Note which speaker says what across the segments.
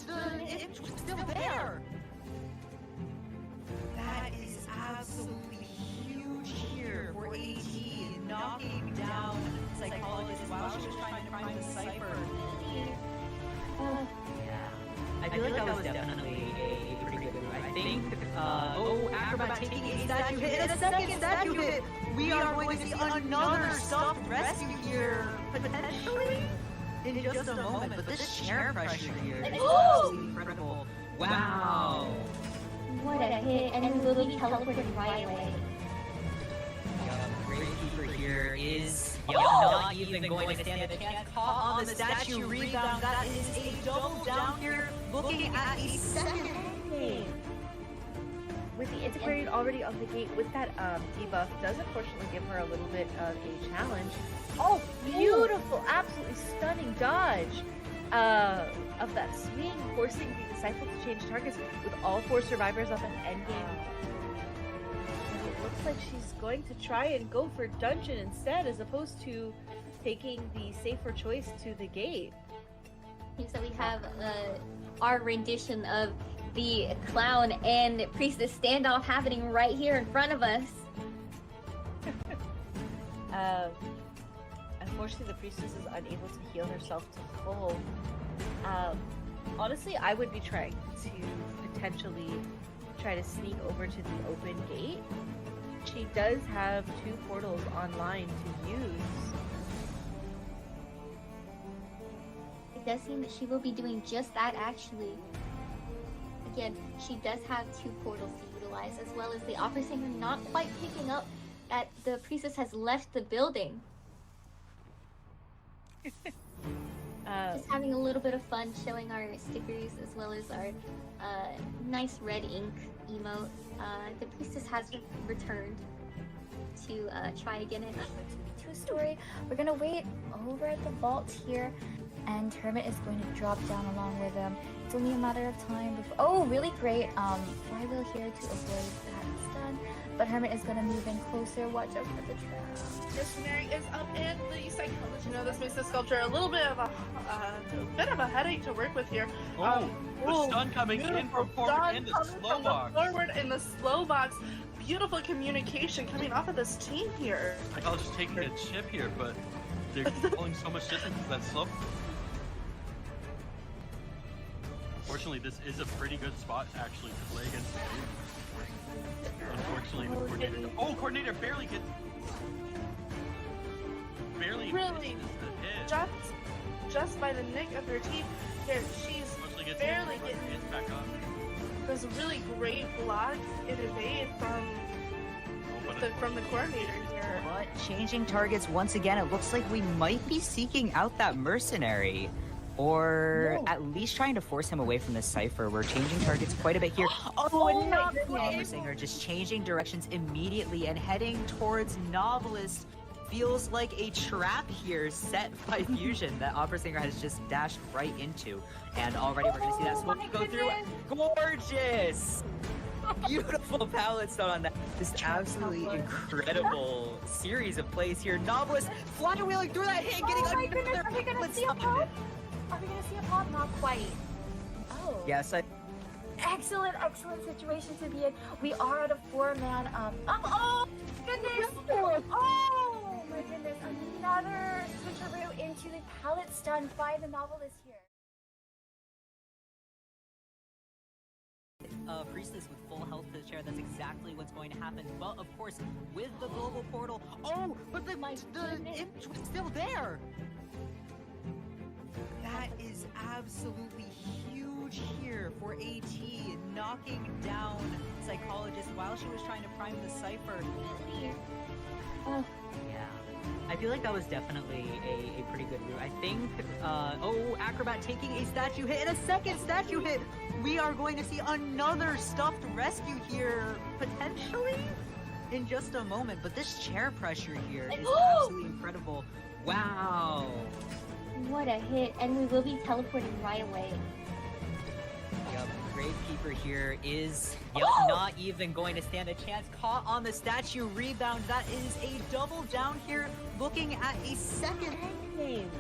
Speaker 1: the image was still there. That is absolutely huge here for AT, knocking down psychologist while she was trying to find the cipher. Yeah, I feel like that was definitely a pretty good move. I think, Acrobat taking a statue hit and a second statue hit. We are going to see another stuffed rescue here, potentially, in just a moment. But this chair pressure here is absolutely incredible. Wow.
Speaker 2: What a hit, and we will be teleported right away.
Speaker 1: Great keeper here is not even going to stand a chance. Caught on the statue rebound. That is a double down here, looking at a second game.
Speaker 3: With the integrated already on the gate, with that debuff, does unfortunately give her a little bit of a challenge. Oh, beautiful, absolutely stunning dodge of that swing, forcing the Disciple to change targets with all 4 survivors up at endgame. And it looks like she's going to try and go for dungeon instead, as opposed to taking the safer choice to the gate.
Speaker 2: So we have our rendition of the clown and priestess standoff happening right here in front of us.
Speaker 3: Unfortunately, the priestess is unable to heal herself to full. Honestly, I would be trying to potentially try to sneak over to the open gate. She does have 2 portals online to use.
Speaker 2: It does seem that she will be doing just that, actually. Again, she does have 2 portals to utilize, as well as the opera singer not quite picking up that the priestess has left the building. Just having a little bit of fun showing our stickers as well as our nice red ink emote. The priestess has returned to try again at
Speaker 4: Two story. We're gonna wait over at the vault here, and Hermit is going to drop down along with them. It's only a matter of time before. Oh, really great. Flywheel here to avoid that stun, but Hermit is gonna move in closer. Watch out for the trap.
Speaker 5: Mercenary is up in the psychologist. You know, this makes the sculpture a little bit of a headache to work with here.
Speaker 6: The stun coming in from forward in the slow box.
Speaker 5: Forward in the slow box. Beautiful communication coming off of this team here.
Speaker 6: I was just taking a chip here, but they're pulling so much distance with that slow. Unfortunately, this is a pretty good spot actually to play against the team. Unfortunately, the coordinator. Oh, coordinator barely gets. Barely
Speaker 5: really
Speaker 6: hit.
Speaker 5: Just by the nick of her teeth here, she's barely getting
Speaker 6: it back up.
Speaker 5: There's a really great block and evade from the coordinator here.
Speaker 1: But changing targets once again, it looks like we might be seeking out that mercenary. Or at least trying to force him away from the cipher. We're changing targets quite a bit here. And not promising her, just changing directions immediately and heading towards Novelist. Feels like a trap here set by Fusion that Opera Singer has just dashed right into. And already we're going to see that smoke go through. Gorgeous! Beautiful palette stone on that. Just absolutely incredible series of plays here. Novelist flywheeling through that hit, getting another
Speaker 4: Are we gonna see a pop? Are we gonna see a pop? Not quite. Oh.
Speaker 1: Yes,
Speaker 4: Excellent situation to be in. We are at a 4-man. Oh goodness! Oh my goodness! Another switcheroo into the palette stun by the Novelist here.
Speaker 1: Priestess with full health to the chair, that's exactly what's going to happen. But of course, with the global portal, but the image was still there. That is absolutely huge here for AT, knocking down psychologist while she was trying to prime the cipher. Yeah. I feel like that was definitely a pretty good move. I think, Acrobat taking a statue hit and a second statue hit. We are going to see another stuffed rescue here, potentially, in just a moment. But this chair pressure here is absolutely incredible. Wow.
Speaker 2: What a hit, and we will be teleporting right away.
Speaker 1: Yep, Gravekeeper here is not even going to stand a chance. Caught on the statue rebound. That is a double down here, looking at a second
Speaker 3: Game.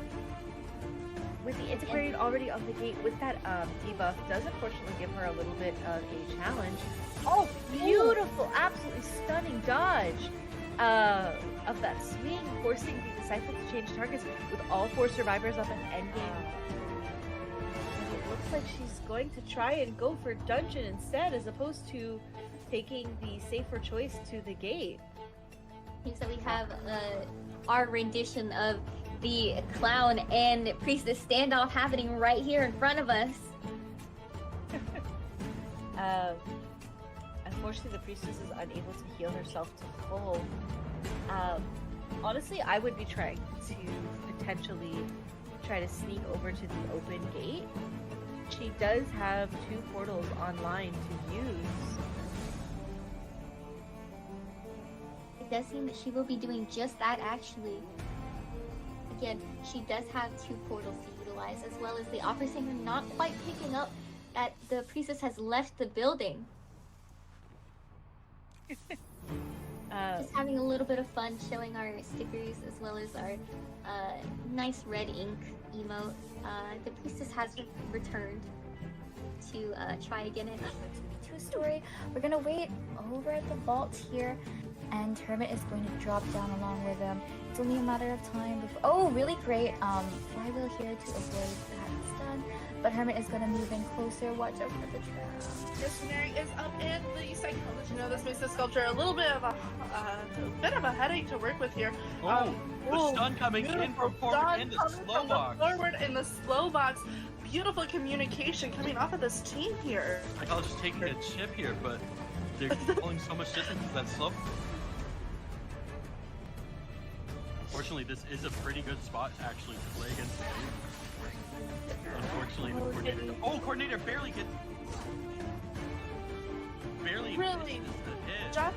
Speaker 3: with the integrated already on the gate with that debuff does unfortunately give her a little bit of a challenge. Oh, beautiful, absolutely stunning dodge of that swing, forcing the Disciple to change targets with all 4 survivors up at endgame. And it looks like she's going to try and go for dungeon instead, as opposed to taking the safer choice to the gate.
Speaker 2: So we have our rendition of the clown and priestess standoff happening right here in front of us.
Speaker 3: Unfortunately, the priestess is unable to heal herself to full. Honestly, I would be trying to potentially try to sneak over to the open gate. She does have 2 portals online to use.
Speaker 2: It does seem that she will be doing just that, actually. Again, she does have 2 portals to utilize, as well as the opera singer not quite picking up that the priestess has left the building. Just having a little bit of fun showing our stickers as well as our nice red ink emote. The priestess has returned to try again and
Speaker 4: To a story. We're gonna wait over at the vault here, and Hermit is going to drop down along with him. It's only a matter of time before. Oh, really great. Flywheel here to avoid that stun, but Hermit is gonna move in closer. Watch out for the trap.
Speaker 5: Mercenary is up, and the psychology. This makes the sculpture a little bit of a headache to work with here.
Speaker 6: The stun coming in from forward in the slow box.
Speaker 5: Forward in the slow box. Beautiful communication coming off of this team here.
Speaker 6: Psychologist taking a chip here, but they're pulling so much distance with that slow. Unfortunately, this is a pretty good spot actually to play against the team. Unfortunately, the coordinator. Coordinator barely gets. Barely
Speaker 5: really
Speaker 6: misses the hit.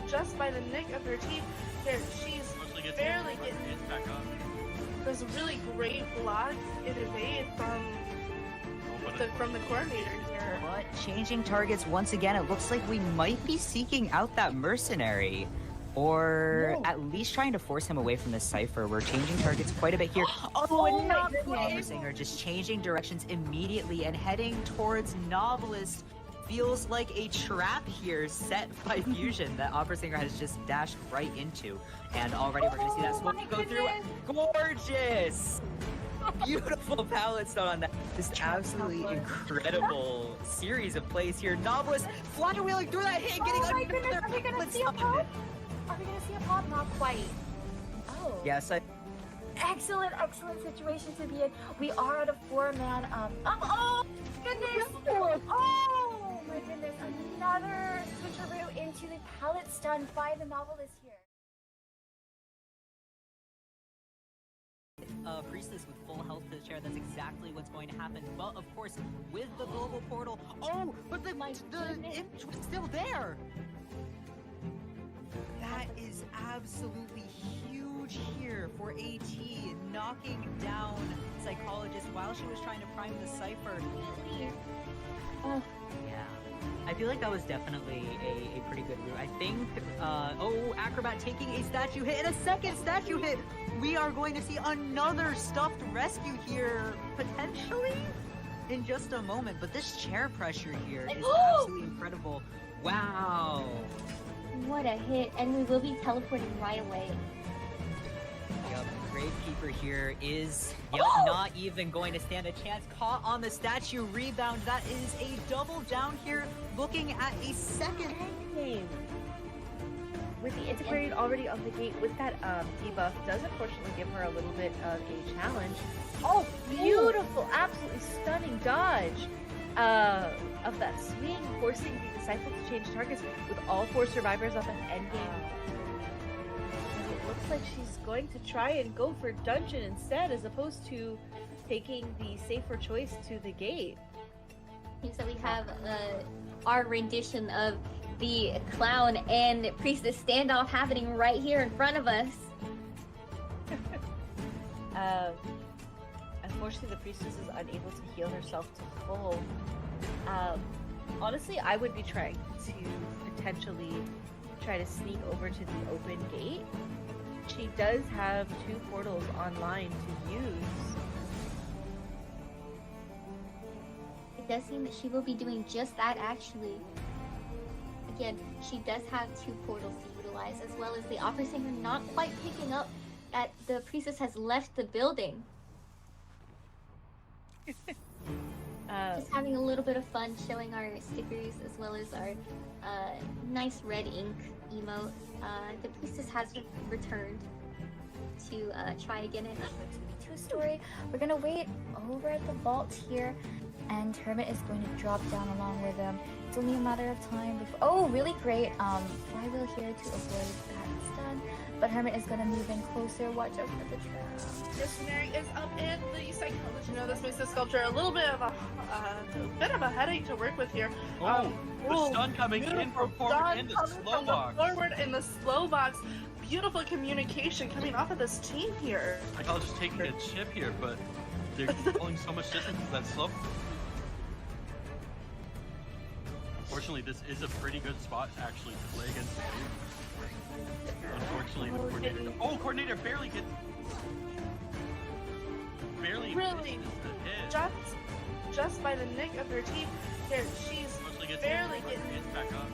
Speaker 5: Just by the nick of her teeth, there she's barely getting
Speaker 6: it back up.
Speaker 5: There's a really great block in evade from the coordinator here.
Speaker 1: But changing targets once again, it looks like we might be seeking out that mercenary. Or at least trying to force him away from the cipher. We're changing targets quite a bit here. Oh, my goodness! Singer just changing directions immediately and heading towards Novelist. Feels like a trap here set by Fusion that Opera Singer has just dashed right into. And already we're going to see that smoke go through. Gorgeous! Beautiful palette stone on that. This absolutely incredible series of plays here. Novelist flywheeling through that hit, getting
Speaker 4: my goodness, are we gonna see a pop? Are we gonna see a pop? Not quite. Oh.
Speaker 1: Yes,
Speaker 4: Excellent situation to be in. We are at a 4-man. Oh goodness! Oh my goodness! Another switcheroo into the palette stun by the Novelist here.
Speaker 1: Priestess with full health to share. That's exactly what's going to happen. But of course, with the global portal. Oh, but the imp was still there. That is absolutely huge here for AT, knocking down Psychologist while she was trying to prime the cipher. Oh, yeah. I feel like that was definitely a pretty good route. I think, Acrobat taking a statue hit and a second statue hit. We are going to see another stuffed rescue here, potentially, in just a moment. But this chair pressure here is absolutely incredible. Wow.
Speaker 2: What a hit, and we will be teleporting right away.
Speaker 1: Yep, Gravekeeper here is not even going to stand a chance. Caught on the statue rebound. That is a double down here, looking at a second
Speaker 3: Endgame. With the integrated already on the gate with that debuff does unfortunately give her a little bit of a challenge. Oh, beautiful, absolutely stunning dodge of that swing, forcing the Disciple to change targets with all 4 survivors up at endgame. And it looks like she's going to try and go for dungeon instead, as opposed to taking the safer choice to the gate.
Speaker 2: So we have our rendition of the clown and priestess standoff happening right here in front of us.
Speaker 3: Unfortunately, the priestess is unable to heal herself to full. Honestly, I would be trying to potentially try to sneak over to the open gate. She does have 2 portals online to use.
Speaker 2: does seem that she will be doing just that actually. Again, she does have 2 portals to utilize, as well as the opera singer not quite picking up that the priestess has left the building. Just having a little bit of fun showing our stickers as well as our nice red ink emote. The priestess has returned to try again at
Speaker 4: 2 story. We're gonna wait over at the vault here, and Hermit is going to drop down along with them. It's only a matter of time before. Oh, really great. Flywheel here to avoid that stun, but Hermit is gonna move in closer. Watch out for the trap.
Speaker 5: Mercenary is up, and the second half. You know, this makes the sculpture a little bit of a headache to work with here.
Speaker 6: The stun coming in from forward
Speaker 5: Stun
Speaker 6: in the
Speaker 5: coming
Speaker 6: slow
Speaker 5: from the
Speaker 6: box.
Speaker 5: forward in the slow box. Beautiful communication coming off of this team here.
Speaker 6: Like I was just taking a chip here, but they're pulling so much distance with that slow. Unfortunately, this is a pretty good spot actually to play against the Wave. Unfortunately, the coordinator. Oh, coordinator barely gets. Barely
Speaker 5: Really?
Speaker 6: misses the hit.
Speaker 5: Just by the nick of her teeth, here she's
Speaker 6: Unfortunately, gets
Speaker 5: barely
Speaker 6: hit,
Speaker 5: getting
Speaker 6: gets back up.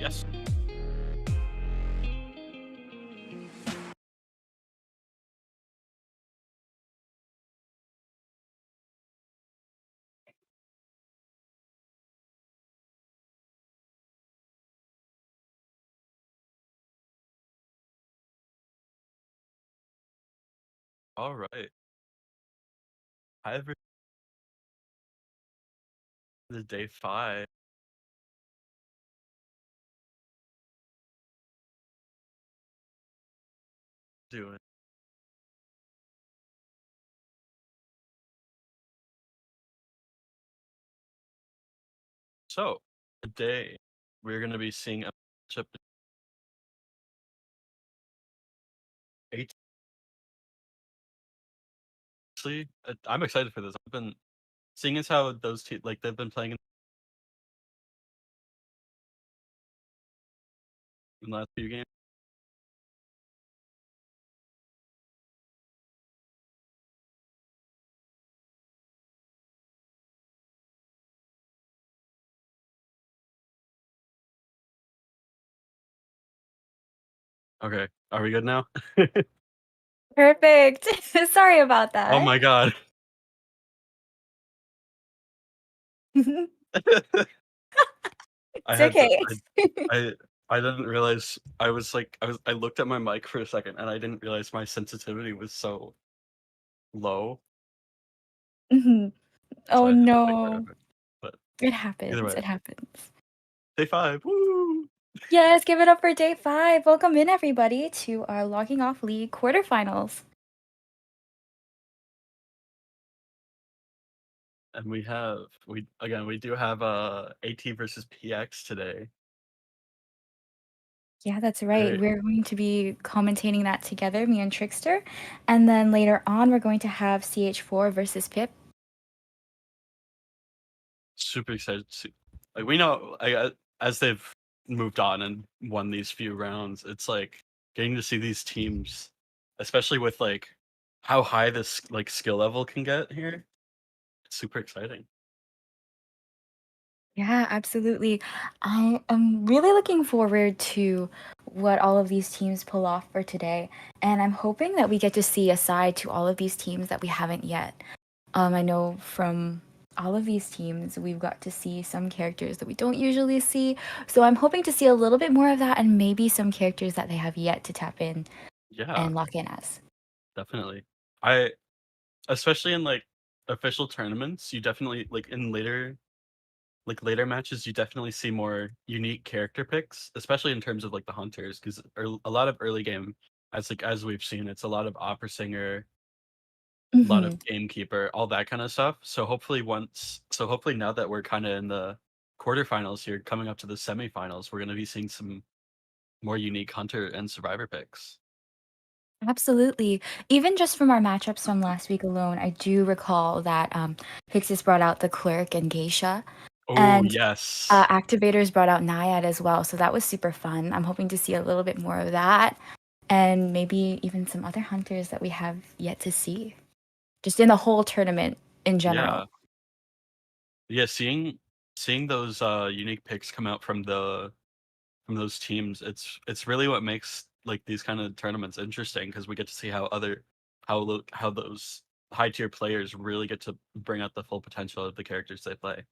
Speaker 6: Yes. All right. Hi, everyone. This is day 5. Doing. So today we're gonna be seeing a matchup. 8. Actually, I'm excited for this. I've been seeing as how those two like they've been playing in the last few games. Okay, are we good now?
Speaker 4: Perfect. Sorry about
Speaker 6: Oh
Speaker 4: that.
Speaker 6: my god. I
Speaker 4: It's
Speaker 6: had to.
Speaker 4: okay.
Speaker 6: I I didn't realize I looked at my mic for a second and I didn't realize my sensitivity was so low.
Speaker 4: Mhm.
Speaker 6: So
Speaker 4: Oh
Speaker 6: I had to fix it real
Speaker 4: no.
Speaker 6: quick. But
Speaker 4: It
Speaker 6: either
Speaker 4: happens.
Speaker 6: way,
Speaker 4: It happens.
Speaker 6: day 5. Woo!
Speaker 4: Yes, give it up for day 5. Welcome in, everybody, to our Logging Off League quarterfinals.
Speaker 6: And we do have AT versus PX today.
Speaker 4: Yeah, that's right.
Speaker 6: Great.
Speaker 4: We're going to be commentating that together, me and Trickster. And then later on, we're going to have CH4 versus Pip.
Speaker 6: Super excited to see. Like we know as they've moved on and won these few rounds, it's like getting to see these teams, especially with like how high this like skill level can get here. It's super exciting.
Speaker 4: Yeah, absolutely. I am really looking forward to what all of these teams pull off for today. And I'm hoping that we get to see a side to all of these teams that we haven't yet. I know from all of these teams, we've got to see some characters that we don't usually see. So I'm hoping to see a little bit more of that and maybe some characters that they have yet to tap in
Speaker 6: Yeah,
Speaker 4: and lock in as.
Speaker 6: definitely. I especially in like official tournaments, you definitely like in later matches, you definitely see more unique character picks, especially in terms of like the hunters, because a lot of early game, as we've seen, it's a lot of opera singer, a lot of
Speaker 4: Hmm.
Speaker 6: gamekeeper, all that kind of stuff. So hopefully now that we're kind of in the quarterfinals here, coming up to the semifinals, we're gonna be seeing some more unique hunter and survivor picks.
Speaker 4: Absolutely. Even just from our matchups from last week alone, I do recall that Pixis brought out the Clerk and Geisha,
Speaker 6: Oh
Speaker 4: and
Speaker 6: yes,
Speaker 4: Activators brought out Naiad as well. So that was super fun. I'm hoping to see a little bit more of that, and maybe even some other hunters that we have yet to see, just in the whole tournament in
Speaker 6: yeah,
Speaker 4: general.
Speaker 6: yeah. Seeing those unique picks come out from those teams, it's really what makes like these kind of tournaments interesting because we get to see how those high tier players really get to bring out the full potential of the characters they play.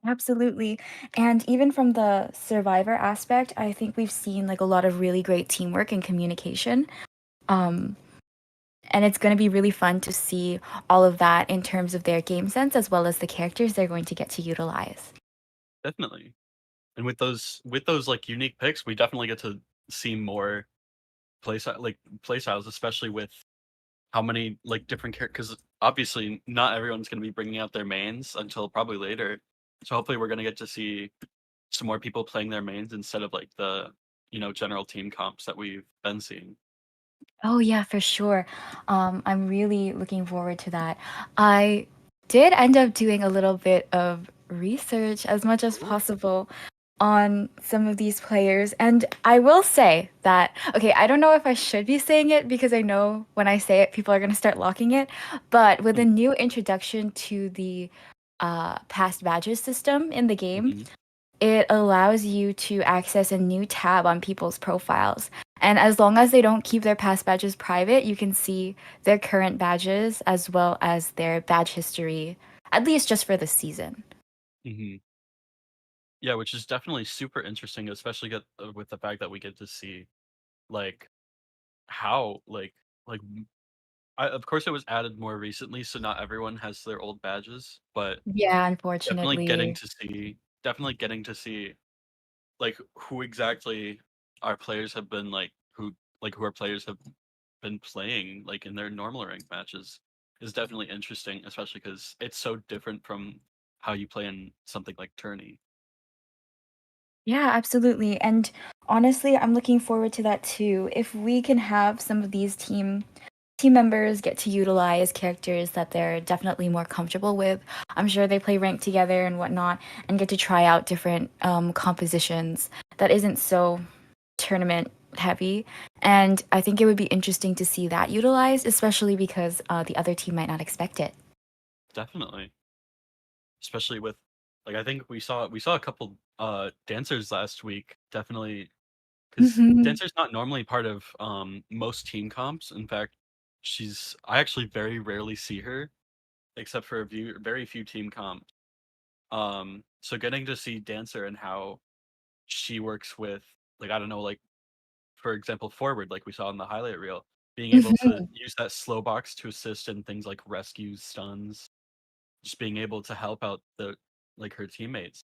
Speaker 4: Absolutely. And even from the survivor aspect, I think we've seen like a lot of really great teamwork and communication. Um, and it's going to be really fun to see all of that in terms of their game sense as well as the characters they're going to get to utilize.
Speaker 6: Definitely. And with those like unique picks, we definitely get to see more play styles, especially with how many like different characters. Because obviously, not everyone's going to be bringing out their mains until probably later. So hopefully, we're going to get to see some more people playing their mains instead of like the general team comps that we've been seeing.
Speaker 4: Oh yeah, for sure. I'm really looking forward to that. I did end up doing a little bit of research as much as
Speaker 6: Ooh.
Speaker 4: possible on some of these players, and I will say that, okay, I don't know if I should be saying it because I know when I say it, people are going to start locking it, but with a new introduction to the past badges system in the game,
Speaker 6: Mhm.
Speaker 4: it allows you to access a new tab on people's profiles. And as long as they don't keep their past badges private, you can see their current badges as well as their badge history, at least just for the season.
Speaker 6: Hmm. Yeah, which is definitely super interesting, especially with the fact that we get to see like how of course it was added more recently, so not everyone has their old badges, but
Speaker 4: Yeah,
Speaker 6: definitely getting
Speaker 4: unfortunately.
Speaker 6: to see definitely getting to see like who exactly our players have been who our players have been playing like in their normal ranked matches is definitely interesting, especially because it's so different from how you play in something like tourney.
Speaker 4: Yeah, absolutely. And honestly, I'm looking forward to that too. If we can have some of these team members get to utilize characters that they're definitely more comfortable with. I'm sure they play rank together and whatnot and get to try out different compositions that isn't so tournament heavy. And I think it would be interesting to see that utilized, especially because the other team might not expect it.
Speaker 6: Definitely, especially with I think we saw a couple dancers last week, definitely, because
Speaker 4: Hmm.
Speaker 6: dancer's not normally part of most team comps. In fact, I actually very rarely see her except for very few team comps. So getting to see dancer and how she works with, I don't know, for example, forward, like we saw in the highlight reel, being able to
Speaker 4: Hmm.
Speaker 6: use that slow box to assist in things like rescues, stuns, just being able to help out her teammates,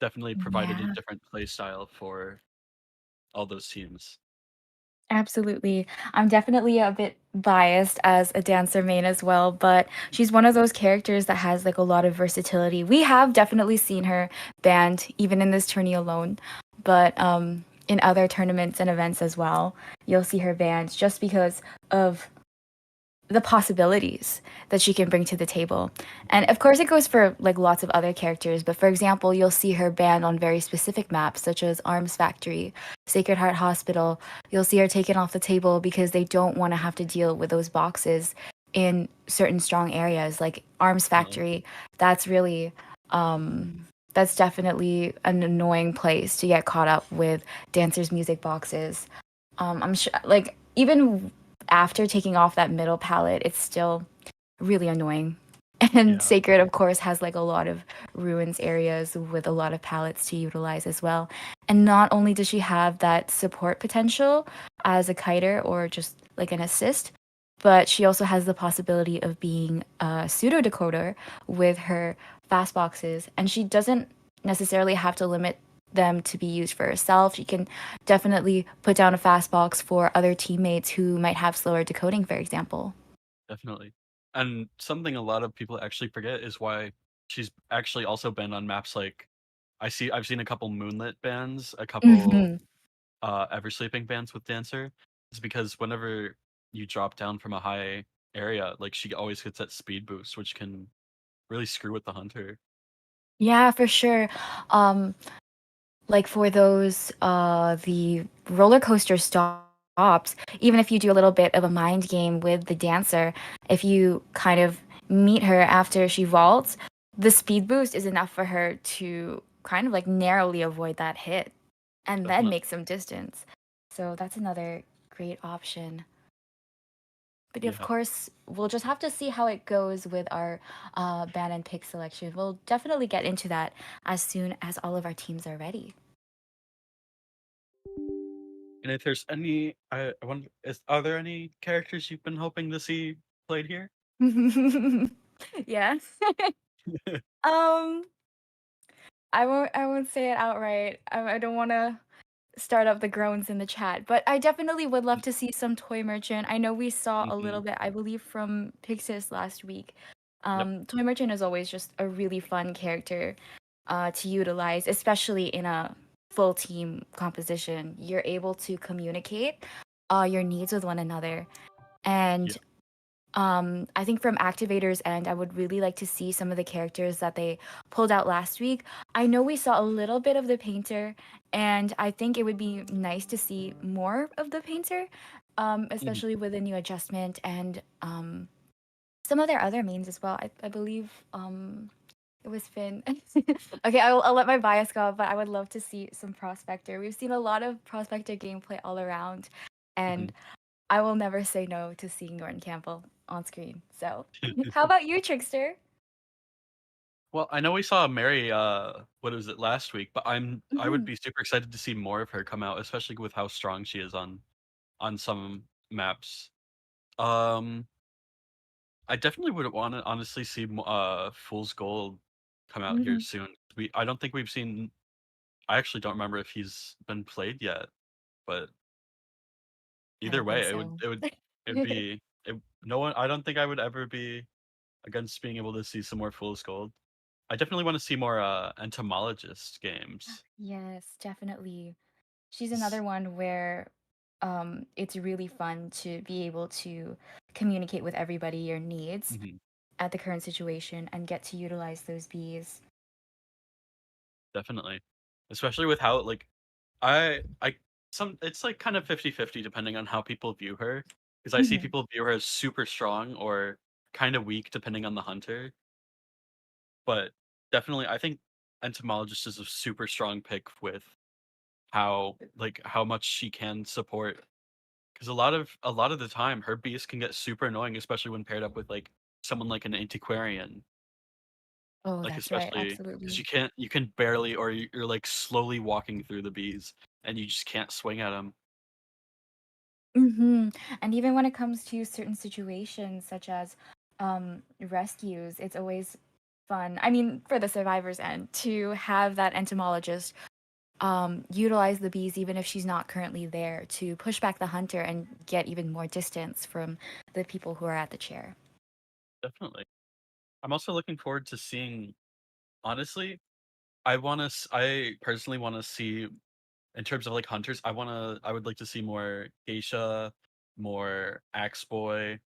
Speaker 6: definitely provided a
Speaker 4: Yeah.
Speaker 6: different play style for all those teams.
Speaker 4: Absolutely. I'm definitely a bit biased as a dancer main as well, but she's one of those characters that has like a lot of versatility. We have definitely seen her banned even in this tourney alone, but in other tournaments and events as well, you'll see her banned just because of the possibilities that she can bring to the table. And of course, it goes for like lots of other characters. But for example, you'll see her banned on very specific maps, such as Arms Factory, Sacred Heart Hospital. You'll see her taken off the table because they don't want to have to deal with those boxes in certain strong areas, like Arms
Speaker 6: Definitely.
Speaker 4: Factory. That's really, that's definitely an annoying place to get caught up with dancers' music boxes. I'm sure, like, even after taking off that middle palette, it's still really annoying. And
Speaker 6: Yeah,
Speaker 4: Sacred, of course, has like a lot of ruins areas with a lot of palettes to utilize as well. And not only does she have that support potential as a kiter or just like an assist, but she also has the possibility of being a pseudo decoder with her fast boxes. And she doesn't necessarily have to limit them to be used for herself. She can definitely put down a fast box for other teammates who might have slower decoding, for example.
Speaker 6: definitely. And something a lot of people actually forget is why she's actually also banned on maps like I've seen a couple moonlit bans, a couple
Speaker 4: Hmm.
Speaker 6: ever sleeping bans with dancer. Is because whenever you drop down from a high area, like she always gets that speed boost, which can really screw with the hunter.
Speaker 4: Yeah, for sure. Um, like for those the roller coaster stops, even if you do a little bit of a mind game with the dancer, if you kind of meet her after she vaults, the speed boost is enough for her to kind of like narrowly avoid that hit and then
Speaker 6: Definitely.
Speaker 4: make some distance. So that's another great option. But of
Speaker 6: Yeah.
Speaker 4: course, we'll just have to see how it goes with our ban and pick selection. We'll definitely get into that as soon as all of our teams are ready.
Speaker 6: And if there's any, I wonder, are there any characters you've been hoping to see played here?
Speaker 4: Yeah. Um, I won't say it outright. I don't want to start up the groans in the chat, but I definitely would love to see some toy merchant. I know we saw a
Speaker 6: Hmm.
Speaker 4: little bit, I believe, from Pixis last week.
Speaker 6: Yep.
Speaker 4: Toy merchant is always just a really fun character to utilize, especially in a full team composition. You're able to communicate your needs with one another.
Speaker 6: Yeah.
Speaker 4: And I think from activators end, I would really like to see some of the characters that they pulled out last week. I know we saw a little bit of the painter, and I think it would be nice to see more of the painter,
Speaker 6: Mhm.
Speaker 4: especially with a new adjustment and some of their other mains as well. I believe It was Finn. Okay, I'll let my bias go, but I would love to see some Prospector. We've seen a lot of Prospector gameplay all around, and
Speaker 6: Mhm.
Speaker 4: I will never say no to seeing Norton Campbell on screen. So, how about you, Trickster?
Speaker 6: Well, I know we saw Mary, what was it, last week, but I would
Speaker 4: Mhm.
Speaker 6: be super excited to see more of her come out, especially with how strong she is on some maps. Um, I definitely would want to honestly see Fool's Gold come out here
Speaker 4: Mhm.
Speaker 6: soon. I don't think we've seen. I actually don't remember if he's been played yet, but
Speaker 4: I
Speaker 6: either
Speaker 4: don't think
Speaker 6: way,
Speaker 4: so.
Speaker 6: it would be no one. I don't think I would ever be against being able to see some more Fool's Gold. I definitely want to see more entomologist games.
Speaker 4: Yes, definitely. She's
Speaker 6: S-
Speaker 4: another one where it's really fun to be able to communicate with everybody your needs
Speaker 6: mhm,
Speaker 4: at the current situation and get to utilize those bees.
Speaker 6: definitely, especially with how like I some it's like kind of 50-50 depending on how people view her. Because I see
Speaker 4: Mhm.
Speaker 6: people view her as super strong or kind of weak depending on the hunter. But definitely, I think entomologist is a super strong pick with how much she can support. Because a lot of the time, her beast can get super annoying, especially when paired up with like someone like an antiquarian.
Speaker 4: Oh,
Speaker 6: Like
Speaker 4: that's right,
Speaker 6: especially because
Speaker 4: absolutely.
Speaker 6: you can barely or you're like slowly walking through the bees and you just can't swing at them.
Speaker 4: And even when it comes to certain situations, such as rescues, it's always fun. I mean, for the survivor's end, to have that entomologist utilize the bees, even if she's not currently there, to push back the hunter and get even more distance from the people who are at the chair.
Speaker 6: Definitely. I'm also looking forward to seeing. Honestly, I personally want to see in terms of like hunters. I would like to see more geisha, more axe boy.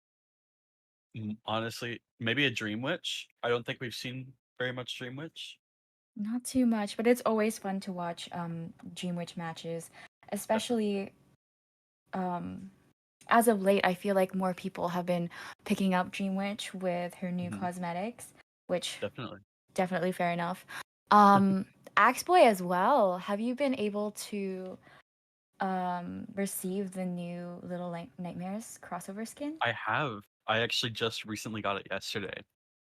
Speaker 6: Honestly, maybe a dream witch. I don't think we've seen very much dream witch.
Speaker 4: Not too much, but it's always fun to watch Dream Witch matches,
Speaker 6: Definitely.
Speaker 4: especially as of late. I feel like more people have been picking up Dream Witch with her new
Speaker 6: Mhm,
Speaker 4: cosmetics, which
Speaker 6: definitely.
Speaker 4: definitely fair enough. Um, Axe Boy as well. Have you been able to receive the new Little Nightmares crossover skin?
Speaker 6: I have. I actually just recently got it yesterday.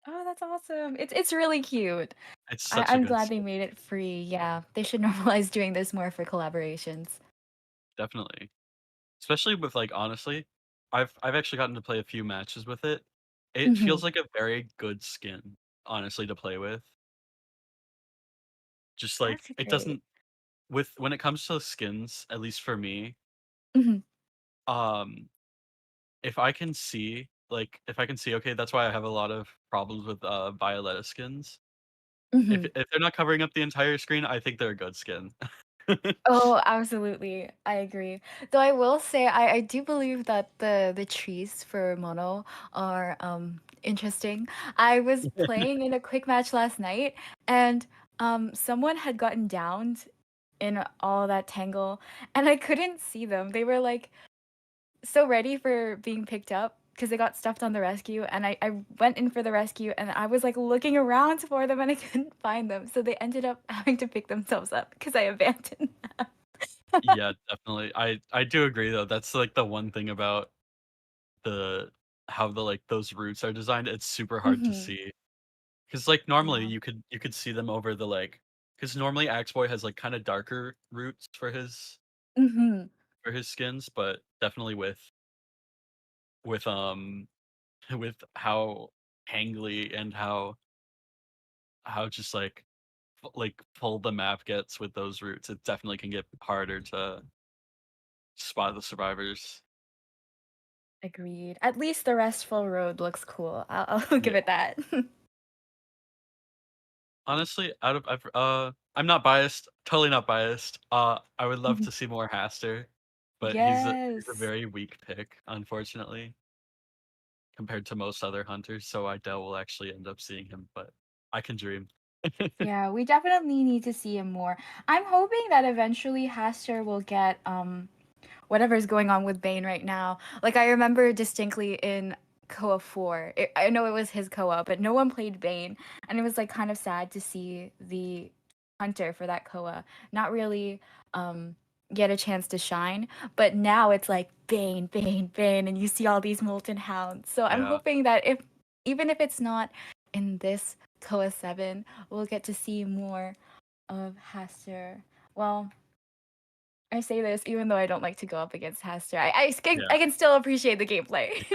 Speaker 4: Oh, that's awesome. It's really cute.
Speaker 6: It's such a
Speaker 4: I'm
Speaker 6: good
Speaker 4: glad they
Speaker 6: skin.
Speaker 4: made it free. Yeah, they should normalize doing this more for collaborations.
Speaker 6: Definitely. Especially with like honestly, I've actually gotten to play a few matches with it. It
Speaker 4: Hmm.
Speaker 6: feels like a very good skin, honestly, to play with. Just like
Speaker 4: That's
Speaker 6: it
Speaker 4: great.
Speaker 6: doesn't with when it comes to skins, at least for me,
Speaker 4: Hmm.
Speaker 6: um, if I can see, okay, that's why I have a lot of problems with Violetta skins.
Speaker 4: Hmm.
Speaker 6: If they're not covering up the entire screen, I think they're a good skin.
Speaker 4: Oh, absolutely. I agree. Though I will say I do believe that the trees for Mono are interesting. I was playing in a quick match last night and someone had gotten downed in all that tangle and I couldn't see them. They were like so ready for being picked up because they got stuffed on the rescue and I went in for the rescue and I was like looking around for them and I couldn't find them. So they ended up having to pick themselves up because I abandoned them.
Speaker 6: Yeah, definitely. I do agree though. That's like the one thing about the how the like those routes are designed. It's super hard to
Speaker 4: Hmm.
Speaker 6: see because like normally
Speaker 4: Yeah.
Speaker 6: you could see them over the like because normally Axeboy has like kind of darker roots
Speaker 4: Hmm.
Speaker 6: for his skins, but definitely with with how hangly and how just like full the map gets with those routes, it definitely can get harder to spot the survivors.
Speaker 4: Agreed. At least the restful road looks cool. I'll
Speaker 6: Yeah.
Speaker 4: give it that.
Speaker 6: Honestly, I'm not biased, totally not biased. I would love
Speaker 4: Mhm.
Speaker 6: to see more Haster, but he's a
Speaker 4: Yes.
Speaker 6: very weak pick, unfortunately, compared to most other hunters. So I doubt we'll actually end up seeing him, but I can dream.
Speaker 4: Yeah, we definitely need to see him more. I'm hoping that eventually Haster will get whatever's going on with Bane right now. Like I remember distinctly in Koa 4. I know it was his Koa, but no one played Bane, and it was like kind of sad to see the hunter for that Koa not really get a chance to shine. But now it's like Bane, Bane, Bane, and you see all these molten hounds. So I'm
Speaker 6: Yeah.
Speaker 4: hoping that if even if it's not in this Koa 7, we'll get to see more of Haster. Well, I say this even though I don't like to go up against Haster. I can still appreciate the gameplay.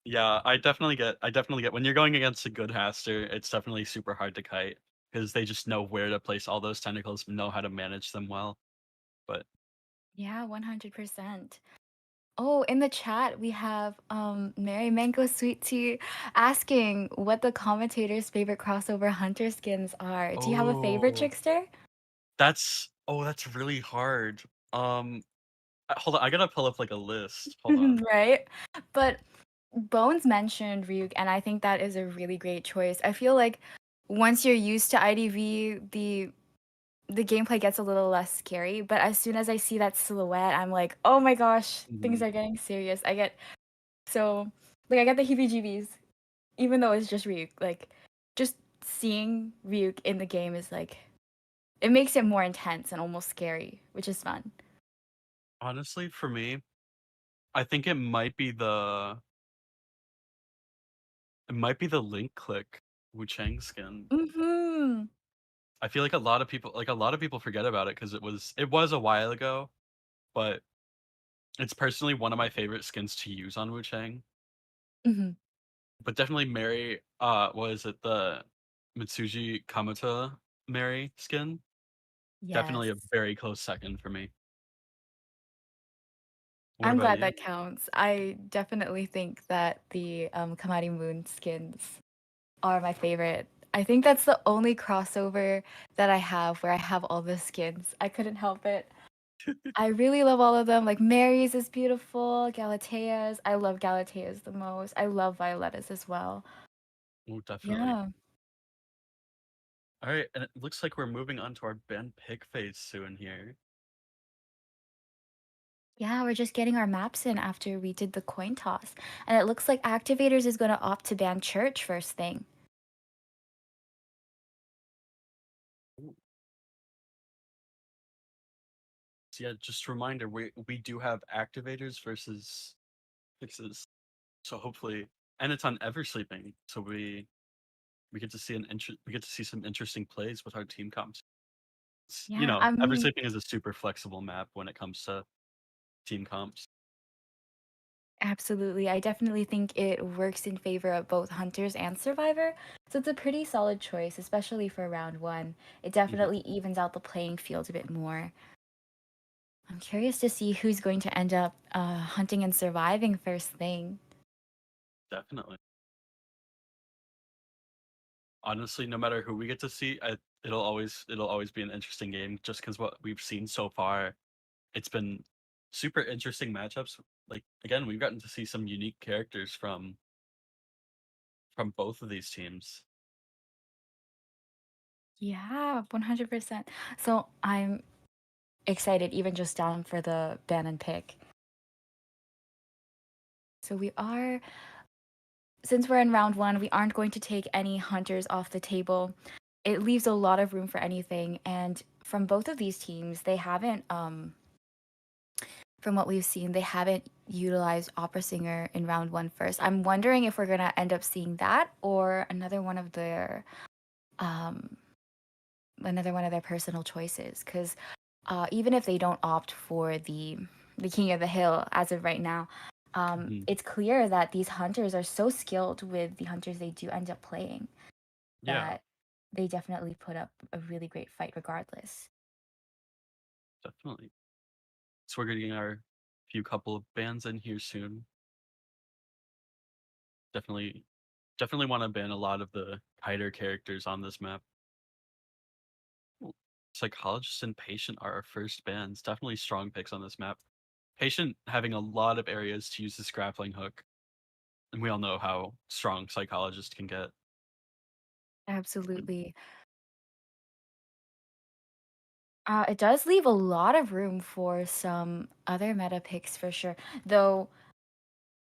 Speaker 6: Yeah, I definitely get when you're going against a good Haster, it's definitely super hard to kite because they just know where to place all those tentacles, know how to manage them well. But
Speaker 4: Yeah, 100%. Oh, in the chat we have Mary Mango Sweet Tea asking what the commentator's favorite crossover hunter skins are. Do you have a favorite,
Speaker 6: oh,
Speaker 4: Trickster?
Speaker 6: that's really hard. Hold on, I gotta pull up like a list. Hold on.
Speaker 4: Right? But Bones mentioned Ryuk, and I think that is a really great choice. I feel like once you're used to IDV, the gameplay gets a little less scary, but as soon as I see that silhouette, I'm like, oh my gosh, things
Speaker 6: Mhm.
Speaker 4: are getting serious. I get so I get the heebie-jeebies, even though it's just Ryuk. Like, just seeing Ryuk in the game is like, it makes it more intense and almost scary, which is fun.
Speaker 6: Honestly, for me, I think it might be the link click Wu Chang skin.
Speaker 4: Mm-hmm.
Speaker 6: I feel like a lot of people forget about it because it was a while ago, but it's personally one of my favorite skins to use on Wu Chang.
Speaker 4: Mm-hmm.
Speaker 6: But definitely Mary, was it the Mitsuji Kamata Mary skin?
Speaker 4: Yes.
Speaker 6: Definitely a very close second for me. What
Speaker 4: I'm
Speaker 6: about
Speaker 4: glad
Speaker 6: you?
Speaker 4: that counts. I definitely think that the Kamari Moon skins are my favorite. I think that's the only crossover that I have where I have all the skins. I couldn't help it. I really love all of them. Like Mary's is beautiful, Galatea's. I love Galatea's the most. I love Violetta's as well.
Speaker 6: Oh, definitely.
Speaker 4: Yeah.
Speaker 6: All right, and it looks like we're moving on to our band pick phase soon here.
Speaker 4: Yeah, we're just getting our maps in after we did the coin toss. And it looks like Activators is going to opt to ban Church first thing.
Speaker 6: Ooh. So yeah, just a reminder, we do have activators versus fixes. So hopefully, and it's on Ever Sleeping, so we get to see we get to see some interesting plays with our team comps.
Speaker 4: Yeah,
Speaker 6: Ever Sleeping is a super flexible map when it comes to team comps.
Speaker 4: absolutely. I definitely think it works in favor of both Hunters and Survivor. So it's a pretty solid choice, especially for round one. It
Speaker 6: Mhm.
Speaker 4: definitely evens out the playing field a bit more. I'm curious to see who's going to end up hunting and surviving first thing.
Speaker 6: Definitely. Honestly, no matter who we get to see, it'll always be an interesting game just because what we've seen so far, it's been super interesting matchups. Like again, we've gotten to see some unique characters from both of these teams.
Speaker 4: Yeah, 100%. So I'm excited, even just down for the ban and pick. So since we're in round one, we aren't going to take any hunters off the table. It leaves a lot of room for anything. And from both of these teams, they haven't, from what we've seen, they haven't utilized Opera Singer in round one first. I'm wondering if we're going to end up seeing that or um, another one of their personal choices. Because even if they don't opt for the King of the Hill as of right now,
Speaker 6: Mhm.
Speaker 4: it's clear that these hunters are so skilled with the hunters they do end up playing
Speaker 6: Yeah,
Speaker 4: that they definitely put up a really great fight regardless.
Speaker 6: definitely. So we're getting our few couple of bands in here soon. Definitely, definitely want to ban a lot of the tighter characters on this map. Ooh, Psychologist and Patient are our first bands. Definitely strong picks on this map. Patient having a lot of areas to use this grappling hook, and we all know how strong Psychologist can get.
Speaker 4: Absolutely. It does leave a lot of room for some other meta picks for sure. Though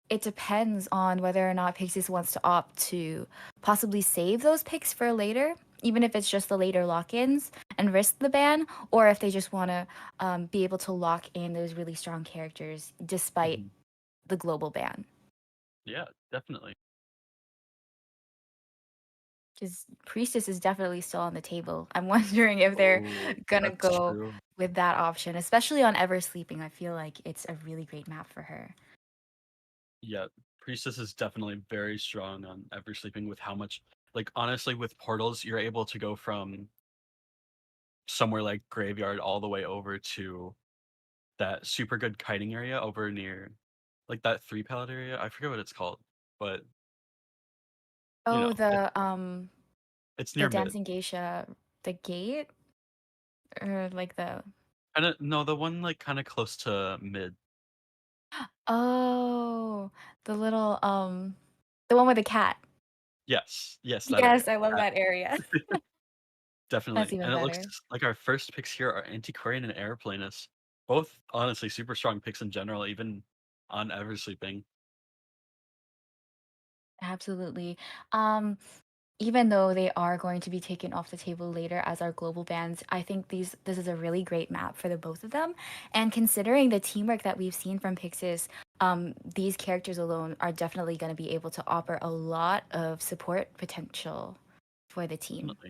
Speaker 4: it depends on whether or not Pixies wants to opt to possibly save those picks for later, even if it's just the later lock-ins and risk the ban, or if they just want to be able to lock in those really strong characters despite
Speaker 6: Mhm.
Speaker 4: the global ban.
Speaker 6: Yeah, definitely.
Speaker 4: Because Priestess is definitely still on the table. I'm wondering if they're
Speaker 6: Oh,
Speaker 4: gonna
Speaker 6: that's
Speaker 4: go
Speaker 6: true.
Speaker 4: with that option, especially on Ever Sleeping. I feel like it's a really great map for her.
Speaker 6: Yeah, Priestess is definitely very strong on Ever Sleeping with how much, like, honestly, with portals, you're able to go from somewhere like Graveyard all the way over to that super good kiting area over near, like, that 3 pallet area. I forget what it's called, but, you
Speaker 4: Oh,
Speaker 6: know, it's
Speaker 4: the
Speaker 6: near mid.
Speaker 4: dancing geisha, the gate, or like the
Speaker 6: Kinda no, the one, like, kinda close to mid.
Speaker 4: oh, the little the one with the cat.
Speaker 6: Yes, that area.
Speaker 4: Yes, I love
Speaker 6: That
Speaker 4: that area. That's
Speaker 6: definitely,
Speaker 4: even
Speaker 6: and it looks
Speaker 4: better.
Speaker 6: like our first picks here are Antiquarian and Airplanist. Both, honestly, super strong picks in general, even on Ever Sleeping.
Speaker 4: Absolutely. Um, Even though they are going to be taken off the table later as our global bans, I think this is a really great map for the both of them. And considering the teamwork that we've seen from Pixis, these characters alone are definitely going to be able to offer a lot of support potential for the team.
Speaker 6: Definitely.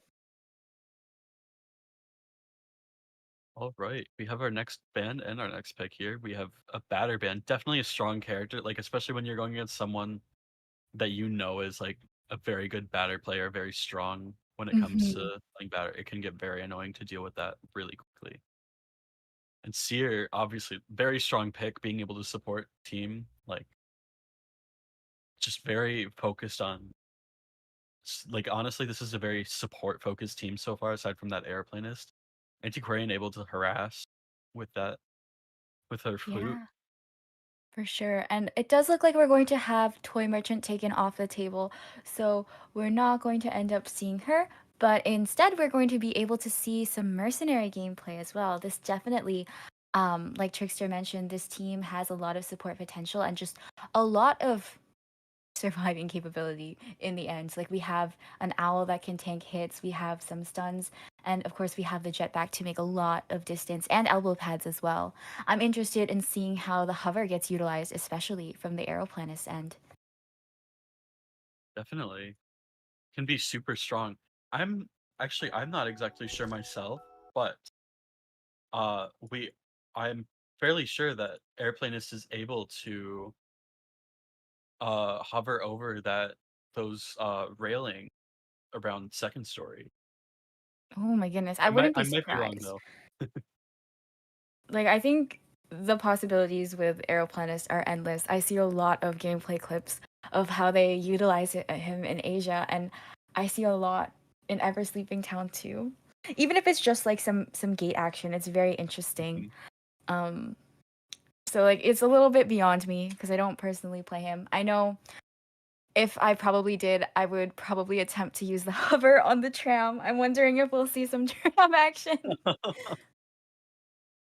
Speaker 6: All right, we have our next band and our next pick here. We have a batter band, definitely a strong character, like especially when you're going against someone that you know is like a very good batter player, very strong when it comes
Speaker 4: Hmm.
Speaker 6: to playing batter. It can get very annoying to deal with that really quickly. And Seer, obviously, very strong pick, being able to support team, like just very focused on like honestly, this is a very support focused team so far, aside from that airplanist. Antiquarian able to harass with that with her flute.
Speaker 4: Yeah. For sure. And it does look like we're going to have Toy Merchant taken off the table. So we're not going to end up seeing her, but instead we're going to be able to see some mercenary gameplay as well. This definitely, like Trickster mentioned, this team has a lot of support potential and just a lot of surviving capability in the end. Like we have an owl that can tank hits, we have some stuns, and of course we have the jetpack to make a lot of distance and elbow pads as well. I'm interested in seeing how the hover gets utilized, especially from the aeroplanist end.
Speaker 6: Definitely. Can be super strong. I'm I'm not exactly sure myself, but we I'm fairly sure that airplanist is able to hover over those railing around second story.
Speaker 4: Oh my goodness, I wouldn't be
Speaker 6: I might be wrong
Speaker 4: surprised.
Speaker 6: though.
Speaker 4: Like I think the possibilities with Aeroplanist are endless. I see a lot of gameplay clips of how they utilize him in Asia, and I see a lot in Ever Sleeping Town too. Even if it's just like some gate action, it's very interesting.
Speaker 6: Mhm.
Speaker 4: Um, so like it's a little bit beyond me because I don't personally play him. I know if I probably did, I would probably attempt to use the hover on the tram. I'm wondering if we'll see some tram action.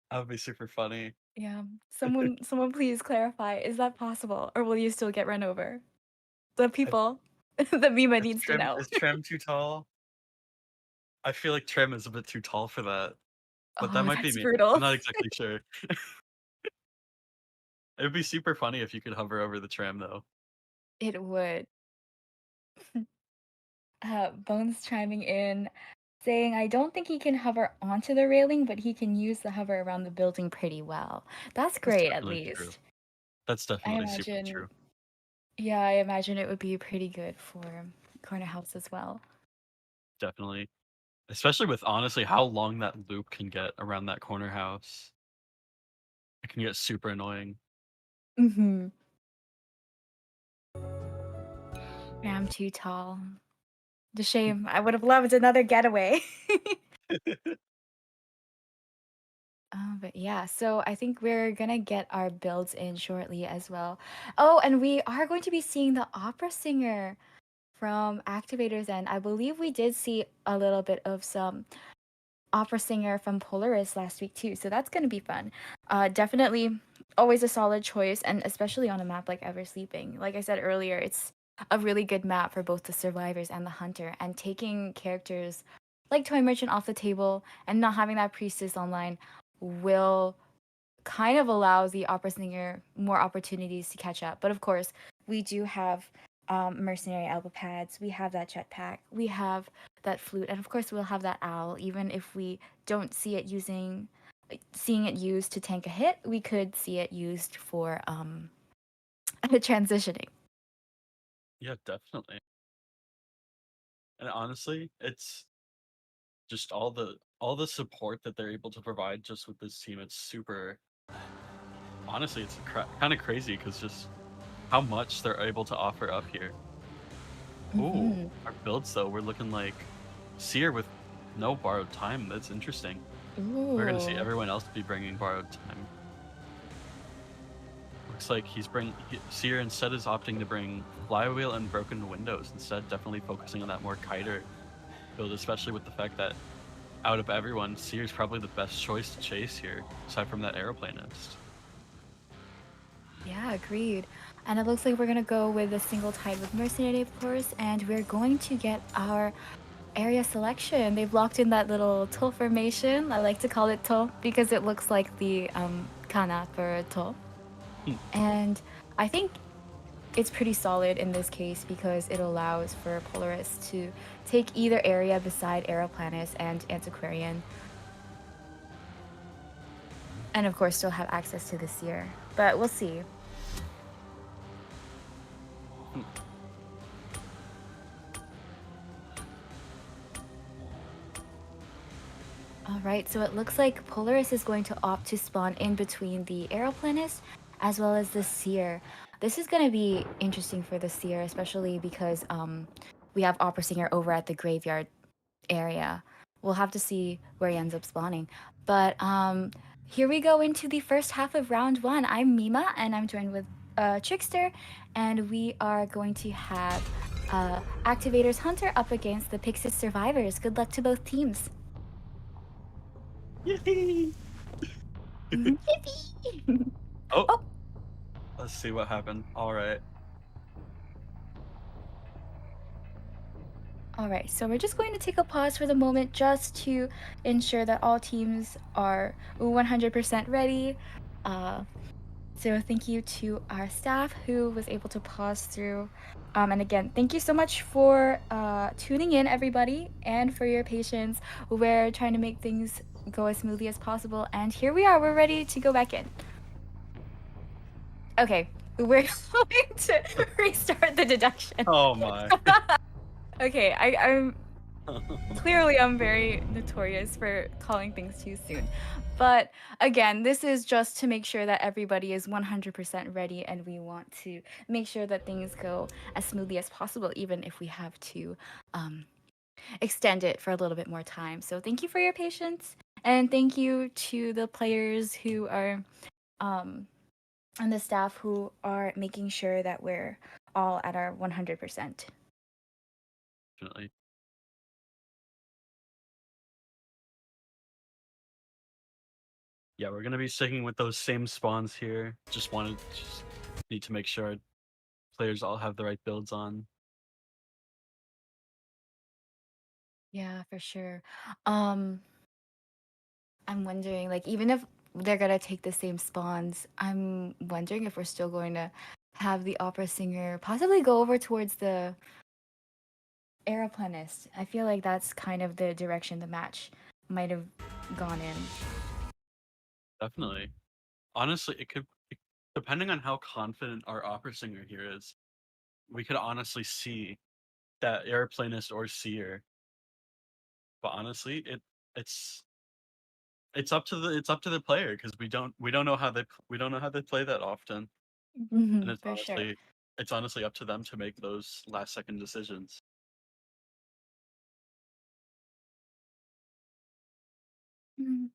Speaker 6: That would be super funny.
Speaker 4: Yeah. Someone please clarify. Is that possible? Or will you still get run over? The
Speaker 6: I-
Speaker 4: people. The Mima needs to know.
Speaker 6: Is Tram too tall? I feel like Tram is a bit too tall for that, but that
Speaker 4: Oh,
Speaker 6: might be
Speaker 4: that's
Speaker 6: me. I'm
Speaker 4: brutal.
Speaker 6: not exactly sure. It would be super funny if you could hover over the tram though.
Speaker 4: It would. Bones chiming in, saying, I don't think he can hover onto the railing, but he can use the hover around the building pretty well. That's
Speaker 6: That's
Speaker 4: great, at
Speaker 6: definitely true.
Speaker 4: least.
Speaker 6: That's
Speaker 4: I
Speaker 6: definitely super
Speaker 4: imagine,
Speaker 6: true.
Speaker 4: yeah, I imagine it would be pretty good for Corner House as well.
Speaker 6: Definitely. Especially with honestly how long that loop can get around that corner house. It can get super annoying.
Speaker 4: Mm-hmm. Yeah, I'm too tall. The shame. I would have loved another getaway. But yeah, so I think we're gonna get our builds in shortly as well. Oh, and we are going to be seeing the opera singer from Activators End. I believe we did see a little bit of some opera singer from Polaris last week too, so that's gonna be fun. Definitely always a solid choice, and especially on a map like Ever Sleeping. Like I said earlier, it's a really good map for both the survivors and the hunter, and taking characters like Toy Merchant off the table and not having that priestess online will kind of allow the opera singer more opportunities to catch up. But of course, we do have mercenary elbow pads, we have that jetpack, we have that flute, and of course we'll have that owl. Even if we don't see it seeing it used to tank a hit, we could see it used for transitioning.
Speaker 6: Yeah, definitely. And honestly, it's just all the support that they're able to provide just with this team. It's super. Honestly, it's kind of crazy because just how much they're able to offer up here. Ooh,
Speaker 4: Mhm.
Speaker 6: our builds though, we're looking like Seer with no borrowed time. That's interesting. We're gonna see
Speaker 4: Ooh.
Speaker 6: everyone else be bringing borrowed time. Looks like Seer instead is opting to bring Flywheel and Broken Windows instead, definitely focusing on that more kiter build, especially with the fact that out of everyone, Seer is probably the best choice to chase here, aside from that aeroplanist.
Speaker 4: Yeah, agreed. And it looks like we're gonna go with a single tide with Mercenary, of course, and we're going to get our area selection. They've locked in that little toll formation. I like to call it toll because it looks like the kana for toll.
Speaker 6: Hmm.
Speaker 4: And I think it's pretty solid in this case because it allows for Polaris to take either area beside Aeroplanus and Antiquarian. And of course, still have access to the Seer. But we'll see.
Speaker 6: Hmm.
Speaker 4: Alright, so it looks like Polaris is going to opt to spawn in between the Aeroplanist as well as the Seer. This is going to be interesting for the Seer, especially because we have Opera Singer over at the graveyard area. We'll have to see where he ends up spawning. But here we go into the first half of round one. I'm Mima, and I'm joined with Trickster, and we are going to have Activator's Hunter up against the Pixis Survivors. Good luck to both teams.
Speaker 6: Yippee! Oh,
Speaker 4: Oh,
Speaker 6: let's see what happened. All right.
Speaker 4: all right, so we're just going to take a pause for the moment just to ensure that all teams are 100% ready. So thank you to our staff who was able to pause through. And again, thank you so much for tuning in, everybody, and for your patience. We're trying to make things go as smoothly as possible. And here we are. We're ready to go back in. Okay, we're going to restart the deduction.
Speaker 6: Oh my.
Speaker 4: Okay, I'm clearly I'm very notorious for calling things too soon. But again, this is just to make sure that everybody is 100% ready, and we want to make sure that things go as smoothly as possible, even if we have to extend it for a little bit more time. So thank you for your patience, and thank you to the players who are and the staff who are making sure that we're all at our 100%.
Speaker 6: Definitely. Yeah, we're gonna be sticking with those same spawns here. Just need to make sure our players all have the right builds on.
Speaker 4: Yeah, for sure. Um, I'm wondering, like, even if they're gonna take the same spawns, I'm wondering if we're still going to have the opera singer possibly go over towards the aeroplanist. I feel like that's kind of the direction the match might have gone in.
Speaker 6: Definitely. Honestly, depending on how confident our opera singer here is, we could honestly see that airplanist or seer. But honestly, it's it's up to the player because we don't know how they play that often, and
Speaker 4: For sure.
Speaker 6: it's honestly up to them to make those last second decisions.
Speaker 4: Mhm.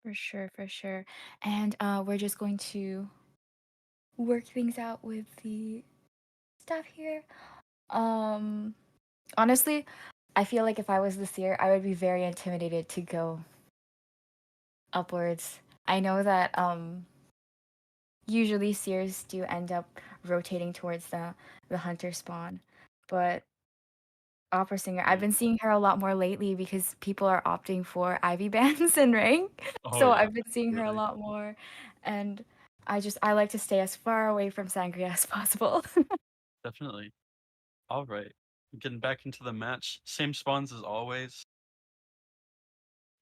Speaker 4: For sure, for sure. And we're just going to work things out with the staff here. Honestly, I feel like if I was the seer, I would be very intimidated to go upwards. I know that usually seers do end up rotating towards the hunter spawn, but opera singer, I've been seeing her a lot more lately because people are opting for Ivy bands in rank.
Speaker 6: Oh
Speaker 4: So
Speaker 6: yeah,
Speaker 4: I've been seeing her a
Speaker 6: really.
Speaker 4: lot more, and I like to stay as far away from Sangria as possible.
Speaker 6: Definitely. All right. Getting back into the match. Same spawns as always.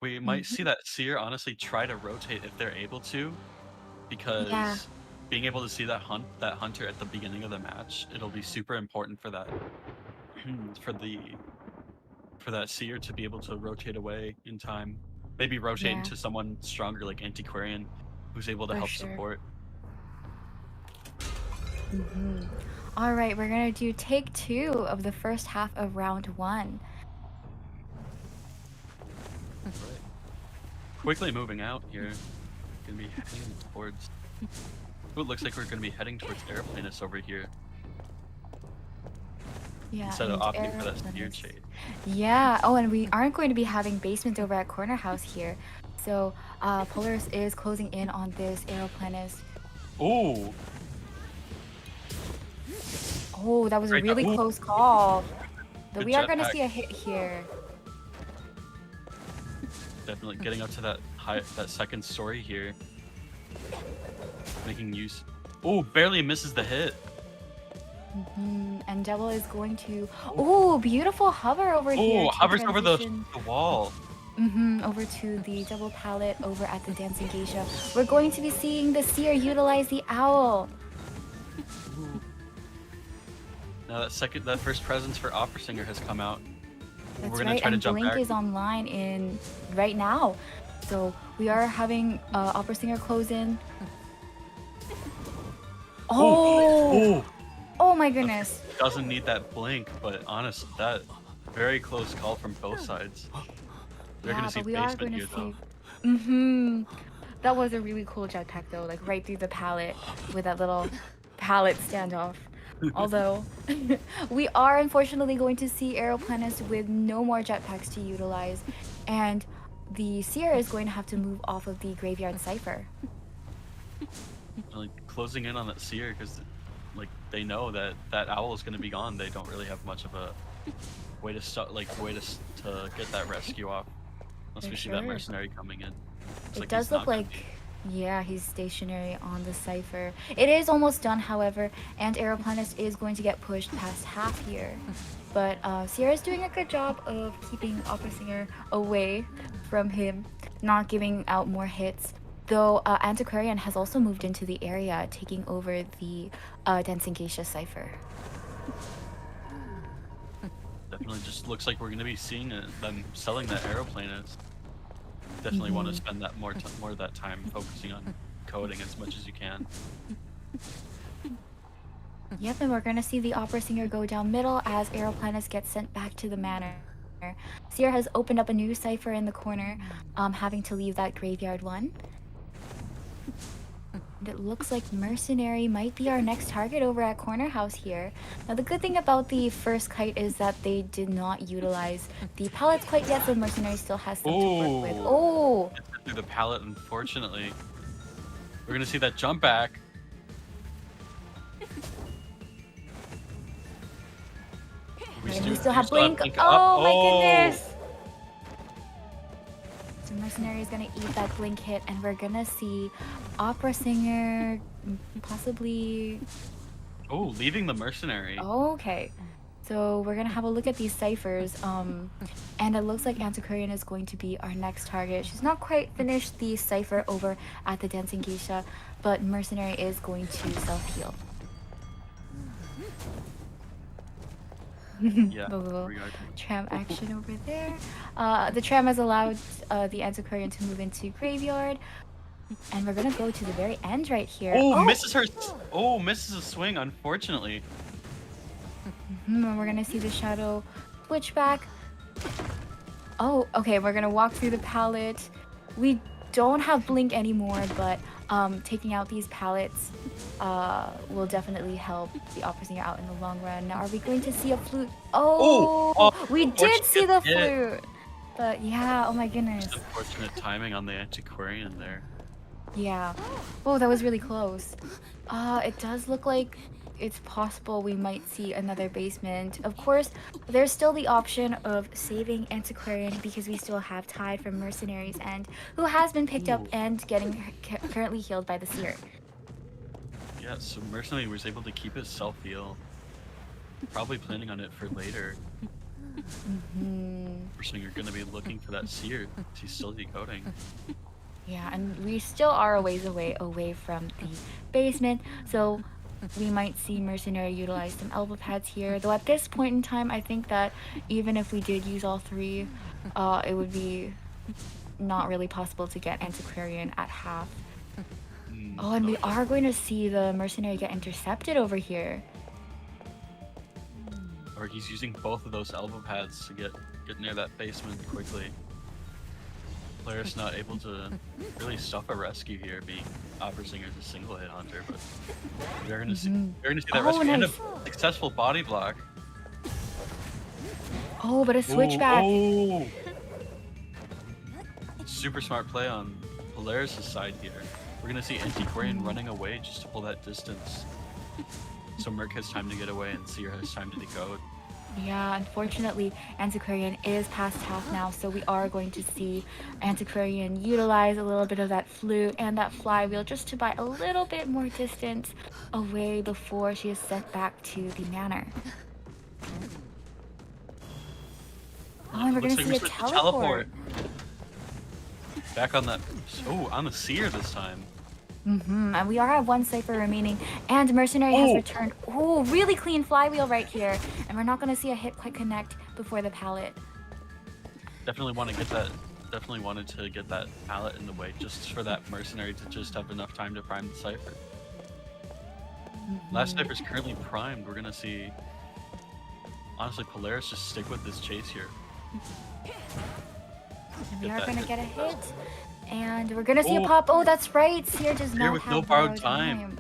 Speaker 6: We might see that Seer honestly try to rotate if they're able to,
Speaker 4: Yeah,
Speaker 6: because being able to see that hunter at the beginning of the match, it'll be super important for that for the for that Seer to be able to rotate away in time. Maybe rotate
Speaker 4: yeah,
Speaker 6: into someone stronger like Antiquarian who's able to
Speaker 4: for
Speaker 6: help
Speaker 4: sure.
Speaker 6: support.
Speaker 4: All right, we're gonna do take 2 of the first half of round 1.
Speaker 6: Right. Quickly moving out here. Gonna be heading towards it looks like we're gonna be heading towards Aeroplanus over here.
Speaker 4: Yeah,
Speaker 6: Instead of
Speaker 4: and
Speaker 6: opting for that
Speaker 4: Aeroplanus.
Speaker 6: steer shade.
Speaker 4: Yeah. Oh, and we aren't going to be having basement over at Corner House here. So Polaris is closing in on this Aeroplanus.
Speaker 6: Oh,
Speaker 4: Oh, that was a
Speaker 6: right.
Speaker 4: really close call. But
Speaker 6: Good
Speaker 4: we are going to
Speaker 6: jetpack.
Speaker 4: see a hit here.
Speaker 6: Definitely getting up to that second story here. Making use. Oh, barely misses the hit.
Speaker 4: And Devil is going to. Oh, beautiful hover over here.
Speaker 6: Oh,
Speaker 4: to
Speaker 6: hovers over the
Speaker 4: transition,
Speaker 6: wall.
Speaker 4: over to the double pallet over at the Dancing Geisha. We're going to be seeing the Seer utilize the owl.
Speaker 6: Now that first presence for Opera Singer has come out.
Speaker 4: That's
Speaker 6: We're gonna
Speaker 4: right,
Speaker 6: try to
Speaker 4: and
Speaker 6: jump
Speaker 4: Blink
Speaker 6: back.
Speaker 4: is online in right now. So we are having Opera Singer close in. Oh! Oh my goodness.
Speaker 6: Doesn't need that blink, but honest, that very close call from both sides. They're
Speaker 4: Yeah,
Speaker 6: gonna see
Speaker 4: but we are
Speaker 6: basement
Speaker 4: going to
Speaker 6: here
Speaker 4: see.
Speaker 6: though.
Speaker 4: That was a really cool jetpack though, like right through the pallet with that little pallet standoff. Although we are unfortunately going to see Aeroplanus with no more jetpacks to utilize, and the Seer is going to have to move off of the Graveyard Cipher.
Speaker 6: Like closing in on that seer because like they know that that owl is gonna be gone. They don't really have much of a way to to get that rescue off. Unless
Speaker 4: For
Speaker 6: we see that
Speaker 4: sure.
Speaker 6: mercenary coming in. Looks
Speaker 4: It
Speaker 6: like
Speaker 4: does
Speaker 6: he's
Speaker 4: look
Speaker 6: not gonna
Speaker 4: like,
Speaker 6: be.
Speaker 4: yeah, he's stationary on the cipher. It is almost done, however, and Aeroplanus is going to get pushed past half here. But Sierra's doing a good job of keeping Opera Singer away from him, not giving out more hits. Though Antiquarian has also moved into the area, taking over the Dancing Geisha cipher.
Speaker 6: Definitely just looks like we're gonna be seeing them selling that Aeroplanus. Definitely want to spend that more of that time focusing on coding as much as you can.
Speaker 4: Yep, and we're gonna see the Opera Singer go down middle as Aeroplanus gets sent back to the manor. Sierra has opened up a new cipher in the corner, having to leave that graveyard one. And it looks like Mercenary might be our next target over at Corner House here. Now the good thing about the first kite is that they did not utilize the pallets quite yet, so Mercenary still has some to work with. Oh!
Speaker 6: Through the pallet, unfortunately. We're gonna see that jump back.
Speaker 4: We still have Blink.
Speaker 6: Blink
Speaker 4: Oh my goodness! So Mercenary is gonna eat that Blink hit, and we're gonna see Opera Singer possibly.
Speaker 6: Oh, leaving the mercenary.
Speaker 4: Okay. So we're gonna have a look at these ciphers, and it looks like Antiquarian is going to be our next target. She's not quite finished the cipher over at the Dancing Geisha, but Mercenary is going to self-heal.
Speaker 6: Yeah,
Speaker 4: The little
Speaker 6: regard.
Speaker 4: tram action over there. The tram has allowed the Antiquarian to move into Graveyard, and we're gonna go to the very end right here.
Speaker 6: Oh, misses her. Oh, misses a swing, unfortunately.
Speaker 4: And we're gonna see the Shadow switch back. Oh, okay, we're gonna walk through the palette. We don't have Blink anymore, but taking out these pallets will definitely help the opera singer out in the long run. Now, are we going to see a flute?
Speaker 6: Oh!
Speaker 4: Oh, we
Speaker 6: Or
Speaker 4: did
Speaker 6: she
Speaker 4: see
Speaker 6: gets
Speaker 4: the
Speaker 6: hit.
Speaker 4: flute. But yeah, oh my goodness.
Speaker 6: Just unfortunate timing on the antiquarian there.
Speaker 4: Yeah. Oh, that was really close. It does look like it's possible we might see another basement. Of course, there's still the option of saving Antiquarian because we still have Tide from Mercenaries and who has been picked up
Speaker 6: Ooh.
Speaker 4: and getting currently healed by the Seer.
Speaker 6: Yeah, so Mercenary was able to keep his self-heal. Probably planning on it for later. Mercenary are gonna be looking for that Seer. He's still decoding.
Speaker 4: Yeah, and we still are a ways away from the basement, so we might see Mercenary utilize some elbow pads here. Though at this point in time, I think that even if we did use all three, it would be not really possible to get Antiquarian at half. Oh, and we are going to see the Mercenary get intercepted over here.
Speaker 6: Or he's using both of those elbow pads to get near that basement quickly. Player's not able to really stuff a rescue here, being Opera Singer's a single hit hunter, but we're gonna see that rescue and a successful body block.
Speaker 4: Oh, but a switchback.
Speaker 6: Oh! Super smart play on Polaris' side here. We're gonna see Antiquarian running away just to pull that distance. So Merc has time to get away and Seer has time to decode.
Speaker 4: Yeah, unfortunately, Antiquarian is past half now, so we are going to see Antiquarian utilize a little bit of that flute and that flywheel just to buy a little bit more distance away before she is sent back to the manor. Oh, and we're going to see a teleport.
Speaker 6: Back on that. Oh, on the Seer this time.
Speaker 4: And we are at one cipher remaining, and Mercenary has returned. Oh, really clean flywheel right here, and we're not going to see a hit quite connect before the pallet.
Speaker 6: Definitely want to get that. Definitely wanted to get that pallet in the way just for that Mercenary to just have enough time to prime the cipher. Last cipher is currently primed. We're gonna see. Honestly, Polaris just stick with this chase here.
Speaker 4: And we are going to get a hit. And we're gonna see a pop. Oh, that's right. Seer does not
Speaker 6: with
Speaker 4: have
Speaker 6: no borrowed time.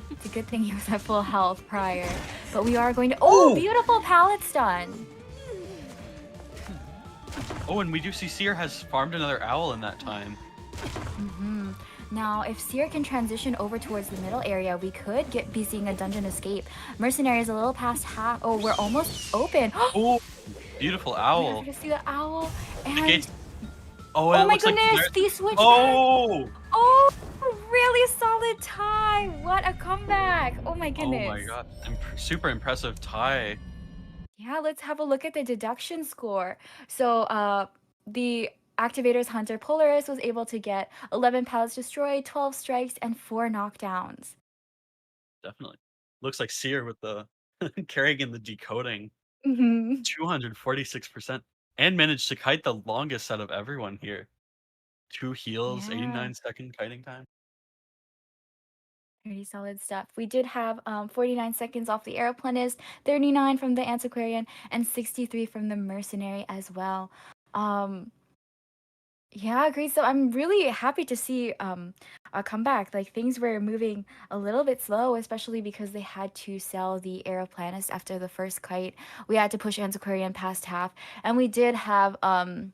Speaker 4: It's a good thing he was at full health prior. But we are going to. Oh, beautiful pallet stun.
Speaker 6: Oh, and we do see Seer has farmed another owl in that time.
Speaker 4: Now, if Seer can transition over towards the middle area, we could be seeing a dungeon escape. Mercenary is a little past half. Oh, we're almost open.
Speaker 6: Oh, beautiful owl.
Speaker 4: We're gonna see the owl. And
Speaker 6: oh,
Speaker 4: my goodness,
Speaker 6: like
Speaker 4: the switch.
Speaker 6: Oh,
Speaker 4: really solid tie. What a comeback. Oh my goodness.
Speaker 6: Oh my god, super impressive tie.
Speaker 4: Yeah, let's have a look at the deduction score. So the Activator's Hunter Polaris was able to get 11 pallets destroyed, 12 strikes, and 4 knockdowns.
Speaker 6: Definitely. Looks like Seer with the carrying in the decoding. 246%. And managed to kite the longest out of everyone here. 2 heals, 89-second kiting time.
Speaker 4: Pretty solid stuff. We did have 49 seconds off the Aeroplanist, 39 from the Antiquarian, and 63 from the Mercenary as well. Yeah, great. So I'm really happy to see a comeback. Like things were moving a little bit slow, especially because they had to sell the Aeroplanist after the first kite. We had to push Antiquarian past half, and we did have a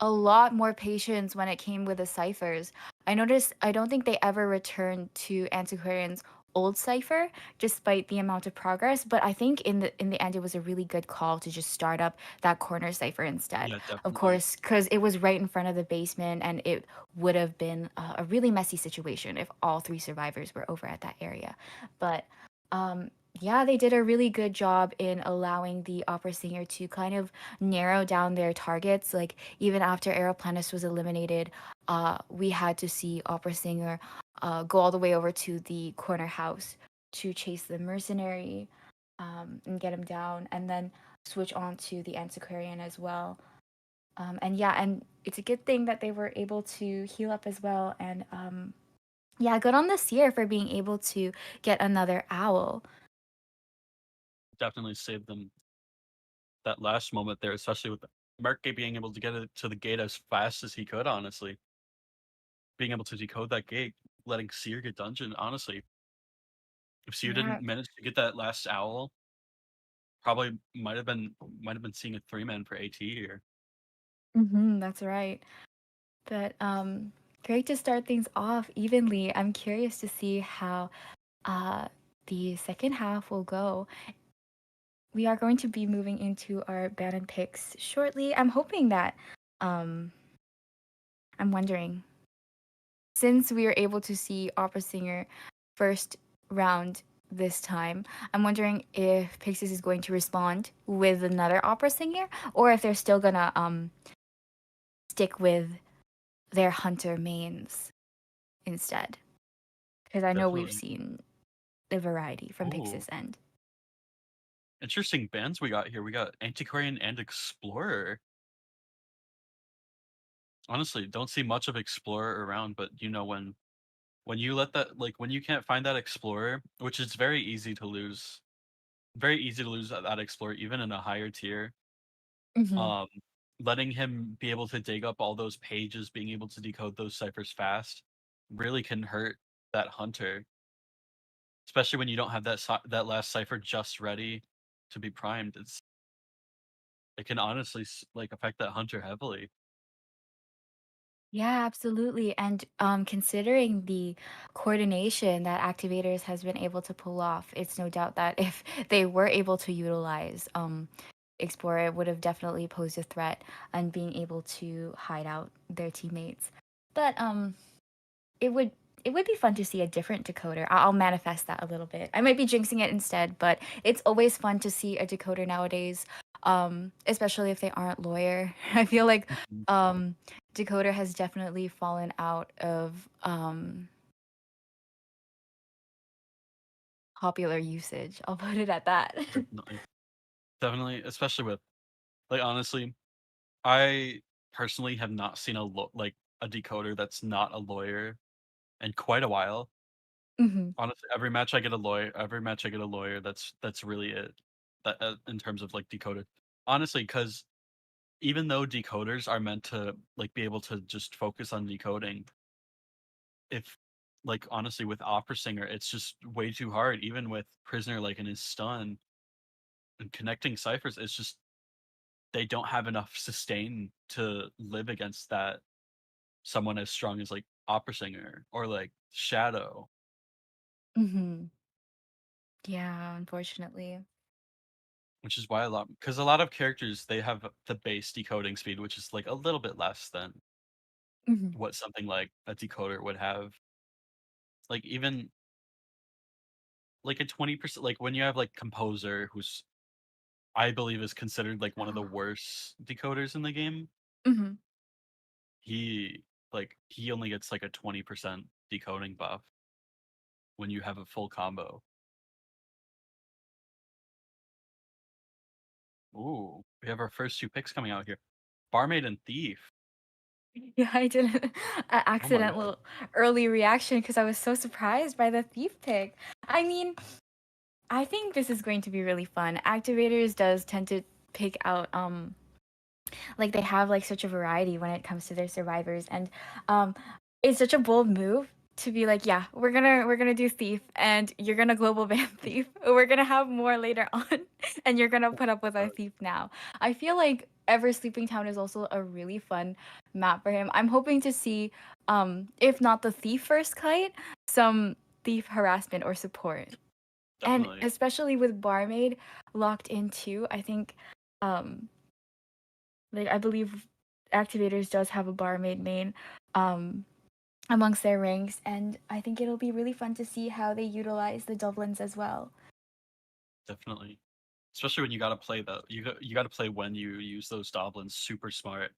Speaker 4: lot more patience when it came with the ciphers. I noticed I don't think they ever returned to Antiquarian's old cipher despite the amount of progress, but I think in the end it was a really good call to just start up that corner cipher instead. Of course, because it was right in front of the basement and it would have been a really messy situation if all 3 survivors were over at that area. But yeah, they did a really good job in allowing the opera singer to kind of narrow down their targets. Like even after Aeroplanist was eliminated, we had to see opera singer go all the way over to the corner house to chase the mercenary and get him down, and then switch on to the antiquarian as well. And yeah, and it's a good thing that they were able to heal up as well. And yeah, good on the Seer for being able to get another owl.
Speaker 6: Definitely saved them that last moment there, especially with Merc being able to get it to the gate as fast as he could, honestly. being able to decode that gate, letting Seer get dungeon. Honestly, if Seer
Speaker 3: Yeah.
Speaker 6: didn't manage to get that last owl, probably might have been seeing a 3-man for AT here.
Speaker 4: That's right. But great to start things off evenly. I'm curious to see how the second half will go. We are going to be moving into our banner picks shortly. I'm hoping that I'm wondering, since we are able to see Opera Singer first round this time, I'm wondering if Pixis is going to respond with another Opera Singer, or if they're still gonna stick with their Hunter mains instead. Because I know we've
Speaker 6: Definitely.
Speaker 4: seen a variety from
Speaker 6: Ooh.
Speaker 4: Pixis end.
Speaker 6: Interesting bands we got here. We got Antiquarian and Explorer. Honestly, don't see much of Explorer around, but you know when you let that when you can't find that Explorer, which is very easy to lose. Very easy to lose that Explorer even in a higher tier.
Speaker 4: Mm-hmm.
Speaker 6: Letting him be able to dig up all those pages, being able to decode those ciphers fast, really can hurt that hunter. Especially when you don't have that last cipher just ready to be primed. It can honestly affect that hunter heavily.
Speaker 4: Yeah, absolutely. And considering the coordination that activators has been able to pull off, it's no doubt that if they were able to utilize Explorer, it would have definitely posed a threat on being able to hide out their teammates. But it would it would be fun to see a different decoder. I'll manifest that a little bit. I might be jinxing it instead, but it's always fun to see a decoder nowadays, especially if they aren't lawyer. I feel like
Speaker 6: Mhm.
Speaker 4: decoder has definitely fallen out of popular usage. I'll put it at that.
Speaker 6: Definitely. Definitely, especially with honestly, I personally have not seen a decoder that's not a lawyer in quite a while.
Speaker 4: hmm
Speaker 6: Honestly, every match I get a lawyer, that's really it. That in terms of decoder. Honestly, because even though decoders are meant to be able to just focus on decoding, if honestly with Opera Singer, it's just way too hard. Even with Prisoner in his stun and connecting ciphers, it's just they don't have enough sustain to live against that someone as strong as Opera Singer or Shadow.
Speaker 4: hmm Yeah, unfortunately.
Speaker 6: Which is why because a lot of characters they have the base decoding speed, which is a little bit less than
Speaker 4: hmm
Speaker 6: what something like a decoder would have. Even a 20%, when you have Composer, who's I believe is considered one of the worst decoders in the game.
Speaker 4: hmm
Speaker 6: He he only gets a 20% decoding buff when you have a full combo. Ooh, we have our first two picks coming out here. Barmaid and Thief.
Speaker 4: Yeah, I did an
Speaker 6: Oh my god.
Speaker 4: accidental early reaction because I was so surprised by the thief pick. I mean, I think this is going to be really fun. Activators does tend to pick out they have such a variety when it comes to their survivors, and um it's such a bold move to be like, yeah, we're gonna do thief and you're gonna global ban thief. We're gonna have more later on and you're gonna put up with our thief now. I feel like Ever Sleeping Town is also a really fun map for him. I'm hoping to see if not the thief first kite, some thief harassment or support. And
Speaker 6: Definitely.
Speaker 4: especially with Barmaid locked in too, I think um I believe Activators does have a Barmaid main um amongst their ranks, and I think it'll be really fun to see how they utilize the Dublins as well.
Speaker 6: Definitely. Especially when you gotta play you gotta play when you use those goblins super smart.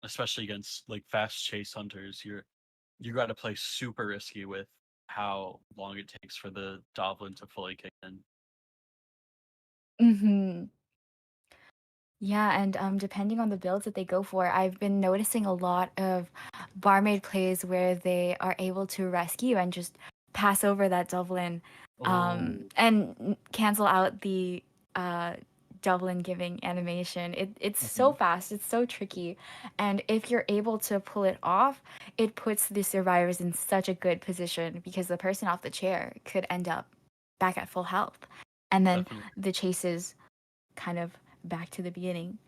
Speaker 6: Especially against fast chase hunters. You gotta play super risky with how long it takes for the Doblin to fully kick in.
Speaker 4: Mm-hmm. Yeah, and depending on the builds that they go for, I've been noticing a lot of Barmaid plays where they are able to rescue and just pass over that Dublin
Speaker 6: Oh,
Speaker 4: and cancel out the uh, Dublin giving animation. It's so fast, it's so tricky. And if you're able to pull it off, it puts the survivors in such a good position because the person off the chair could end up back at full health. And then
Speaker 6: Definitely.
Speaker 4: the chase is kind of back to the beginning.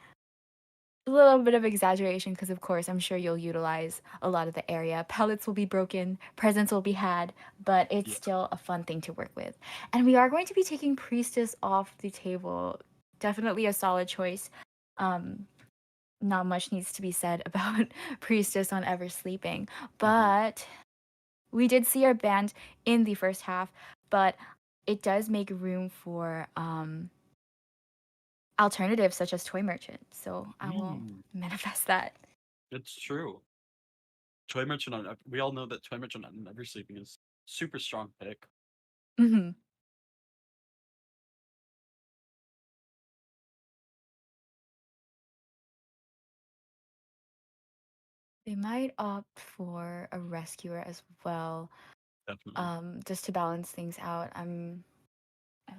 Speaker 4: A little bit of exaggeration because, of course, I'm sure you'll utilize a lot of the area. Pellets will be broken, presents will be had, but it's
Speaker 6: Yeah.
Speaker 4: still a fun thing to work with. And we are going to be taking Priestess off the table. Definitely a solid choice. Um, Not much needs to be said about Priestess on Ever Sleeping, but we did see her banned in the first half, but it does make room for alternatives such as Toy Merchant. So I will manifest that.
Speaker 6: It's true. Toy Merchant on we all know that Toy Merchant on Never Sleeping is super strong pick.
Speaker 4: Mm-hmm. They might opt for a rescuer as well,
Speaker 6: Definitely.
Speaker 4: just to balance things out. I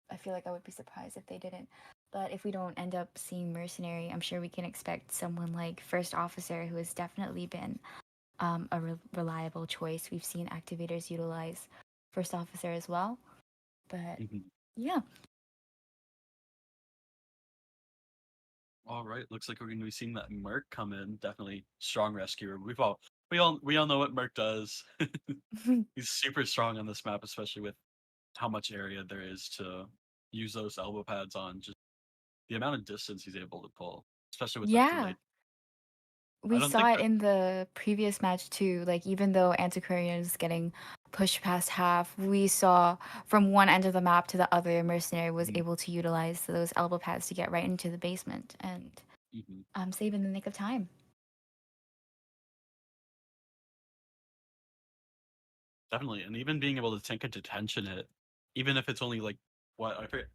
Speaker 4: I feel like I would be surprised if they didn't. But if we don't end up seeing mercenary, I'm sure we can expect someone like first officer, who has definitely been a reliable choice. We've seen activators utilize first officer as well. But yeah,
Speaker 6: All right, looks like we're going to be seeing that Merc come in. Definitely strong rescuer. We all know what Merc does. He's super strong on this map, especially with how much area there is to use those elbow pads on. Just the amount of distance he's able to pull, especially with that
Speaker 4: yeah.
Speaker 6: delayed. I
Speaker 4: We
Speaker 6: don't
Speaker 4: saw
Speaker 6: think
Speaker 4: it
Speaker 6: that.
Speaker 4: in the previous match too. Like, even though Antiquarian is getting pushed past half, we saw from one end of the map to the other, Mercenary was
Speaker 6: Mhm,
Speaker 4: able to utilize those elbow pads to get right into the basement and
Speaker 6: mhm.
Speaker 4: save in the nick of time.
Speaker 6: Definitely, and even being able to tank a detention hit, even if it's only like what I forget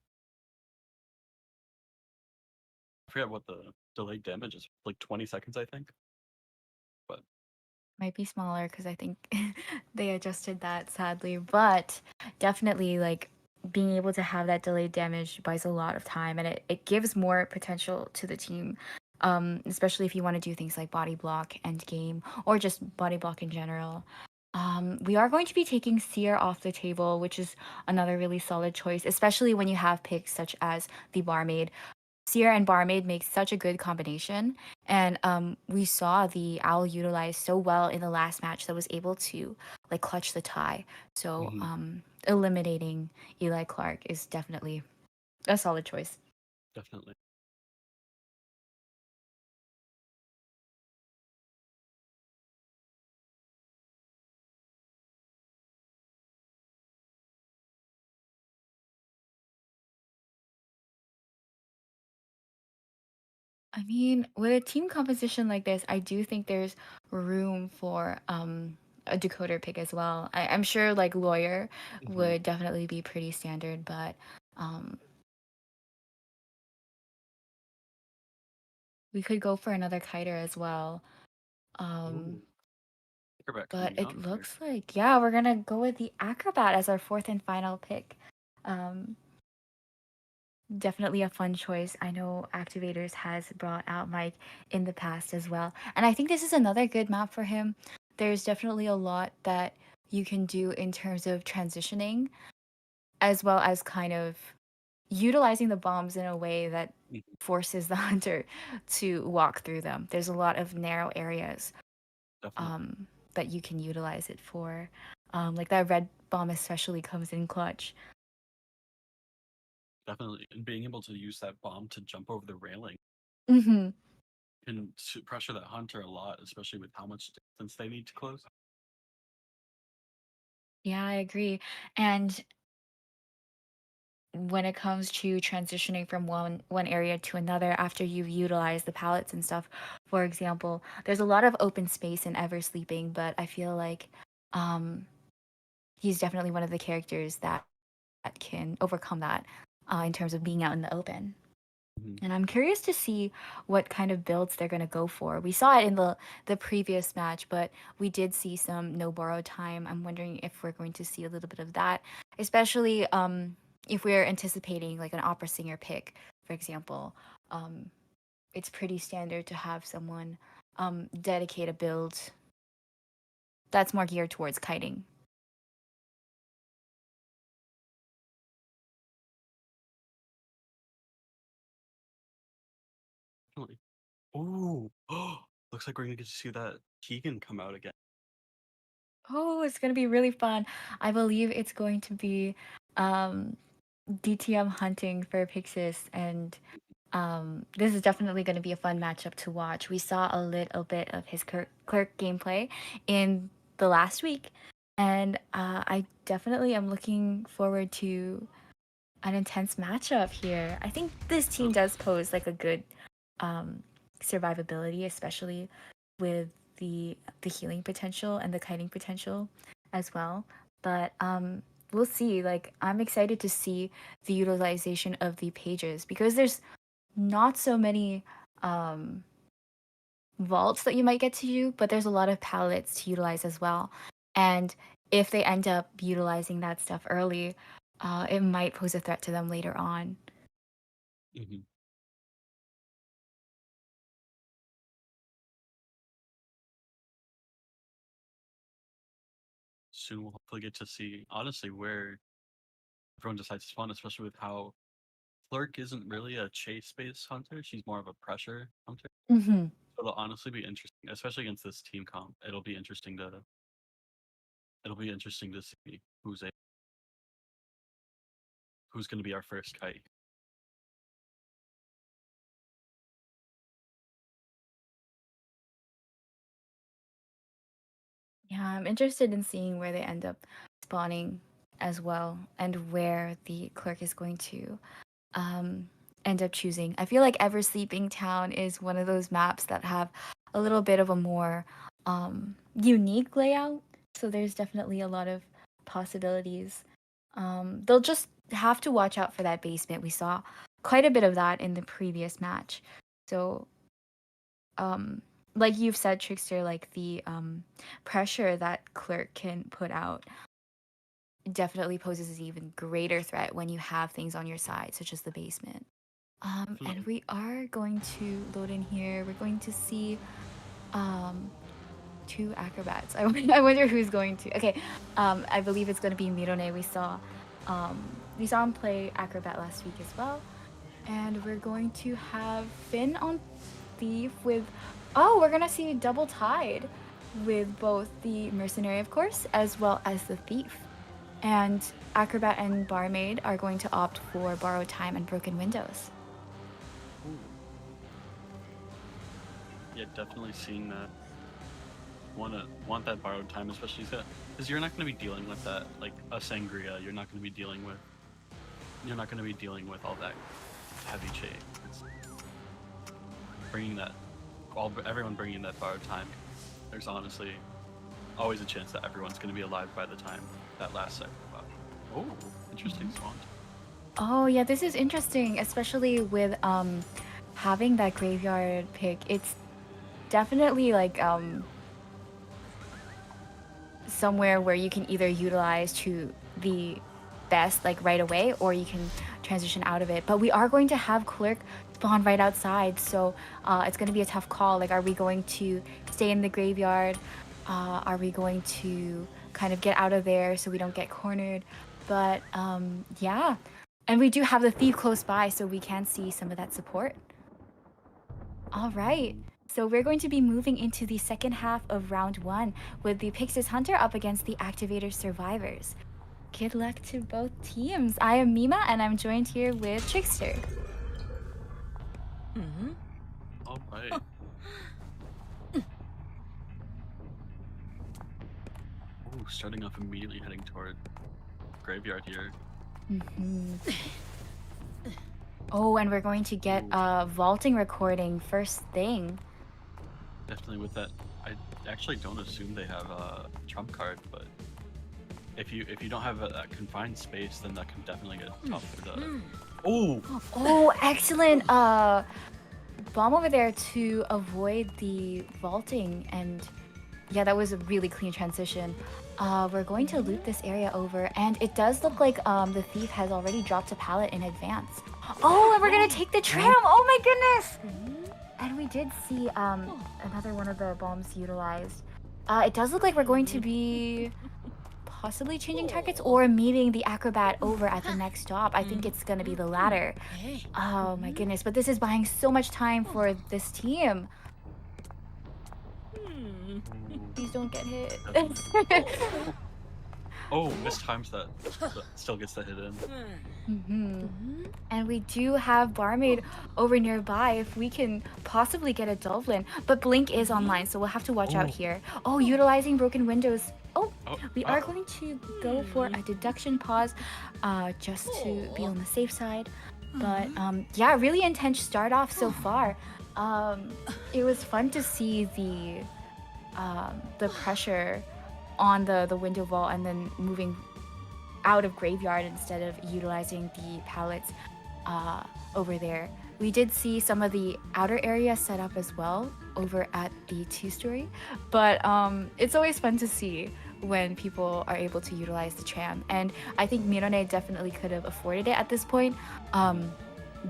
Speaker 6: what the delayed damage is, like 20 seconds, I think. But
Speaker 4: Might be smaller because I think they adjusted that, sadly, but definitely, like, being able to have that delayed damage buys a lot of time, and it gives more potential to the team, especially if you want to do things like body block end game or just body block in general. We are going to be taking Seer off the table, which is another really solid choice, especially when you have picks such as the Barmaid. Seer and Barmaid make such a good combination, and we saw the Owl utilized so well in the last match that was able to like clutch the tie. So
Speaker 6: mhm,
Speaker 4: eliminating Eli Clark is definitely a solid choice.
Speaker 6: definitely.
Speaker 4: I mean, with a team composition like this, I do think there's room for a decoder pick as well. I'm sure like lawyer
Speaker 6: Mhm.
Speaker 4: would definitely be pretty standard, but um, we could go for another kiter as well. Um,
Speaker 6: Ooh, Acrobat
Speaker 4: but
Speaker 6: coming
Speaker 4: it
Speaker 6: out here.
Speaker 4: looks like, yeah, we're gonna go with the acrobat as our fourth and final pick. Um, Definitely a fun choice. I know Activators has brought out Mike in the past as well. And I think this is another good map for him. There's definitely a lot that you can do in terms of transitioning, as well as kind of utilizing the bombs in a way that
Speaker 6: Mhm.
Speaker 4: forces the hunter to walk through them. There's a lot of narrow areas
Speaker 6: Definitely,
Speaker 4: that you can utilize it for. Like that red bomb especially comes in clutch.
Speaker 6: definitely, and being able to use that bomb to jump over the railing
Speaker 4: Hmm.
Speaker 6: can pressure that hunter a lot, especially with how much distance they need to close.
Speaker 4: Yeah, I agree. And when it comes to transitioning from one area to another after you've utilized the pallets and stuff, for example, there's a lot of open space in Ever Sleeping, but I feel like um, he's definitely one of the characters that can overcome that in terms of being out in the open.
Speaker 6: Mhm.
Speaker 4: And I'm curious to see what kind of builds they're going to go for. We saw it in the previous match, but we did see some no borrow time. I'm wondering if we're going to see a little bit of that, especially if we're anticipating like an opera singer pick. for example, it's pretty standard to have someone dedicate a build that's more geared towards kiting.
Speaker 6: Definitely. Ooh. Looks like we're gonna get to see that Keegan come out again.
Speaker 4: Oh, it's gonna be really fun. I believe it's going to be DTM hunting for Pixis, and this is definitely going to be a fun matchup to watch. We saw a little bit of his Clerk gameplay in the last week, and I definitely am looking forward to an intense matchup here. I think this team does pose like a good survivability, especially with the healing potential and the kiting potential as well. But we'll see. Like, I'm excited to see the utilization of the pages because there's not so many vaults that you might get to do, but there's a lot of palettes to utilize as well. And if they end up utilizing that stuff early, it might pose a threat to them later on.
Speaker 6: Mm-hmm. Soon we'll hopefully get to see, honestly, where everyone decides to spawn, especially with how Clerk isn't really a chase-based hunter. She's more of a pressure hunter.
Speaker 4: Mm-hmm.
Speaker 6: So it'll honestly be interesting, especially against this team comp. It'll be interesting to see who's going to be our first kite.
Speaker 4: Yeah, I'm interested in seeing where they end up spawning as well, and where the Clerk is going to end up choosing. I feel like Ever Sleeping Town is one of those maps that have a little bit of a more unique layout, so there's definitely a lot of possibilities. They'll just have to watch out for that basement. We saw quite a bit of that in the previous match. So like you've said, Trickster, like the pressure that Clerk can put out definitely poses an even greater threat when you have things on your side, such as the basement. And we are going to load in here. We're going to see two acrobats. I wonder who's going to. Okay, I believe it's going to be Mirone. We saw him play acrobat last week as well, and we're going to have Finn on Thief with. Oh, we're gonna see double tide with both the mercenary, of course, as well as the thief. And acrobat and barmaid are going to opt for borrowed time and broken windows.
Speaker 6: Ooh. Yeah, definitely seeing that. Want that borrowed time, especially because you're not going to be dealing with that like a sangria. You're not going to be dealing with all that heavy chase. It's everyone bringing that borrowed time. There's honestly always a chance that everyone's going to be alive by the time that last second. Oh, interesting spawn.
Speaker 4: Oh yeah, this is interesting, especially with having that graveyard pick. It's definitely like somewhere where you can either utilize to the best like right away, or you can transition out of it. But we are going to have Clerk spawn right outside, so it's going to be a tough call. Like, are we going to stay in the graveyard? Are we going to kind of get out of there so we don't get cornered? But yeah, and we do have the thief close by, so we can see some of that support. All right, so we're going to be moving into the second half of round 1 with the Pixis Hunter up against the Activator Survivors. Good luck to both teams. I am Mima, and I'm joined here with Trickster.
Speaker 6: All right. Oh, starting off immediately heading toward graveyard here.
Speaker 4: Oh, and we're going to get a vaulting recording first thing.
Speaker 6: Definitely with that. I actually don't assume they have a trump card, but if you don't have a confined space, then that can definitely get tough for the.
Speaker 4: Oh, excellent bomb over there to avoid the vaulting, and yeah, that was a really clean transition. We're going to loot this area over, and it does look like the thief has already dropped a pallet in advance. Oh, and we're gonna take the tram. Oh my goodness! And we did see another one of the bombs utilized. It does look like we're going to be possibly changing targets or meeting the acrobat over at the next stop. I think it's gonna be the latter. Oh my goodness! But this is buying so much time for this team. Please don't get hit.
Speaker 6: Oh, mistimes that. But still gets the hit in.
Speaker 4: And we do have Barmaid over nearby if we can possibly get a Dolphin. But Blink is online, so we'll have to watch out here. Oh, utilizing broken windows. Oh, we are going to go for a deduction pause just to be on the safe side. But yeah, really intense start off so far. It was fun to see the pressure on the window vault and then moving out of graveyard instead of utilizing the pallets over there. We did see some of the outer area set up as well over at the 2-story, but it's always fun to see when people are able to utilize the tram, and I think Mirone definitely could have afforded it at this point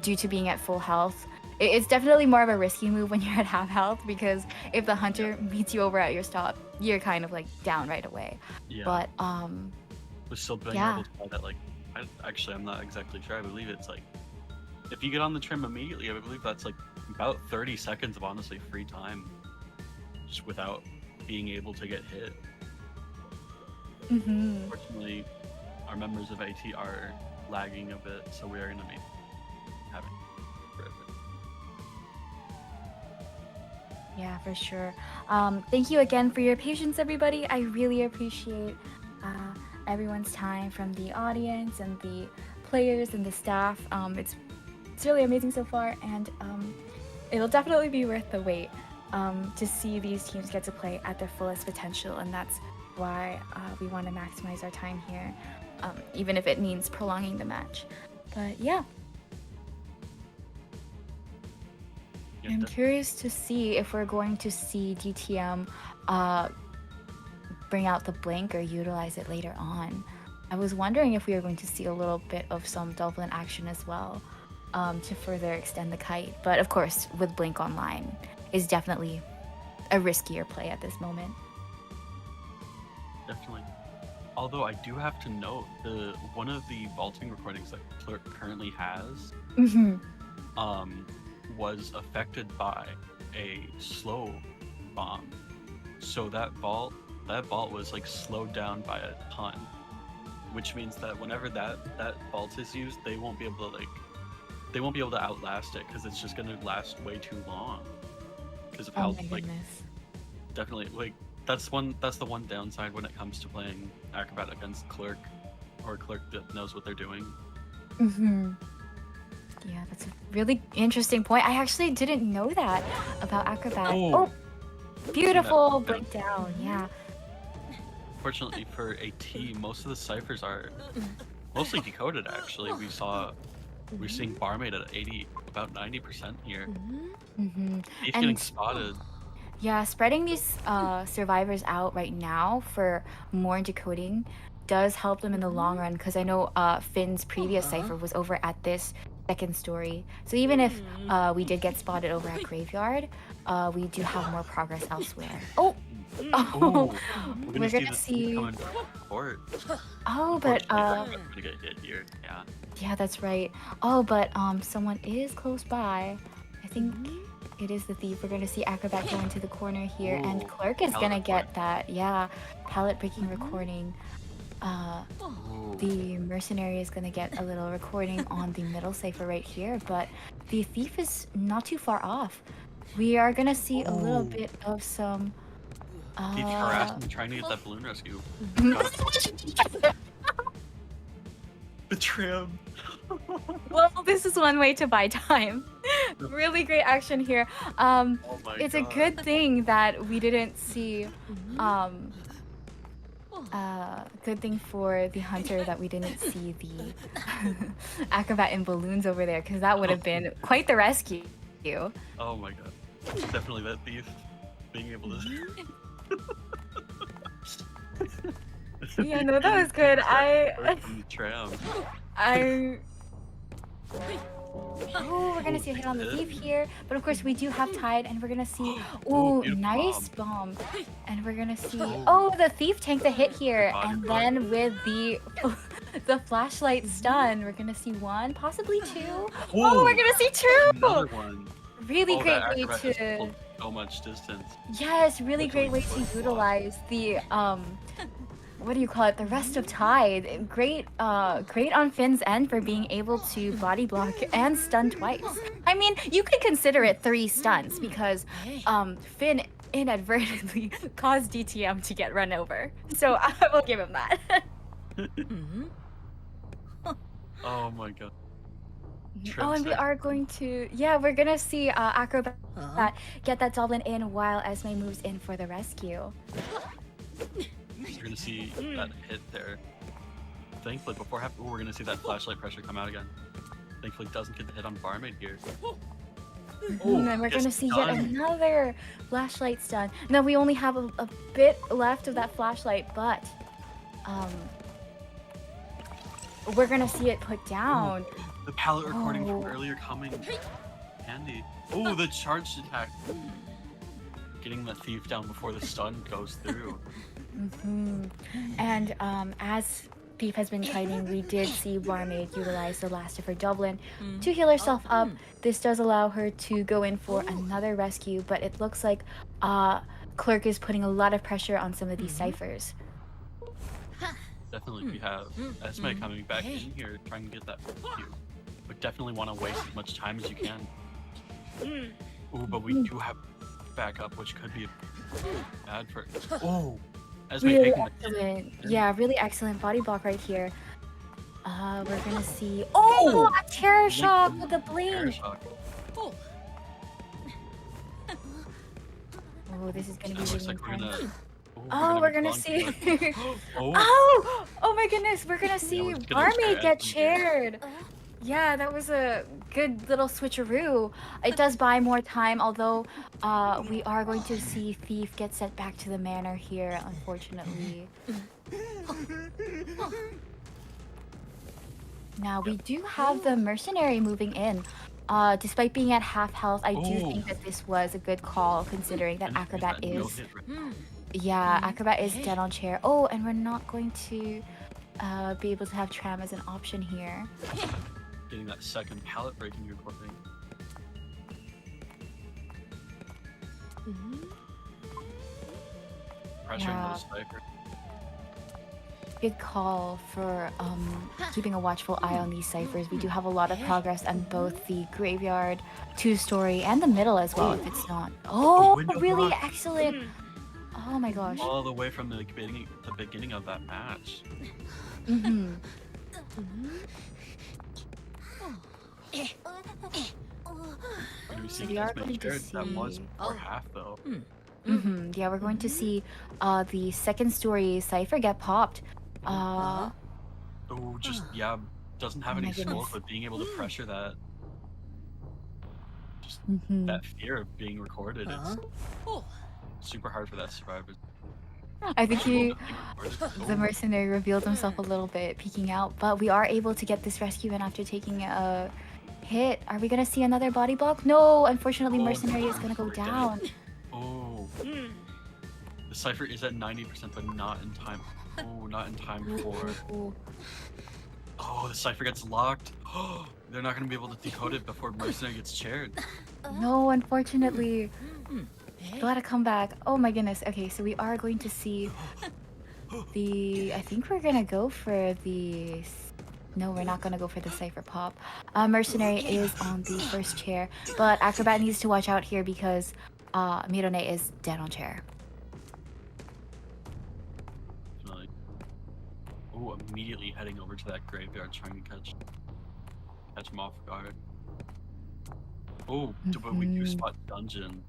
Speaker 4: due to being at full health. It's definitely more of a risky move when you're at half health, because if the hunter meets you over at your stop, you're kind of like down right away.
Speaker 6: Yeah.
Speaker 4: But
Speaker 6: We're still being able to buy that, like, I'm not exactly sure. I believe it's like, if you get on the trim immediately, I believe that's like about 30 seconds of honestly free time, just without being able to get hit. Unfortunately, our members of AT are lagging a bit, so we are going to be having for a bit.
Speaker 4: Yeah, for sure. Thank you again for your patience, everybody. I really appreciate everyone's time, from the audience and the players and the staff. It's really amazing so far, and it'll definitely be worth the wait to see these teams get to play at their fullest potential, and that's why we want to maximize our time here, even if it means prolonging the match. But yeah. I'm curious to see if we're going to see DTM bring out the blink or utilize it later on. I was wondering if we were going to see a little bit of some Dolphin action as well to further extend the kite. But of course, with blink online is definitely a riskier play at this moment.
Speaker 6: Definitely. Although I do have to note, one of the vaulting recordings that Clerk currently has was affected by a slow bomb. So that vault was like slowed down by a ton, which means that whenever that vault is used, they won't be able to outlast it, because it's just going to last way too long because of how definitely, like, that's the one downside when it comes to playing Acrobat against Clerk, or Clerk that knows what they're doing.
Speaker 4: Yeah, that's a really interesting point. I actually didn't know that about Acrobat. Oh, beautiful blink down. Yeah.
Speaker 6: Fortunately for AT, most of the ciphers are mostly decoded. Actually, we're seeing Barmaid at 80, about 90% here. He's getting spotted.
Speaker 4: Yeah, spreading these survivors out right now for more decoding does help them in the long run, because I know Finn's previous cipher was over at this second story. So even if we did get spotted over at graveyard, we do have more progress elsewhere. We're gonna see. Oh, but
Speaker 6: gonna get hit here. Yeah.
Speaker 4: Yeah, that's right. Oh, but someone is close by. I think it is the thief. We're gonna see Acrobat go into the corner here, and Clerk is gonna get that. Yeah, pallet breaking recording. The mercenary is gonna get a little recording on the middle cipher right here, but the thief is not too far off. We are gonna see a little bit of some
Speaker 6: Thief harassing, trying to get that balloon rescue. The trim.
Speaker 4: Well, this is one way to buy time. Really great action here. It's a good thing that we didn't see good thing for the hunter that we didn't see the Acrobat and balloons over there, because that would have been quite the rescue.
Speaker 6: Oh my god. Definitely that thief being able to...
Speaker 4: Yeah, no, that was good. Oh, we're gonna see a hit on the thief here, but of course we do have tide, and we're gonna see.
Speaker 6: Oh,
Speaker 4: Ooh,
Speaker 6: beautiful
Speaker 4: nice bomb, and we're gonna see.
Speaker 6: Oh.
Speaker 4: Oh, the thief tanked the hit here,
Speaker 6: body
Speaker 4: and
Speaker 6: block.
Speaker 4: then with the the flashlight stun, we're gonna see one, possibly two. Oh, we're gonna see two.
Speaker 6: Another one.
Speaker 4: Really
Speaker 6: Oh,
Speaker 4: great
Speaker 6: that
Speaker 4: way
Speaker 6: acrobat just
Speaker 4: to.
Speaker 6: pulled so much distance.
Speaker 4: Yes, really great way
Speaker 6: Literally
Speaker 4: to
Speaker 6: foot
Speaker 4: utilize the what do you call it? The rest of Tide. Great great on Finn's end for being able to body block and stun twice. I mean, you could consider it 3 stuns because Finn inadvertently caused DTM to get run over. So I will give him that.
Speaker 6: Oh my god.
Speaker 4: Oh, and we are going to, yeah, we're gonna see Acrobat get that Dublin in while Esme moves in for the rescue.
Speaker 6: We're gonna see that hit there. Thankfully, before we're gonna see that flashlight pressure come out again. Thankfully, doesn't get the hit on Barmaid here.
Speaker 4: And then we're
Speaker 6: gets
Speaker 4: gonna see yet
Speaker 6: stunned.
Speaker 4: another flashlight stun. Now we only have a bit left of that flashlight, but we're gonna see it put down.
Speaker 6: The pallet recording from
Speaker 4: Oh.
Speaker 6: earlier coming handy. Oh, the charged attack. Getting the thief down before the stun goes through.
Speaker 4: And as Thief has been kiting, we did see Barmaid utilize the last of her Dublin to heal herself up. This does allow her to go in for another rescue, but it looks like Clerk is putting a lot of pressure on some of these ciphers.
Speaker 6: Definitely, we have Esme coming back in here trying to get that rescue. But definitely want to waste as much time as you can. Ooh, but we do have backup, which could be bad for. Oh, Esme
Speaker 4: Really
Speaker 6: taking the
Speaker 4: excellent. Yeah, really excellent body block right here. We're gonna see. Oh, a terror shock with the
Speaker 6: air
Speaker 4: blink.
Speaker 6: shock.
Speaker 4: Oh, this is gonna be
Speaker 6: Looks
Speaker 4: really
Speaker 6: like we're
Speaker 4: intense.
Speaker 6: gonna.
Speaker 4: Oh, we're gonna
Speaker 6: be
Speaker 4: see.
Speaker 6: blunted.
Speaker 4: Oh my goodness, we're gonna see
Speaker 6: we're just gonna
Speaker 4: Barmaid
Speaker 6: chair
Speaker 4: get
Speaker 6: Esme here.
Speaker 4: chaired. Yeah, that was a good little switcheroo. It does buy more time, although we are going to see Thief get sent back to the manor here, unfortunately. Now, we do have the mercenary moving in. Despite being at half health, I do think that this was a good call, considering that
Speaker 6: And there's
Speaker 4: Acrobat
Speaker 6: that no
Speaker 4: is...
Speaker 6: hit right
Speaker 4: Yeah, Acrobat is dead on chair. Oh, and we're not going to be able to have Tram as an option here.
Speaker 6: Getting that second pallet breaking recording. Pressuring
Speaker 4: Yeah.
Speaker 6: those ciphers.
Speaker 4: Good call for keeping a watchful eye on these ciphers. We do have a lot of progress on both the graveyard, 2-story, and the middle as well, if it's not. Oh,
Speaker 6: window
Speaker 4: really
Speaker 6: block.
Speaker 4: excellent. Oh my gosh.
Speaker 6: All the way from the beginning of that match.
Speaker 4: Mm-hmm.
Speaker 6: And we see
Speaker 4: We are
Speaker 6: Esme
Speaker 4: going to
Speaker 6: Jared, that was
Speaker 4: see-
Speaker 6: before half though.
Speaker 4: Yeah, we're going to see the second story cipher get popped.
Speaker 6: Oh, just doesn't have
Speaker 4: Oh
Speaker 6: any
Speaker 4: my
Speaker 6: smoke,
Speaker 4: goodness.
Speaker 6: but being able to pressure that, just
Speaker 4: Mhm.
Speaker 6: that fear of being recorded, it's super hard for that survivor.
Speaker 4: I think he,
Speaker 6: Being recorded.
Speaker 4: the
Speaker 6: Oh,
Speaker 4: mercenary revealed himself a little bit, peeking out, but we are able to get this rescue in after taking a hit. Are we gonna see another body block? No, unfortunately,
Speaker 6: Oh,
Speaker 4: mercenary is
Speaker 6: no,
Speaker 4: gonna go
Speaker 6: we're dead.
Speaker 4: down.
Speaker 6: Oh, the cipher is at 90%, but not in time. Oh, not in time for.
Speaker 4: Ooh.
Speaker 6: Oh, the cipher gets locked. Oh, they're not gonna be able to decode it before mercenary gets chaired.
Speaker 4: No, unfortunately. Gotta come back. Oh my goodness. Okay, so we are going to see the... I think we're gonna go for the... No, we're not gonna go for the cipher pop. Mercenary is on the first chair, but Acrobat needs to watch out here because Mirone is dead on chair.
Speaker 6: Like, oh, immediately heading over to that graveyard trying to catch him off guard. Oh, but we do spot dungeon.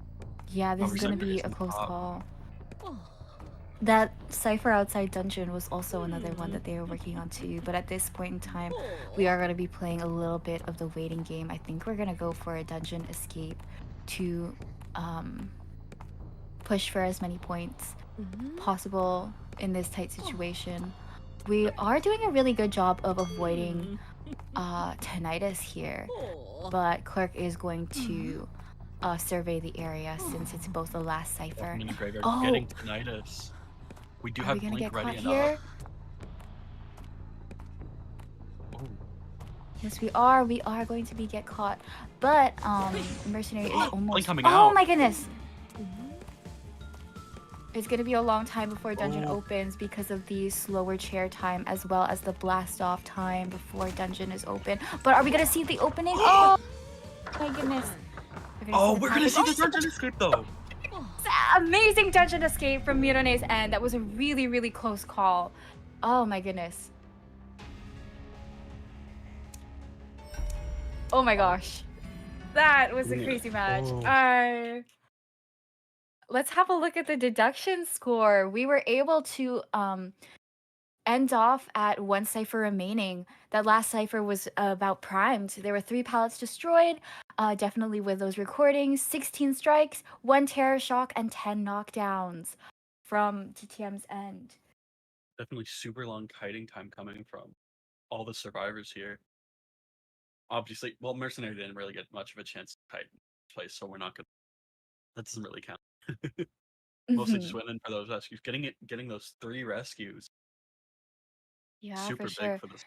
Speaker 4: Yeah, this is gonna
Speaker 6: Cipher
Speaker 4: be
Speaker 6: is
Speaker 4: a
Speaker 6: on
Speaker 4: close
Speaker 6: top.
Speaker 4: call. That cipher outside dungeon was also another one that they were working on too, but at this point in time, we are gonna be playing a little bit of the waiting game. I think we're gonna go for a dungeon escape to push for as many points possible in this tight situation. We are doing a really good job of avoiding tinnitus here, but Clerk is going to survey the area since it's both the last cipher.
Speaker 6: Welcome in the graveyard.
Speaker 4: Oh,
Speaker 6: Getting tinnitus. We do
Speaker 4: are
Speaker 6: have
Speaker 4: we gonna
Speaker 6: Blink
Speaker 4: get
Speaker 6: ready
Speaker 4: caught
Speaker 6: and
Speaker 4: here?
Speaker 6: up. Oh,
Speaker 4: Yes, we are. We are going to get caught. But Mercenary is almost.
Speaker 6: Blink coming
Speaker 4: Oh
Speaker 6: out.
Speaker 4: my goodness! It's gonna be a long time before dungeon opens because of the slower chair time as well as the blast off time before dungeon is open. But are we gonna see the opening? Oh my goodness!
Speaker 6: We're gonna see the dungeon escape though.
Speaker 4: Amazing dungeon escape from Mirone's end. That was a really, really close call. Oh my goodness. Oh my gosh. That was a crazy match. Let's have a look at the deduction score. We were able to end off at 1 cipher remaining. That last cipher was about primed. There were 3 pallets destroyed, definitely with those recordings, 16 strikes, 1 terror shock, and 10 knockdowns from TTM's end.
Speaker 6: Definitely super long kiting time coming from all the survivors here. Obviously, well, Mercenary didn't really get much of a chance to kite in place, so we're not gonna. That doesn't really count. Mostly just winning for those rescues. Getting those 3 rescues.
Speaker 4: Yeah,
Speaker 6: Super
Speaker 4: for sure.
Speaker 6: big for this.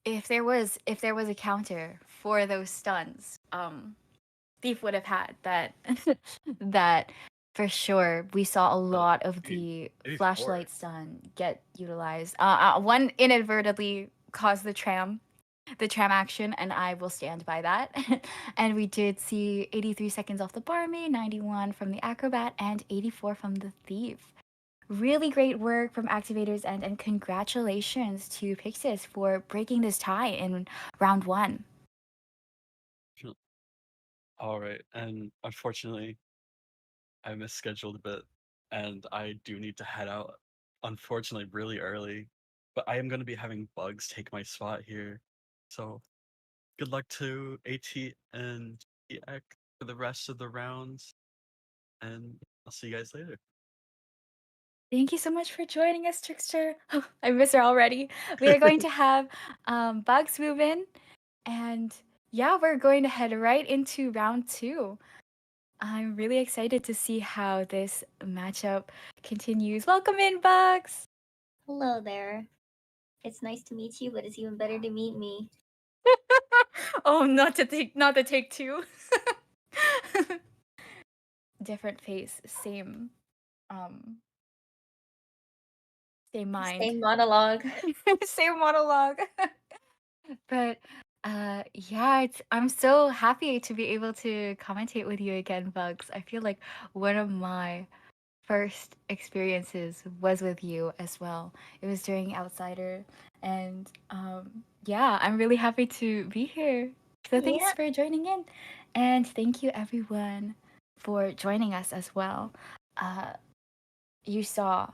Speaker 4: If there was a counter for those stuns, Thief would have had that. That for sure. We saw a lot of the
Speaker 6: maybe
Speaker 4: flashlight
Speaker 6: 4.
Speaker 4: stun get utilized. One inadvertently caused the tram action, and I will stand by that. And we did see 83 seconds off the barmaid, 91 from the acrobat, and 84 from the thief. Really great work from Activator's end, and congratulations to Pixis for breaking this tie in round 1.
Speaker 6: All right, and unfortunately, I misscheduled a bit, and I do need to head out. Unfortunately, really early, but I am going to be having Bugs take my spot here. So, good luck to AT and EX for the rest of the rounds, and I'll see you guys later.
Speaker 4: Thank you so much for joining us, Trickster. I miss her already. We are going to have Bugs move in, and yeah, we're going to head right into round 2. I'm really excited to see how this matchup continues. Welcome in, Bugs!
Speaker 2: Hello there. It's nice to meet you, but it's even better to meet me.
Speaker 4: Oh, not to take 2. Different face, same mind.
Speaker 2: Same monologue.
Speaker 4: Same monologue. But yeah, I'm so happy to be able to commentate with you again, Bugs. I feel like one of my first experiences was with you as well. It was during Outsider, and yeah, I'm really happy to be here. So thanks for joining in, and thank you everyone for joining us as well. You saw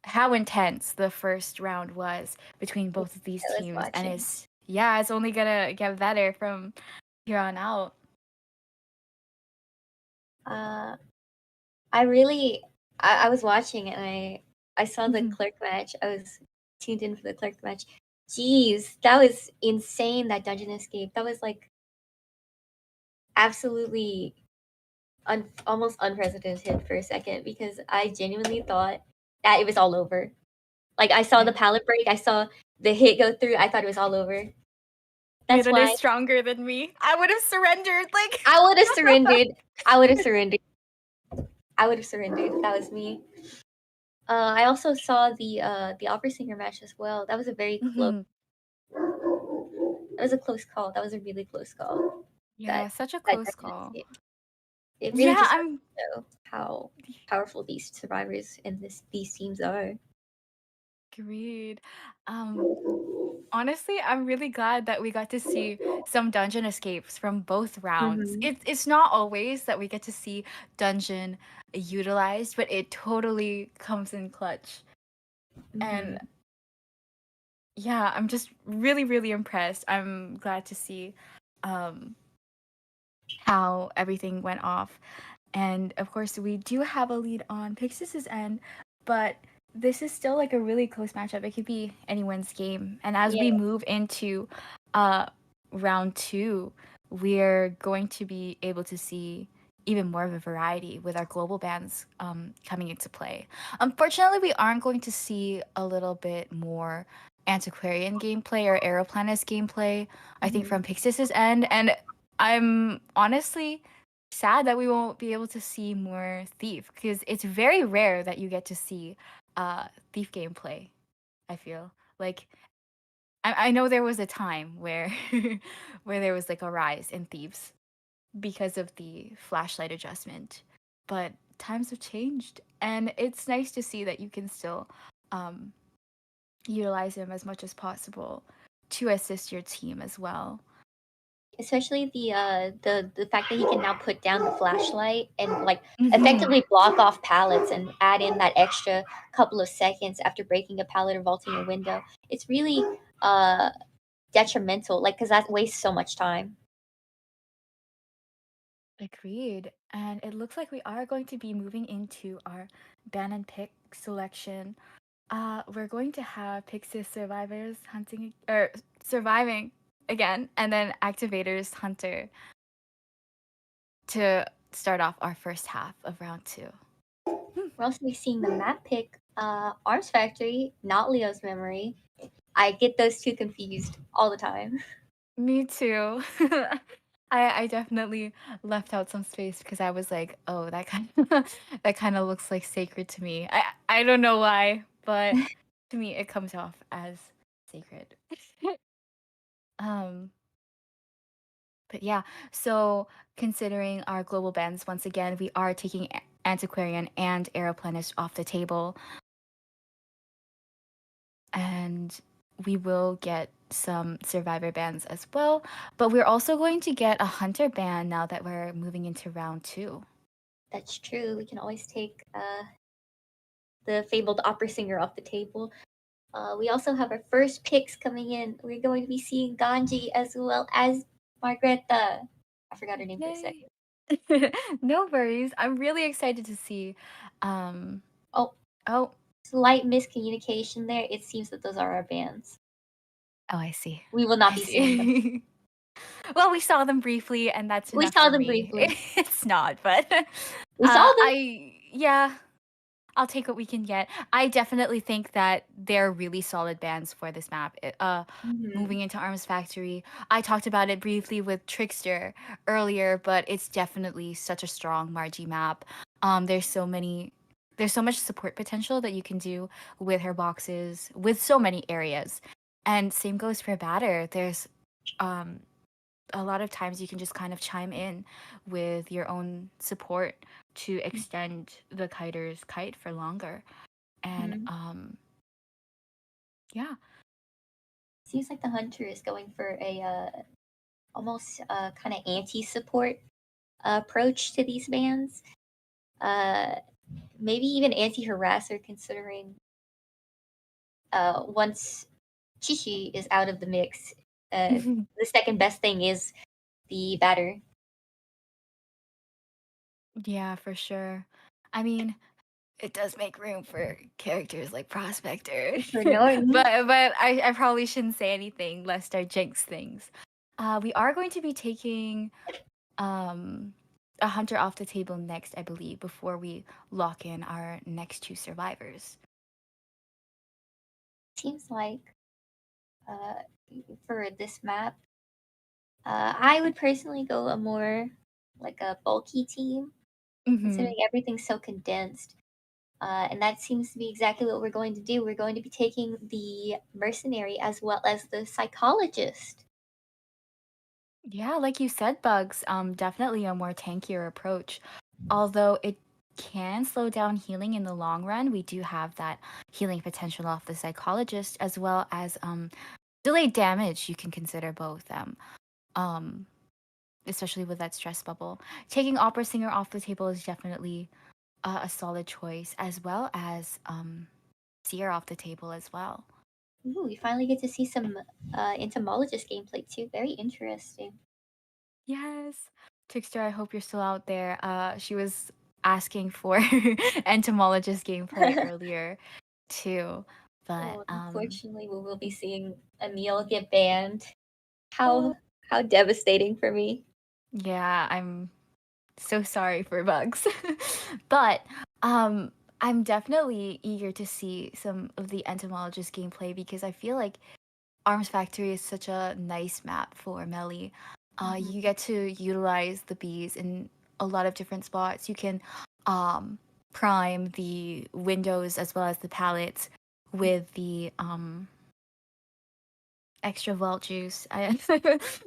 Speaker 4: how intense the first round was between both of these teams, and it's only gonna get better from here on out.
Speaker 2: I was watching and I saw the Clerk match. I was tuned in for the Clerk match. Jeez, that was insane, that dungeon escape. That was like absolutely almost unprecedented for a second, because I genuinely thought that it was all over. Like, I saw the pallet break, I saw the hit go through, I thought it was all over. That's why
Speaker 4: is stronger than me. I would have surrendered. Like,
Speaker 2: I would have surrendered. I would have surrendered. That was me. I also saw the opera singer match as well. That was a very close. That was a close call. That was a really close call.
Speaker 4: Yeah, such a close call.
Speaker 2: It really just show how powerful these survivors and these teams are.
Speaker 4: Agreed. Honestly, I'm really glad that we got to see some dungeon escapes from both rounds. It's not always that we get to see dungeon utilized, but it totally comes in clutch. And yeah, I'm just really, really impressed. I'm glad to see how everything went off. And of course, we do have a lead on Pixis's end, but this is still like a really close matchup. It could be anyone's game. And as we
Speaker 2: Yeah.
Speaker 4: move into uh round 2, we're going to be able to see even more of a variety with our global bands coming into play. Unfortunately, we aren't going to see a little bit more antiquarian gameplay or Aeroplanist gameplay, I think, from Pixis's end. And I'm honestly sad that we won't be able to see more Thief, because it's very rare that you get to see Thief gameplay. I feel like I know there was a time where where there was like a rise in Thieves because of the flashlight adjustment, but times have changed, and it's nice to see that you can still um, utilize him as much as possible to assist your team as well.
Speaker 2: Especially the fact that he can now put down the flashlight and like
Speaker 4: Mhm.
Speaker 2: effectively block off pallets and add in that extra couple of seconds after breaking a pallet or vaulting a window. It's really detrimental, like because that wastes so much time.
Speaker 4: Agreed. And it looks like we are going to be moving into our ban and pick selection. We're going to have Pixis survivors hunting or surviving again, and then activators hunter to start off our first half of round 2.
Speaker 2: We're also seeing the map pick Arms Factory, not Leo's Memory. I get those two confused all the time.
Speaker 4: Me too. I definitely left out some space because I was like, oh, that kind that kind of looks like sacred to me. I don't know why, but to me it comes off as sacred. um but yeah, so considering our global bans, once again, we are taking Antiquarian and Aeroplanist off the table. And we will get some survivor bans as well, but we're also going to get a hunter ban now that we're moving into round 2.
Speaker 2: That's true. We can always take the fabled opera singer off the table. We also have our first picks coming in. We're going to be seeing Ganji as well as Margreta. I forgot her name for a second.
Speaker 4: No worries. I'm really excited to see. Um,
Speaker 2: Oh,
Speaker 4: oh,
Speaker 2: slight miscommunication there. It seems that those are our bands.
Speaker 4: oh, I see.
Speaker 2: We will not
Speaker 4: I
Speaker 2: be seeing them.
Speaker 4: see. Well, we saw them briefly, and that's
Speaker 2: We
Speaker 4: enough
Speaker 2: saw
Speaker 4: for
Speaker 2: them
Speaker 4: me.
Speaker 2: briefly.
Speaker 4: It's not, but
Speaker 2: We saw them.
Speaker 4: yeah, I'll take what we can get. I definitely think that they're really solid bands for this map. Moving into Arms Factory, I talked about it briefly with Trickster earlier, but it's definitely such a strong Margie map. There's so much support potential that you can do with her boxes, with so many areas. And same goes for Batter. There's a lot of times you can just kind of chime in with your own support to extend the kiter's kite for longer. And yeah.
Speaker 2: Seems like the hunter is going for a almost kind of anti-support approach to these bands. Maybe even anti-harasser, considering once Chichi is out of the mix, the second best thing is the batter.
Speaker 4: Yeah, for sure. I mean, it does make room for characters like Prospector.
Speaker 2: For Norton.
Speaker 4: but I probably shouldn't say anything lest I jinx things. We are going to be taking a hunter off the table next, I believe, before we lock in our next 2 survivors.
Speaker 2: Seems like for this map, I would personally go a more like a bulky team, considering everything's so condensed. And that seems to be exactly what we're going to do. We're going to be taking the mercenary as well as the psychologist.
Speaker 4: Yeah, like you said, Bugs, definitely a more tankier approach. Although it can slow down healing in the long run, we do have that healing potential off the psychologist, as well as delayed damage. You can consider both um, especially with that stress bubble. Taking Opera Singer off the table is definitely a solid choice, as well as Seer off the table as well.
Speaker 2: Ooh, we finally get to see some entomologist gameplay too. Very interesting.
Speaker 4: Yes. Trickster, I hope you're still out there. She was asking for entomologist gameplay earlier. too. But
Speaker 2: Oh, unfortunately, we will be seeing Emil get banned. How devastating for me.
Speaker 4: yeah, I'm so sorry for Bugs. But I'm definitely eager to see some of the entomologist gameplay because I feel like Arms Factory is such a nice map for melee. You get to utilize the bees in a lot of different spots. You can prime the windows as well as the pallets with the extra vault juice.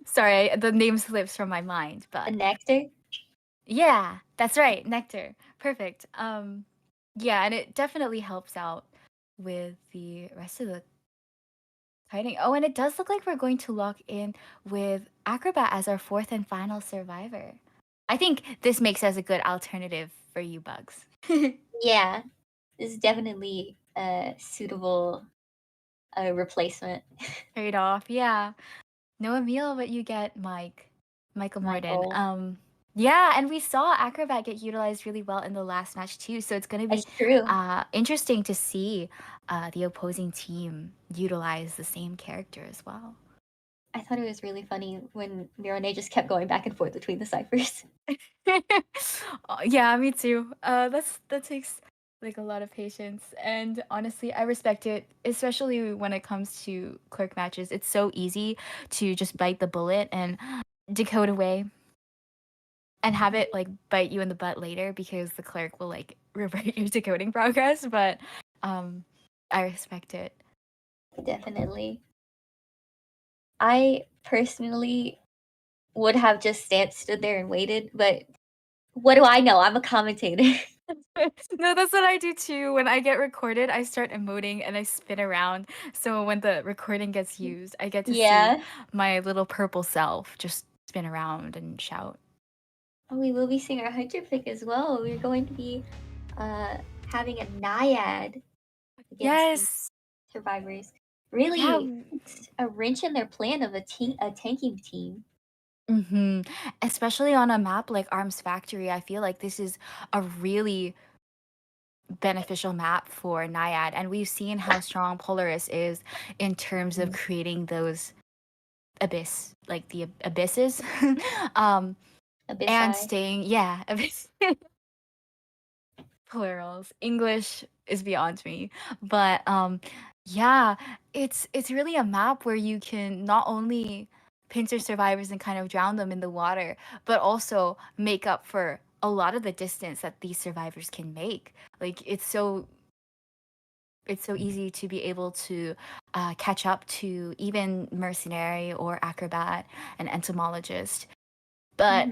Speaker 4: Sorry, the name slips from my mind,
Speaker 2: The
Speaker 4: but
Speaker 2: nectar.
Speaker 4: yeah, that's right, nectar. Perfect. Yeah, and it definitely helps out with the rest of the fighting. Oh, and it does look like we're going to lock in with Acrobat as our fourth and final survivor. I think this makes us a good alternative for you, Bugs.
Speaker 2: Yeah, this is definitely a suitable replacement.
Speaker 4: Trade off, yeah. No Emil, but you get Michael Morden.
Speaker 2: Michael.
Speaker 4: Yeah, and we saw Acrobat get utilized really well in the last match too. So it's going to be
Speaker 2: That's true.
Speaker 4: interesting to see the opposing team utilize the same character as well.
Speaker 2: I thought it was really funny when Mirone just kept going back and forth between the ciphers.
Speaker 4: Yeah, me too. That takes like a lot of patience, and honestly, I respect it, especially when it comes to clerk matches. It's so easy to just bite the bullet and decode away and have it like bite you in the butt later because the clerk will like revert your decoding progress. But I respect it.
Speaker 2: Definitely. I personally would have just stood there and waited, but what do I know? I'm a commentator.
Speaker 4: No, that's what I do too. When I get recorded, I start emoting and I spin around. So when the recording gets used, I get to see
Speaker 2: Yeah.
Speaker 4: my little purple self just spin around and shout.
Speaker 2: Oh, we will be seeing our hunter pick as well. We're going to be having a naiad against the
Speaker 4: Yes.
Speaker 2: survivors.
Speaker 4: Yeah.
Speaker 2: Really, it's a wrench in their plan of a tanking team.
Speaker 4: Especially on a map like Arms Factory, I feel like this is a really beneficial map for Naiad, and we've seen how strong Polaris is in terms of creating those like the abysses, and
Speaker 2: Abyssai.
Speaker 4: staying, yeah, abyss. Plurals. English is beyond me, but yeah, it's really a map where you can not only pincer survivors and kind of drown them in the water, but also make up for a lot of the distance that these survivors can make. Like it's so easy to be able to catch up to even mercenary or acrobat and entomologist, but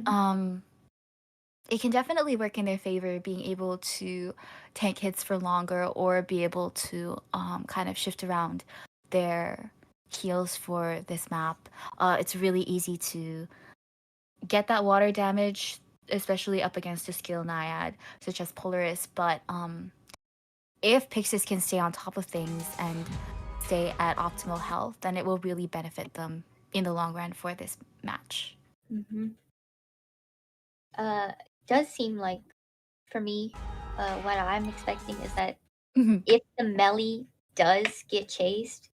Speaker 4: it can definitely work in their favor being able to tank hits for longer or be able to kind of shift around their heals for this map. It's really easy to get that water damage, especially up against a skill naiad such as Polaris, but if Pixis can stay on top of things and stay at optimal health, then it will really benefit them in the long run for this match.
Speaker 2: Does seem like, for me, what I'm expecting is that
Speaker 4: Mhm.
Speaker 2: if the melee does get chased,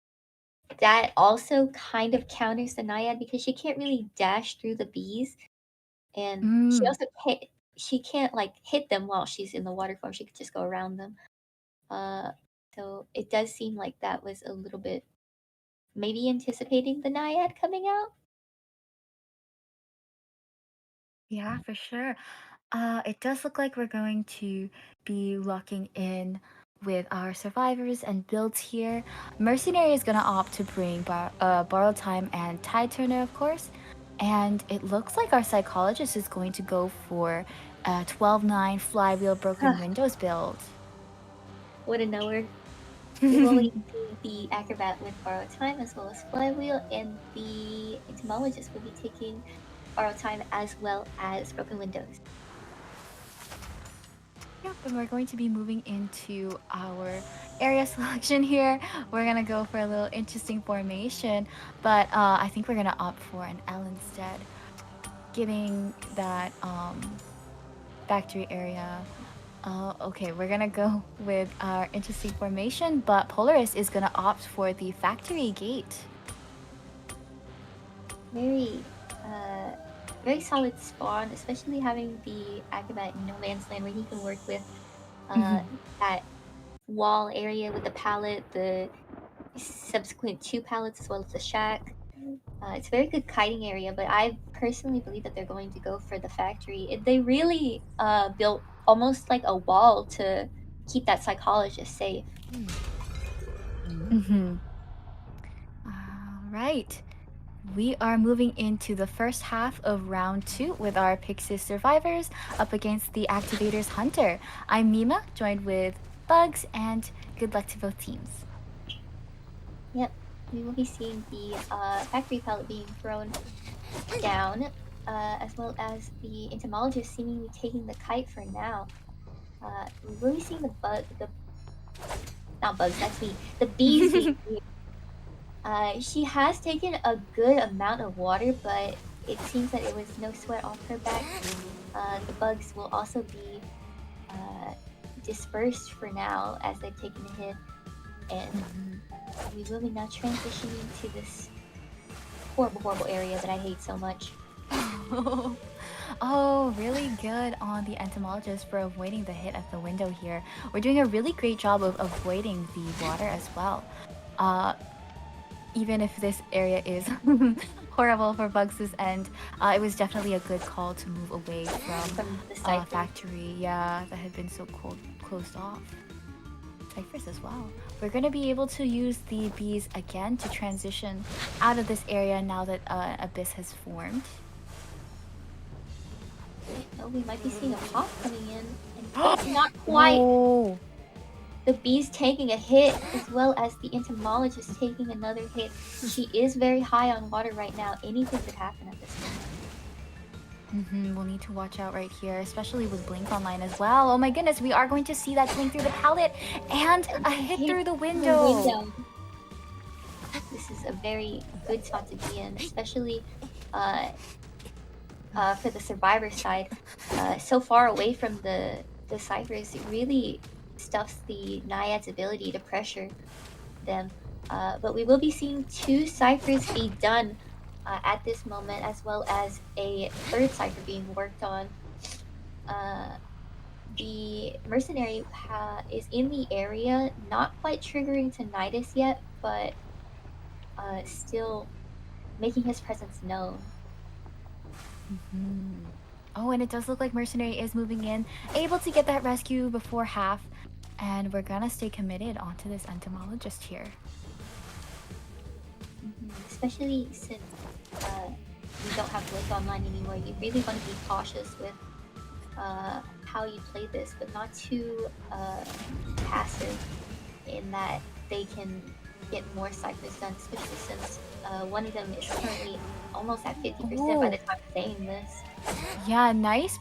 Speaker 2: that also kind of counters the naiad because she can't really dash through the bees, and she can't like hit them while she's in the water form. She could just go around them. So it does seem like that was a little bit maybe anticipating the naiad coming out.
Speaker 4: Yeah, for sure. It does look like we're going to be locking in with our survivors and builds here. Mercenary is going to opt to bring Borrowed Time and Tide Turner, of course. And it looks like our psychologist is going to go for a 12-9 flywheel broken windows build.
Speaker 2: What a knower. We've only seen the acrobat with borrowed time as well as flywheel, and the entomologist will be taking borrowed time as well as broken windows.
Speaker 4: Yep, and we're going to be moving into our area selection here. We're gonna go for a little interesting formation, but I think we're gonna opt for an L instead, giving that factory area Okay, we're gonna go with our interesting formation, but Polaris is gonna opt for the factory gate.
Speaker 2: Very, very solid spawn, especially having the Acrobat in no man's land where he can work with that wall area with the pallet, the subsequent 2 pallets as well as the shack. It's a very good kiting area, but I personally believe that they're going to go for the factory. They really built almost like a wall to keep that psychologist safe.
Speaker 4: All right. We are moving into the first half of round 2 with our Pixis survivors up against the Activators Hunter. I'm Mima, joined with Bugs, and good luck to both teams.
Speaker 2: Yep, we will be seeing the factory pallet being thrown down, as well as the entomologist seemingly taking the kite for now. We will be seeing not bugs, that's me, the bees being she has taken a good amount of water, but it seems that it was no sweat off her back. The bugs will also be dispersed for now as they've taken a hit, and we will be now transitioning to this horrible area that I hate so much.
Speaker 4: Oh, really good on the entomologist for avoiding the hit at the window here. We're doing a really great job of avoiding the water as well. Even if this area is horrible for Bugs' end, it was definitely a good call to move away from
Speaker 2: the Cypher.
Speaker 4: factory. Yeah, that had been so closed off. Cyphers as well. We're going to be able to use the bees again to transition out of this area now that Abyss has formed.
Speaker 2: Oh, we might be seeing a pop coming in, and not quite.
Speaker 4: Oh.
Speaker 2: The bee's taking a hit, as well as the entomologist taking another hit. She is very high on water right now. Anything could happen at this moment.
Speaker 4: We'll need to watch out right here, especially with Blink online as well. Oh my goodness, we are going to see that Blink through the pallet and a hit through the window.
Speaker 2: This is a very good spot to be in, especially for the survivor side. So far away from the Cyphers, it really stuffs the Naiad's ability to pressure them. But we will be seeing 2 Cyphers be done at this moment, as well as a 3rd Cypher being worked on. The mercenary is in the area, not quite triggering Tinnitus yet, but still making his presence known.
Speaker 4: Oh, and it does look like Mercenary is moving in, able to get that rescue before half, and we're gonna stay committed onto this entomologist here.
Speaker 2: Especially since you don't have Blink online anymore, you really want to be cautious with how you play this, but not too passive in that they can get more ciphers done, especially since one of them is currently almost at 50% by the time of saying this.
Speaker 4: Yeah, nice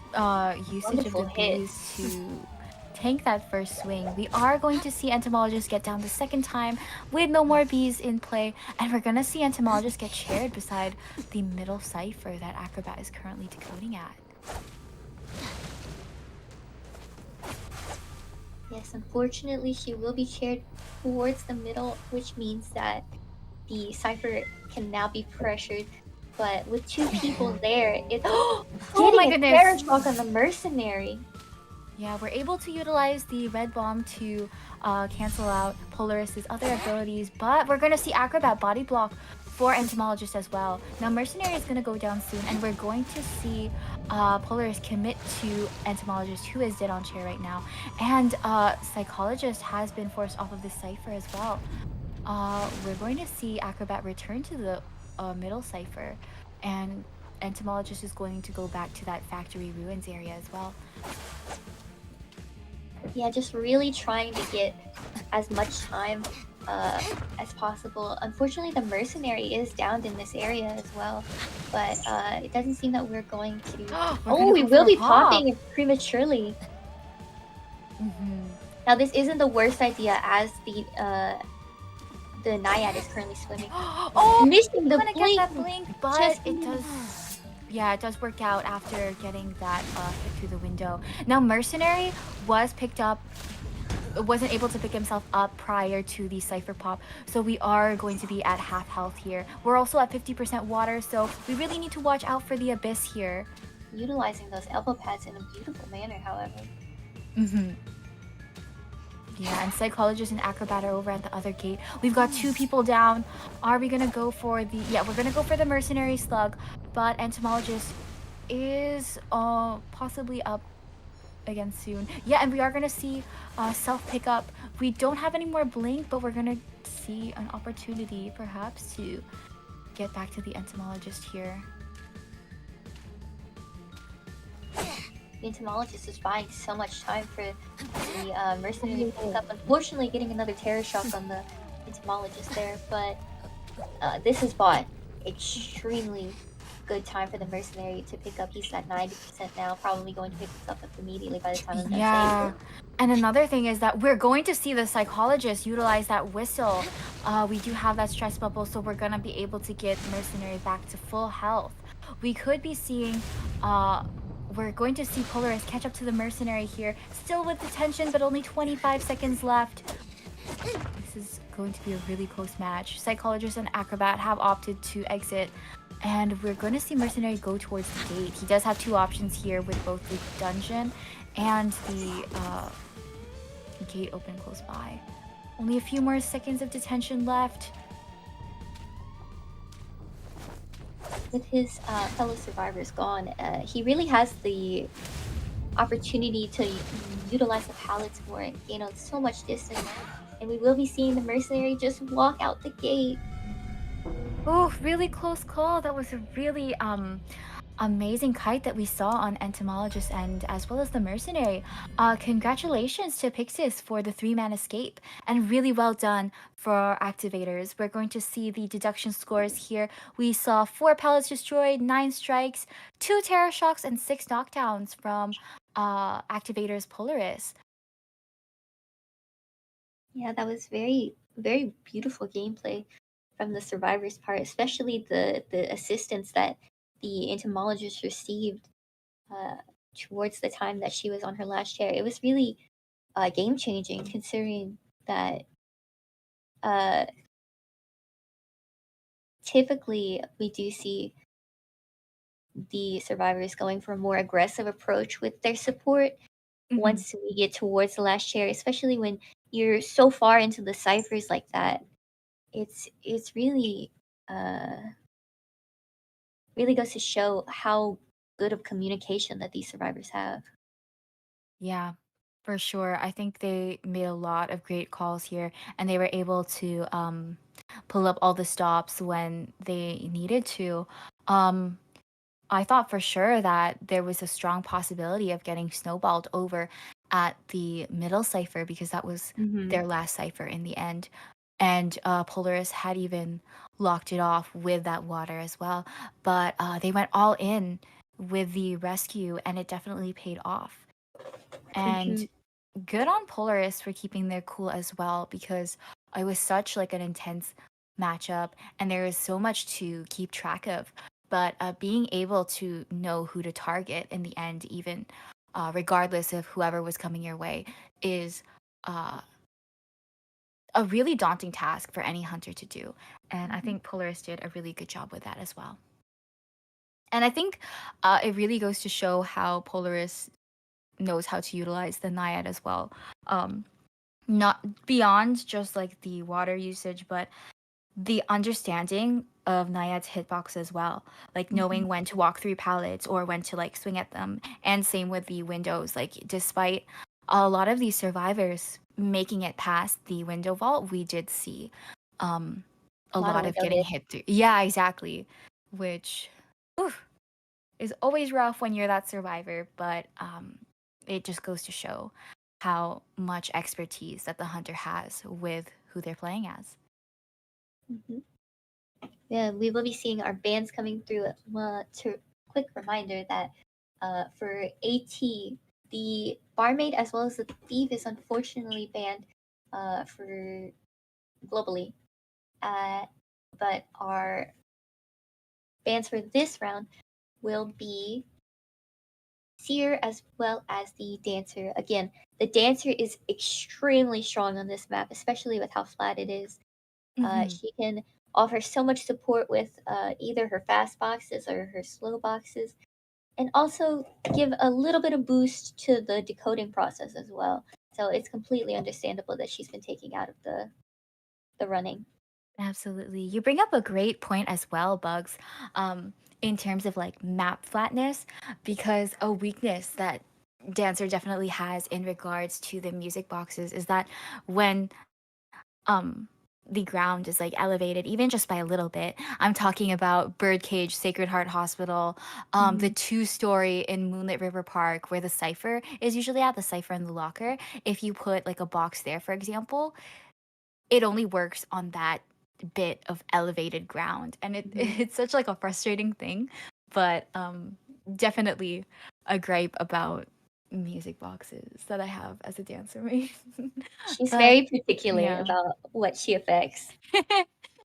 Speaker 4: usage
Speaker 2: Wonderful
Speaker 4: of the bees to tank that first swing. We are going to see Entomologist get down the second time with no more bees in play, and we're gonna see Entomologist get shared beside the middle cipher that Acrobat is currently decoding at.
Speaker 2: Yes, unfortunately, she will be shared towards the middle, which means that the cipher can now be pressured. But with 2 people there, it's
Speaker 4: Oh
Speaker 2: getting
Speaker 4: my
Speaker 2: a
Speaker 4: goodness!
Speaker 2: terror shock on the mercenary.
Speaker 4: Yeah, we're able to utilize the red bomb to cancel out Polaris's other abilities, but we're gonna see Acrobat body block for Entomologist as well. Now Mercenary is gonna go down soon, and we're going to see Polaris commit to Entomologist, who is dead on chair right now, and Psychologist has been forced off of this cipher as well. We're going to see Acrobat return to the middle cipher, and Entomologist is going to go back to that factory ruins area as well.
Speaker 2: Yeah, just really trying to get as much time as possible. Unfortunately, the mercenary is downed in this area as well, but it doesn't seem that we're going to... we will be popping prematurely. Now, this isn't the worst idea, as the Naiad is currently swimming.
Speaker 4: Oh,
Speaker 2: missing the
Speaker 4: gonna
Speaker 2: blink,
Speaker 4: get that blink, but it does Yeah, it does work out after getting that hit through the window. Now, Mercenary was picked up, wasn't able to pick himself up prior to the Cypher pop, so we are going to be at half health here. We're also at 50% water, so we really need to watch out for the Abyss here.
Speaker 2: Utilizing those elbow pads in a beautiful manner, however.
Speaker 4: Mm-hmm. Yeah, and Psychologist and Acrobat are over at the other gate. We've got 2 people down. Are we gonna go for the... Yeah, we're gonna go for the Mercenary Slug, but Entomologist is possibly up again soon. Yeah, and we are gonna see self pickup. We don't have any more blink, but we're gonna see an opportunity perhaps to get back to the Entomologist here.
Speaker 2: The Entomologist is buying so much time for the Mercenary to pick up. Unfortunately, getting another Terror Shock on the Entomologist there, but this is bought extremely good time for the Mercenary to pick up. He's at 90% now, probably going to pick himself up immediately by the time of the
Speaker 4: Yeah.
Speaker 2: next save.
Speaker 4: And another thing is that we're going to see the Psychologist utilize that whistle. We do have that stress bubble, so we're gonna be able to get Mercenary back to full health. We could be seeing we're going to see Polaris catch up to the Mercenary here, still with detention, but only 25 seconds left. This is going to be a really close match. Psychologist and Acrobat have opted to exit, and we're going to see Mercenary go towards the gate. He does have 2 options here with both the dungeon and the gate open close by. Only a few more seconds of detention left.
Speaker 2: With his fellow survivors gone, he really has the opportunity to utilize the pallets more and gain out so much distance. And we will be seeing the Mercenary just walk out the gate.
Speaker 4: Oh, really close call. That was a really amazing kite that we saw on Entomologist and as well as the Mercenary. Congratulations to Pixis for the 3-man escape, and really well done for Activators. We're going to see the deduction scores here. We saw 4 pallets destroyed, 9 strikes, 2 Terror Shocks, and 6 knockdowns from Activators Polaris.
Speaker 2: Yeah, that was very, very beautiful gameplay from the survivors' part, especially the assistance that the entomologist received towards the time that she was on her last chair. It was really game changing, considering that typically we do see the survivors going for a more aggressive approach with their support once we get towards the last chair, especially when you're so far into the ciphers like that. It's really really goes to show how good of communication that these survivors have.
Speaker 4: Yeah, for sure. I think they made a lot of great calls here, and they were able to pull up all the stops when they needed to. I thought for sure that there was a strong possibility of getting snowballed over at the middle cipher because that was their last cipher in the end. And Polaris had even locked it off with that water as well. But they went all in with the rescue, and it definitely paid off. And good on Polaris for keeping their cool as well, because it was such like an intense matchup and there is so much to keep track of. But being able to know who to target in the end, even regardless of whoever was coming your way, is a really daunting task for any hunter to do. And I think Polaris did a really good job with that as well. And I think it really goes to show how Polaris knows how to utilize the Naiad as well. Not beyond just like the water usage, but the understanding of Naiad's hitbox as well. Like knowing when to walk through pallets or when to like swing at them. And same with the windows. Like despite a lot of these survivors making it past the window vault, we did see a lot of getting hit through. Yeah, exactly. Which is always rough when you're that survivor, but it just goes to show how much expertise that the hunter has with who they're playing as.
Speaker 2: Yeah, we will be seeing our bans coming through. To quick reminder that for AT, the barmaid as well as the thief is unfortunately banned for globally, but our bans for this round will be Seer as well as the dancer. Again, the dancer is extremely strong on this map, especially with how flat it is. She can offer so much support with either her fast boxes or her slow boxes, and also give a little bit of boost to the decoding process as well. So it's completely understandable that she's been taken out of the running.
Speaker 4: Absolutely. You bring up a great point as well, Bugs, in terms of like map flatness, because a weakness that Dancer definitely has in regards to the music boxes is that when the ground is like elevated even just by a little bit. I'm talking about Birdcage, Sacred Heart Hospital, the 2-story in Moonlit River Park where the cipher is usually at, the cipher and the locker. If you put like a box there, for example, it only works on that bit of elevated ground, and it's such like a frustrating thing, but definitely a gripe about music boxes that I have as a dancer main.
Speaker 2: She's
Speaker 4: But
Speaker 2: very particular
Speaker 4: yeah.
Speaker 2: about what she affects.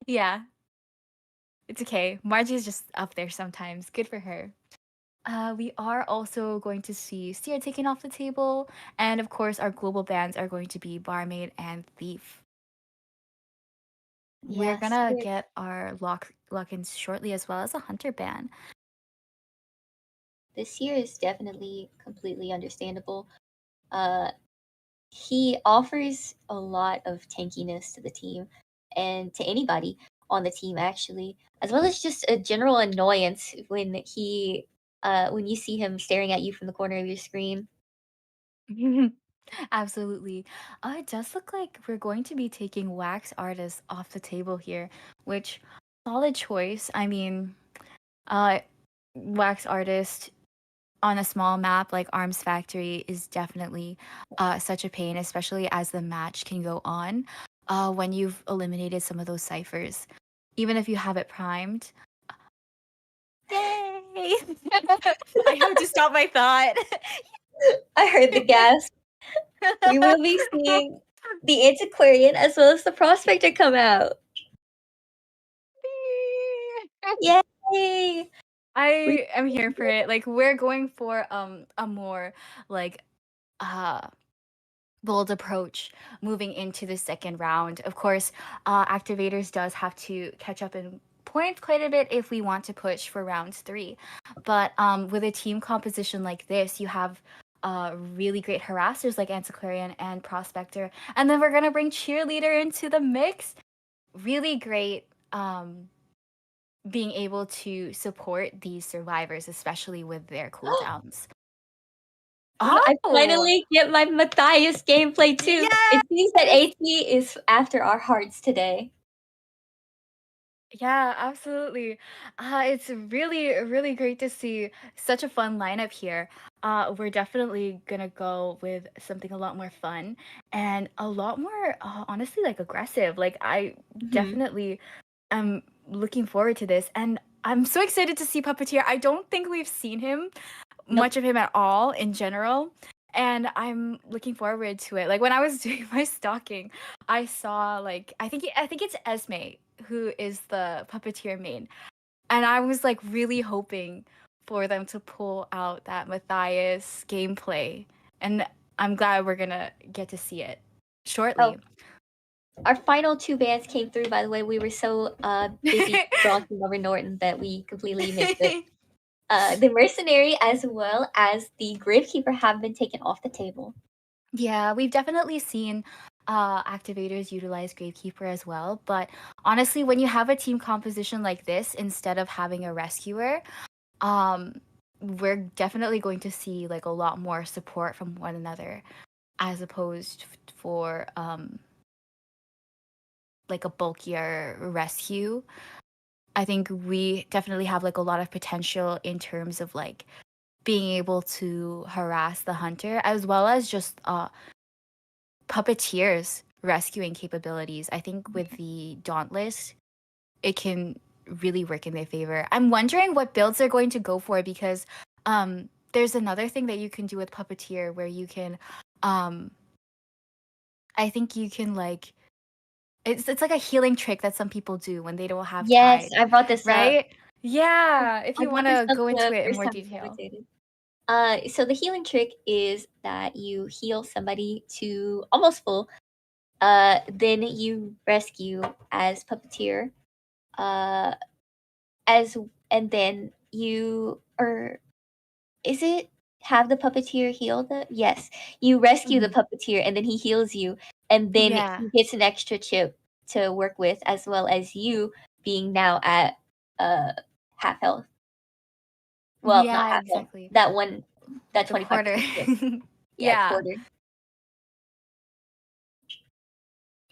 Speaker 4: Yeah, it's okay. Margie's just up there sometimes. Good for her. We are also going to see Steer taken off the table, and of course, our global bans are going to be Barmaid and Thief. We're
Speaker 2: Yes,
Speaker 4: gonna get our lock-ins shortly, as well as a Hunter ban.
Speaker 2: this year is definitely completely understandable. He offers a lot of tankiness to the team and to anybody on the team actually, as well as just a general annoyance when when you see him staring at you from the corner of your screen.
Speaker 4: Absolutely. It does look like we're going to be taking Wax Artist off the table here, which solid choice. I mean, Wax Artist on a small map like Arms Factory is definitely such a pain, especially as the match can go on when you've eliminated some of those ciphers. Even if you have it primed. Yay! I have to stop my thought.
Speaker 2: I heard the gasp. We will be seeing the Antiquarian as well as the Prospector come out. Yay!
Speaker 4: I am here for it. Like we're going for a more like bold approach moving into the second round. Of course, Activators does have to catch up in points quite a bit if we want to push for round 3. But with a team composition like this, you have really great harassers like Antiquarian and Prospector. And then we're going to bring Cheerleader into the mix. Really great being able to support these survivors, especially with their cooldowns.
Speaker 2: I finally get my Matthias gameplay too.
Speaker 4: Yes!
Speaker 2: It seems that AT is after our hearts today.
Speaker 4: Yeah, absolutely. It's really, really great to see such a fun lineup here. We're definitely gonna go with something a lot more fun and a lot more, honestly, like aggressive. Like I definitely am looking forward to this, and I'm so excited to see Puppeteer. I don't think we've seen him much of him at all in general, and I'm looking forward to it. Like when I was doing my stalking, I saw like I think it's Esme who is the Puppeteer main, and I was like really hoping for them to pull out that Matthias gameplay, and I'm glad we're gonna get to see it shortly.
Speaker 2: Our final 2 bans came through, by the way. We were so busy talking over Norton that we completely missed it. The Mercenary as well as the Gravekeeper have been taken off the table.
Speaker 4: Yeah, we've definitely seen activators utilize Gravekeeper as well. But honestly, when you have a team composition like this, instead of having a rescuer, we're definitely going to see like a lot more support from one another, as opposed for like a bulkier rescue. I think we definitely have like a lot of potential in terms of like being able to harass the hunter, as well as just Puppeteer's rescuing capabilities. I think with the Dauntless, it can really work in their favor. I'm wondering what builds they're going to go for, because there's another thing that you can do with Puppeteer where you can I think you can like it's like a healing trick that some people do when they don't have
Speaker 2: Yes,
Speaker 4: tide,
Speaker 2: I brought this up.
Speaker 4: right? Yeah, if
Speaker 2: I
Speaker 4: you
Speaker 2: want
Speaker 4: want
Speaker 2: this
Speaker 4: to
Speaker 2: up
Speaker 4: go into
Speaker 2: to
Speaker 4: it in
Speaker 2: first
Speaker 4: more
Speaker 2: time
Speaker 4: detail.
Speaker 2: commentated. So the healing trick is that you heal somebody to almost full. Then you rescue as puppeteer. Uh, and then you is it have the puppeteer heal the yes you rescue the puppeteer and then he heals you and then
Speaker 4: Yeah.
Speaker 2: he gets an extra chip to work with as well as you being now at half health. Well, not
Speaker 4: Yeah,
Speaker 2: half health.
Speaker 4: exactly.
Speaker 2: That one, that
Speaker 4: The
Speaker 2: 25%
Speaker 4: quarter.
Speaker 2: chip. Yeah,
Speaker 4: Yeah.
Speaker 2: quarter.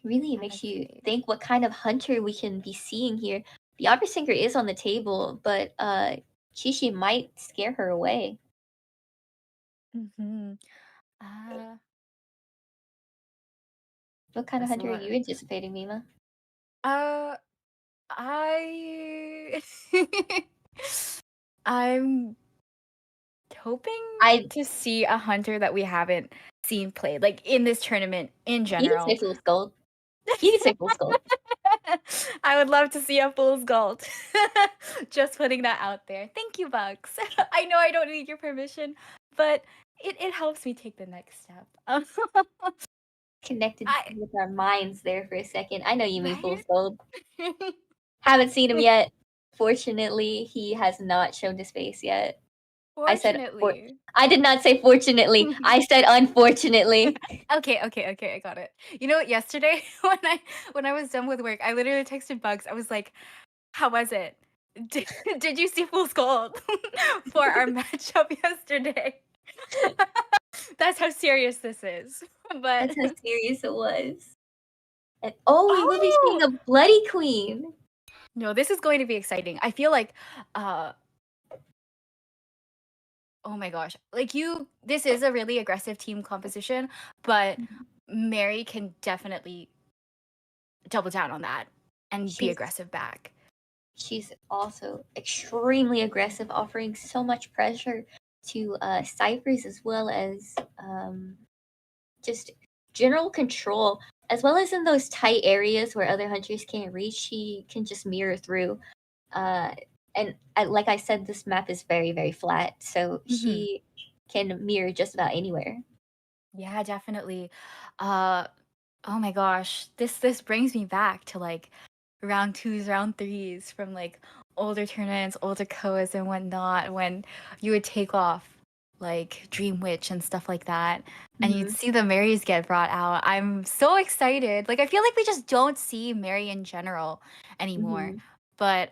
Speaker 2: Really
Speaker 4: Yeah,
Speaker 2: makes
Speaker 4: that's
Speaker 2: you
Speaker 4: great.
Speaker 2: think what kind of hunter we can be seeing here. The opera singer is on the table, but Chishi might scare her away.
Speaker 4: Mm-hmm. Uh,
Speaker 2: What kind of
Speaker 4: that's a
Speaker 2: hunter are
Speaker 4: lot.
Speaker 2: you anticipating, Mima?
Speaker 4: I I'm hoping
Speaker 2: I
Speaker 4: to see a hunter that we haven't seen played, like in this tournament in
Speaker 2: You can say
Speaker 4: general.
Speaker 2: fool's gold. You can say fool's gold.
Speaker 4: I would love to see a fool's gold. Just putting that out there. Thank you, Bugs. I know I don't need your permission, but it helps me take the next step.
Speaker 2: Connected
Speaker 4: I
Speaker 2: with our minds there for a second. I know you mean fool's
Speaker 4: right?
Speaker 2: gold. Haven't seen him yet. Fortunately, he has not shown his face yet.
Speaker 4: Fortunately.
Speaker 2: I did not say fortunately. I said unfortunately.
Speaker 4: Okay, I got it. You know, yesterday when I was done with work, I literally texted Bugs. I was like, "How was it? Did you see Fool's Gold for our matchup yesterday?" That's how serious this is. But
Speaker 2: That's how serious it was. And we will be seeing
Speaker 4: oh
Speaker 2: a bloody queen.
Speaker 4: no, this is going to be exciting. I feel like, oh my gosh, like this is a really aggressive team composition, but Mary can definitely double down on that and be
Speaker 2: She's
Speaker 4: aggressive back.
Speaker 2: she's also extremely aggressive, offering so much pressure to ciphers as well as just general control, as well as in those tight areas where other hunters can't reach. She can just mirror through. Like I said, this map is very, very flat, so she can mirror just about anywhere.
Speaker 4: Yeah, definitely. Oh my gosh, this brings me back to like round twos, round threes from like older tournaments, older coas and whatnot, when you would take off like Dream Witch and stuff like that, and you'd see the Marys get brought out. I'm so excited. Like I feel like we just don't see Mary in general anymore. But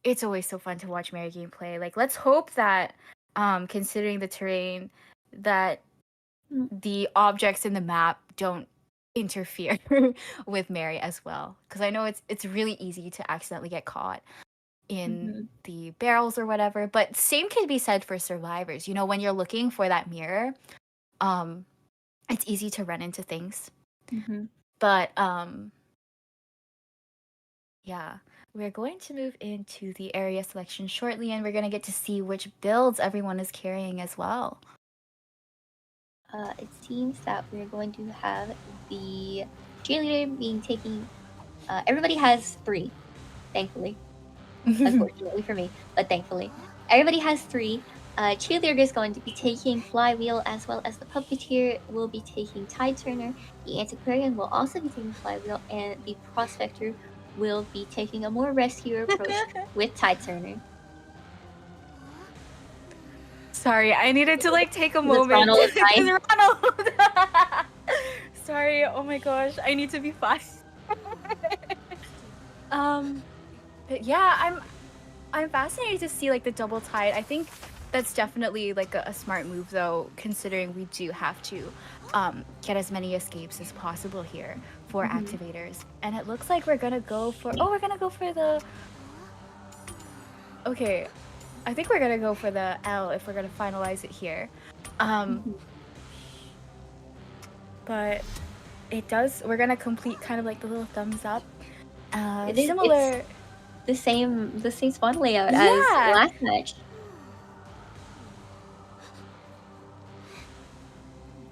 Speaker 4: it's always so fun to watch Mary gameplay. Like let's hope that considering the terrain that the objects in the map don't interfere with Mary as well, because I know it's really easy to accidentally get caught in the barrels or whatever, but same can be said for survivors. You know, when you're looking for that mirror, it's easy to run into things. But yeah, we're going to move into the area selection shortly, and we're going to get to see which builds everyone is carrying as well.
Speaker 2: It seems that we're going to have the cheerleader being taking. Everybody has 3, thankfully. Unfortunately for me, but thankfully. Everybody has 3. Cheerleader is going to be taking Flywheel, as well as the Puppeteer will be taking Tide Turner. The Antiquarian will also be taking Flywheel, and the Prospector will be taking a more rescuer approach with Tide Turner.
Speaker 4: Sorry, I needed to like take a
Speaker 2: Because
Speaker 4: moment.
Speaker 2: Ronald is dying.
Speaker 4: Ronald. Sorry. Oh my gosh, I need to be fast. But yeah, I'm fascinated to see like the double tide. I think that's definitely like a smart move though, considering we do have to get as many escapes as possible here for activators. And it looks like we're gonna go for the. Okay, I think we're gonna go for the L if we're gonna finalize it here. But it does. We're gonna complete kind of like the little thumbs up. Similar.
Speaker 2: It's the same spawn layout
Speaker 4: Yeah.
Speaker 2: as last match.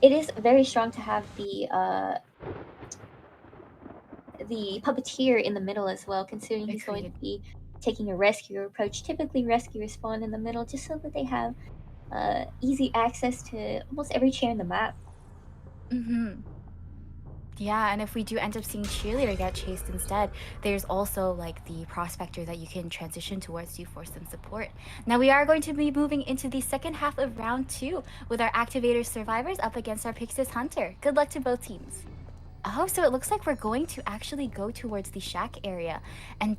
Speaker 2: It is very strong to have the the puppeteer in the middle as well, considering he's going to be taking a rescue approach. Typically, rescuers spawn in the middle just so that they have easy access to almost every chair in the map.
Speaker 4: Mm-hmm. Yeah, and if we do end up seeing cheerleader get chased instead, there's also like the prospector that you can transition towards to force some support. Now we are going to be moving into the second half of round 2 with our activator survivors up against our Pixis Hunter. Good luck to both teams. Oh, so it looks like we're going to actually go towards the shack area and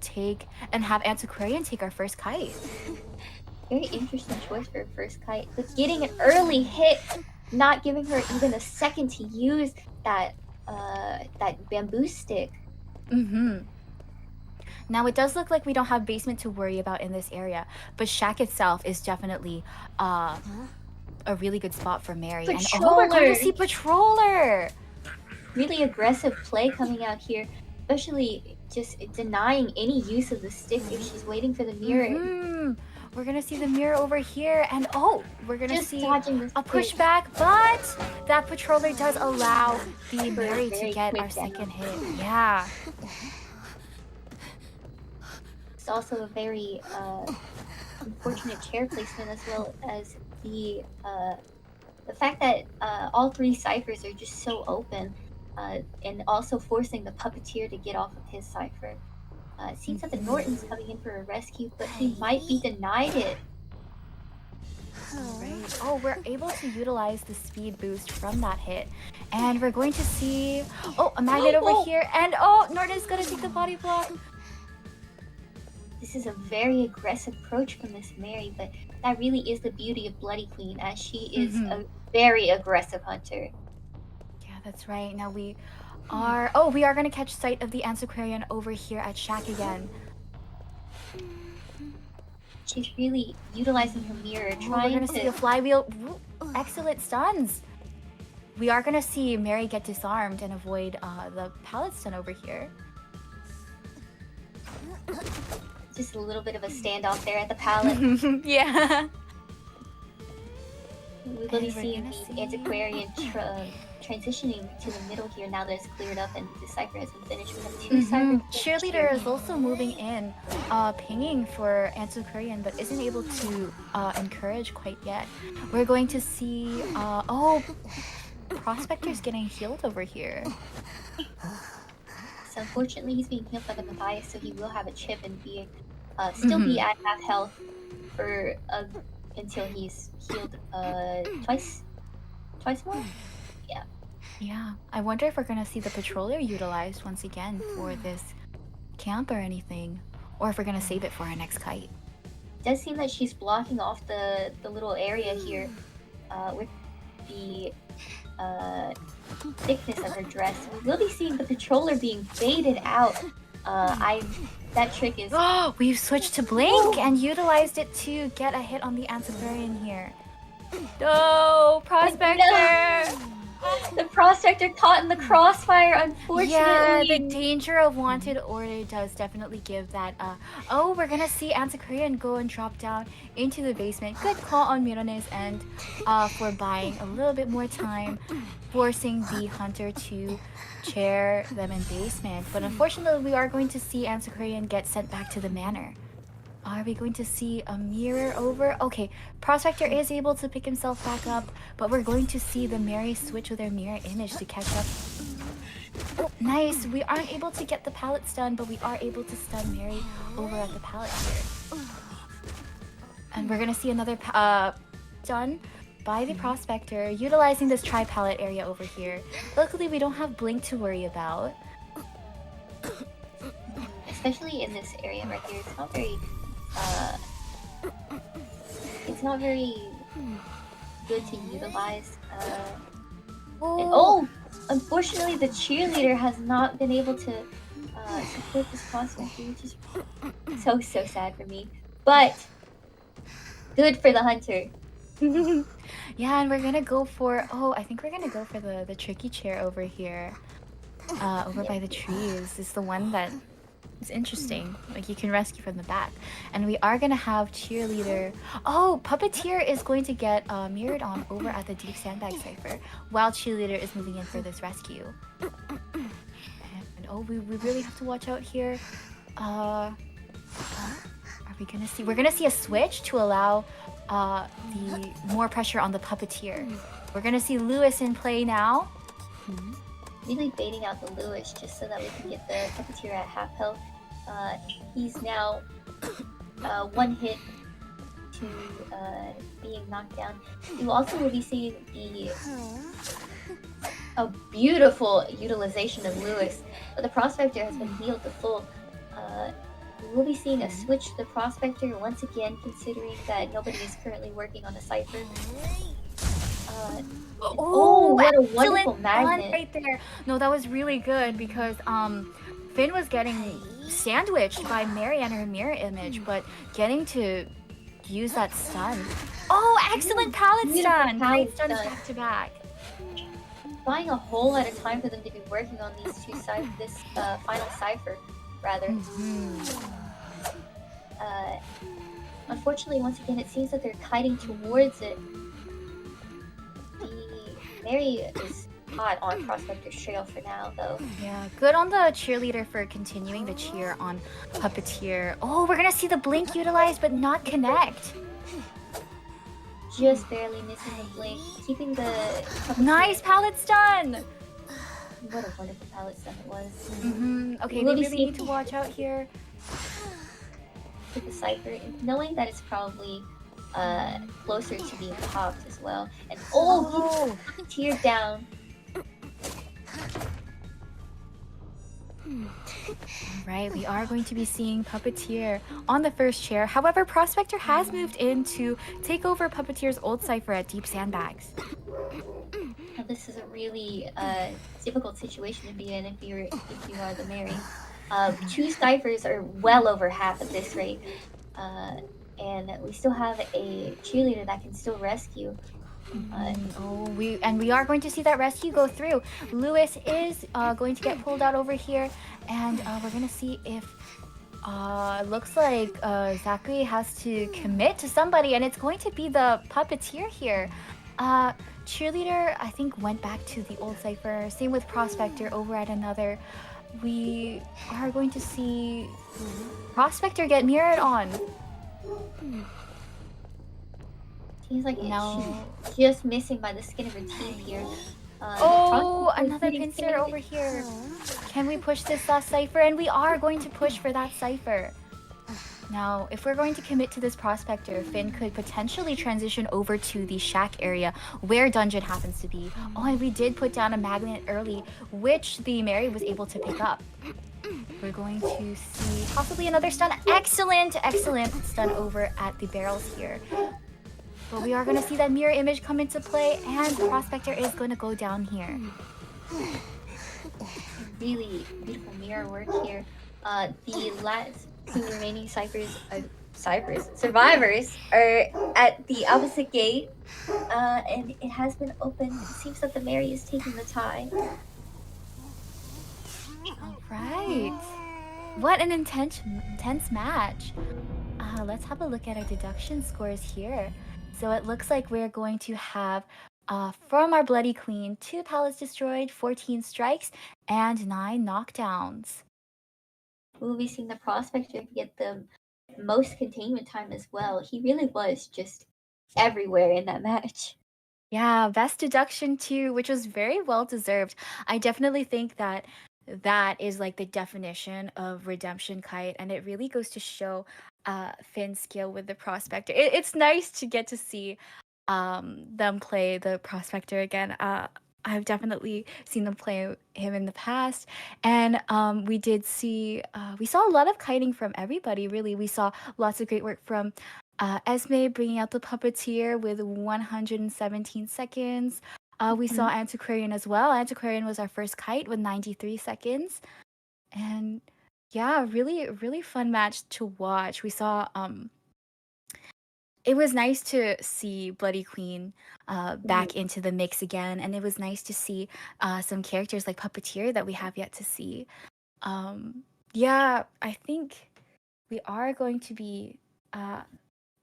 Speaker 4: have Antiquarian take our first kite.
Speaker 2: Very interesting choice for a first kite, but getting an early hit, not giving her even a second to use that bamboo stick.
Speaker 4: Mm-hmm. Now it does look like we don't have basement to worry about in this area, but shack itself is definitely a really good spot for Mary. And oh, we're going to see Patroller!
Speaker 2: Really aggressive play coming out here, especially just denying any use of the stick if she's waiting for the mirror.
Speaker 4: Mm-hmm. We're gonna see the mirror over here, and oh, we're gonna
Speaker 2: Just
Speaker 4: see
Speaker 2: dodging the
Speaker 4: a
Speaker 2: stick.
Speaker 4: pushback, but that Patroller does allow the
Speaker 2: For a
Speaker 4: Mary to
Speaker 2: very
Speaker 4: get
Speaker 2: quick
Speaker 4: our
Speaker 2: down.
Speaker 4: second hit. Yeah.
Speaker 2: It's also a very unfortunate chair placement, as well as the fact that all three ciphers are just so open, and also forcing the puppeteer to get off of his cipher. It seems that the Norton's coming in for a rescue, but he might be denied it.
Speaker 4: Right. Oh, we're able to utilize the speed boost from that hit. And we're going to see, a magnet over here. And Norton is going to take the body block.
Speaker 2: This is a very aggressive approach from Miss Mary, but that really is the beauty of Bloody Queen, as she is a very aggressive hunter.
Speaker 4: Yeah, that's right. Now we are going to catch sight of the Antiquarian over here at shack again.
Speaker 2: She's really utilizing her mirror,
Speaker 4: We're
Speaker 2: trying
Speaker 4: going to see a flywheel. Ooh, excellent stuns. We are going to see Mary get disarmed and avoid the pallet stun over here.
Speaker 2: Just a little bit of a standoff there at the pallet.
Speaker 4: Yeah.
Speaker 2: We will be seeing the Antiquarian transitioning to the middle here now that it's cleared up and the cipher has been finished. We have two ciphers.
Speaker 4: Cheerleader is also moving in, pinging for Antiquarian, but isn't able to encourage quite yet. We're going to see, Prospector's getting healed over here.
Speaker 2: So unfortunately, he's being healed by the Matthias, so he will have a chip and be still be at half health for until he's healed twice more.
Speaker 4: Yeah, I wonder if we're gonna see the Patroller utilized once again for this camp or anything, or if we're gonna save it for our next kite.
Speaker 2: It does seem that she's blocking off the little area here with the thickness of her dress. We will be seeing the Patroller being baited out. That trick is...
Speaker 4: Oh, we've switched to Blink and utilized it to get a hit on the Antiquarian here. No, Prospector!
Speaker 2: No. The Prospector caught in the crossfire, unfortunately.
Speaker 4: Yeah, the danger of wanted order does definitely give that. We're gonna see Antiquarian go and drop down into the basement. Good call on Mirone's end for buying a little bit more time, forcing the hunter to chair them in basement. But unfortunately, we are going to see Antiquarian get sent back to the manor. Are we going to see a mirror over? Okay, Prospector is able to pick himself back up, but we're going to see the Mary switch with their mirror image to catch up. Oh, nice. We aren't able to get the pallet stun, but we are able to stun Mary over at the pallet here. And we're going to see another stun by the Prospector, utilizing this tri-pallet area over here. Luckily, we don't have Blink to worry about.
Speaker 2: Especially in this area right here, it's not very good to utilize. Unfortunately, the cheerleader has not been able to support this Prospector, which is so sad for me. But good for the hunter.
Speaker 4: Yeah, and we're gonna go for I think we're gonna go for the tricky chair over here, over by the trees. It's the one that is interesting. Like you can rescue from the back, and we are gonna have cheerleader. Puppeteer is going to get mirrored on over at the deep sandbag cipher, while cheerleader is moving in for this rescue. And Oh, we really have to watch out here. Are we gonna see? We're gonna see a switch to allow the more pressure on the puppeteer. We're gonna see Lewis in play now.
Speaker 2: Really baiting out the Lewis just so that we can get the puppeteer at half health. He's now one hit to being knocked down. You also will be seeing a beautiful utilization of Lewis, but the Prospector has been healed to full. We will be seeing a switch to the Prospector once again, considering that nobody is currently working on a Cypher. What a wonderful
Speaker 4: Excellent
Speaker 2: magnet.
Speaker 4: right there. No, that was really good because Finn was getting sandwiched by Mary and her mirror image, but getting to use that stun. Oh, excellent pallet stun! Great stuns back to back.
Speaker 2: Buying a whole lot of time for them to be working on these this final cipher, rather. Unfortunately, once again, it seems that they're kiting towards it. The Mary is hot on Prospector's trail for now, though.
Speaker 4: Yeah, good on the cheerleader for continuing the cheer on Puppeteer. Oh, we're gonna see the blink utilized, but not connect.
Speaker 2: Just barely missing the blink, keeping the
Speaker 4: nice pallet stun.
Speaker 2: What a wonderful pallet stun it was.
Speaker 4: Okay, we really need to watch out here.
Speaker 2: With the Cypher, knowing that it's probably closer to being popped as well. And Puppeteer down.
Speaker 4: Right, we are going to be seeing Puppeteer on the first chair. However, Prospector has moved in to take over Puppeteer's old cipher at Deep Sandbags.
Speaker 2: Now, this is a really difficult situation to be in if you are the Mary. 2 ciphers are well over half at this rate, and we still have a cheerleader that can still rescue.
Speaker 4: We are going to see that rescue go through. Lewis is going to get pulled out over here, and we're gonna see if looks like Zachary has to commit to somebody, and it's going to be the Puppeteer here. Cheerleader, I think, went back to the old cipher. Same with Prospector over at another. We are going to see Prospector get mirrored on.
Speaker 2: Seems like it's just missing by the skin of her teeth here.
Speaker 4: Another pincer over here. Can we push this last cipher? And we are going to push for that cipher. Now, if we're going to commit to this Prospector, Finn could potentially transition over to the shack area where dungeon happens to be. Oh, and we did put down a magnet early, which the Mary was able to pick up. We're going to see possibly another stun. Excellent stun over at the barrels here. But we are going to see that mirror image come into play, and the Prospector is going to go down here.
Speaker 2: Really beautiful mirror work here. The last 2 remaining survivors are at the opposite gate, and it has been opened. It seems that the Mary is taking the tie.
Speaker 4: All right. What an intense match. Let's have a look at our deduction scores here. So it looks like we're going to have, from our Bloody Queen, 2 pallets destroyed, 14 strikes, and 9 knockdowns.
Speaker 2: We'll be seeing the Prospector get the most containment time as well. He really was just everywhere in that match.
Speaker 4: Yeah, best deduction too, which was very well deserved. I definitely think that is like the definition of redemption kite, and it really goes to show Finn's skill with the Prospector. It's nice to get to see them play the Prospector again. I've definitely seen them play him in the past, and we saw a lot of kiting from everybody, really. We saw lots of great work from Esme bringing out the Puppeteer with 117 seconds. We saw Antiquarian as well. Antiquarian was our first kite with 93 seconds. And yeah, really, really fun match to watch. We saw it was nice to see Bloody Queen back into the mix again, and it was nice to see some characters like Puppeteer that we have yet to see. Yeah, I think we are going to be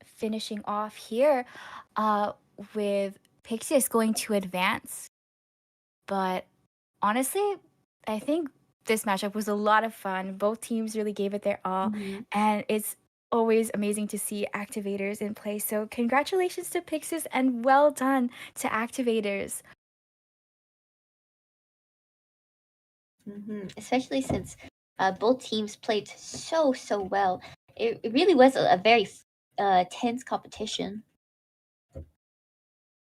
Speaker 4: finishing off here with Pixius going to advance. But honestly, I think this matchup was a lot of fun. Both teams really gave it their all, and it's always amazing to see activators in play. So congratulations to Pixis and well done to activators.
Speaker 2: Especially since both teams played so well. It really was a very tense competition.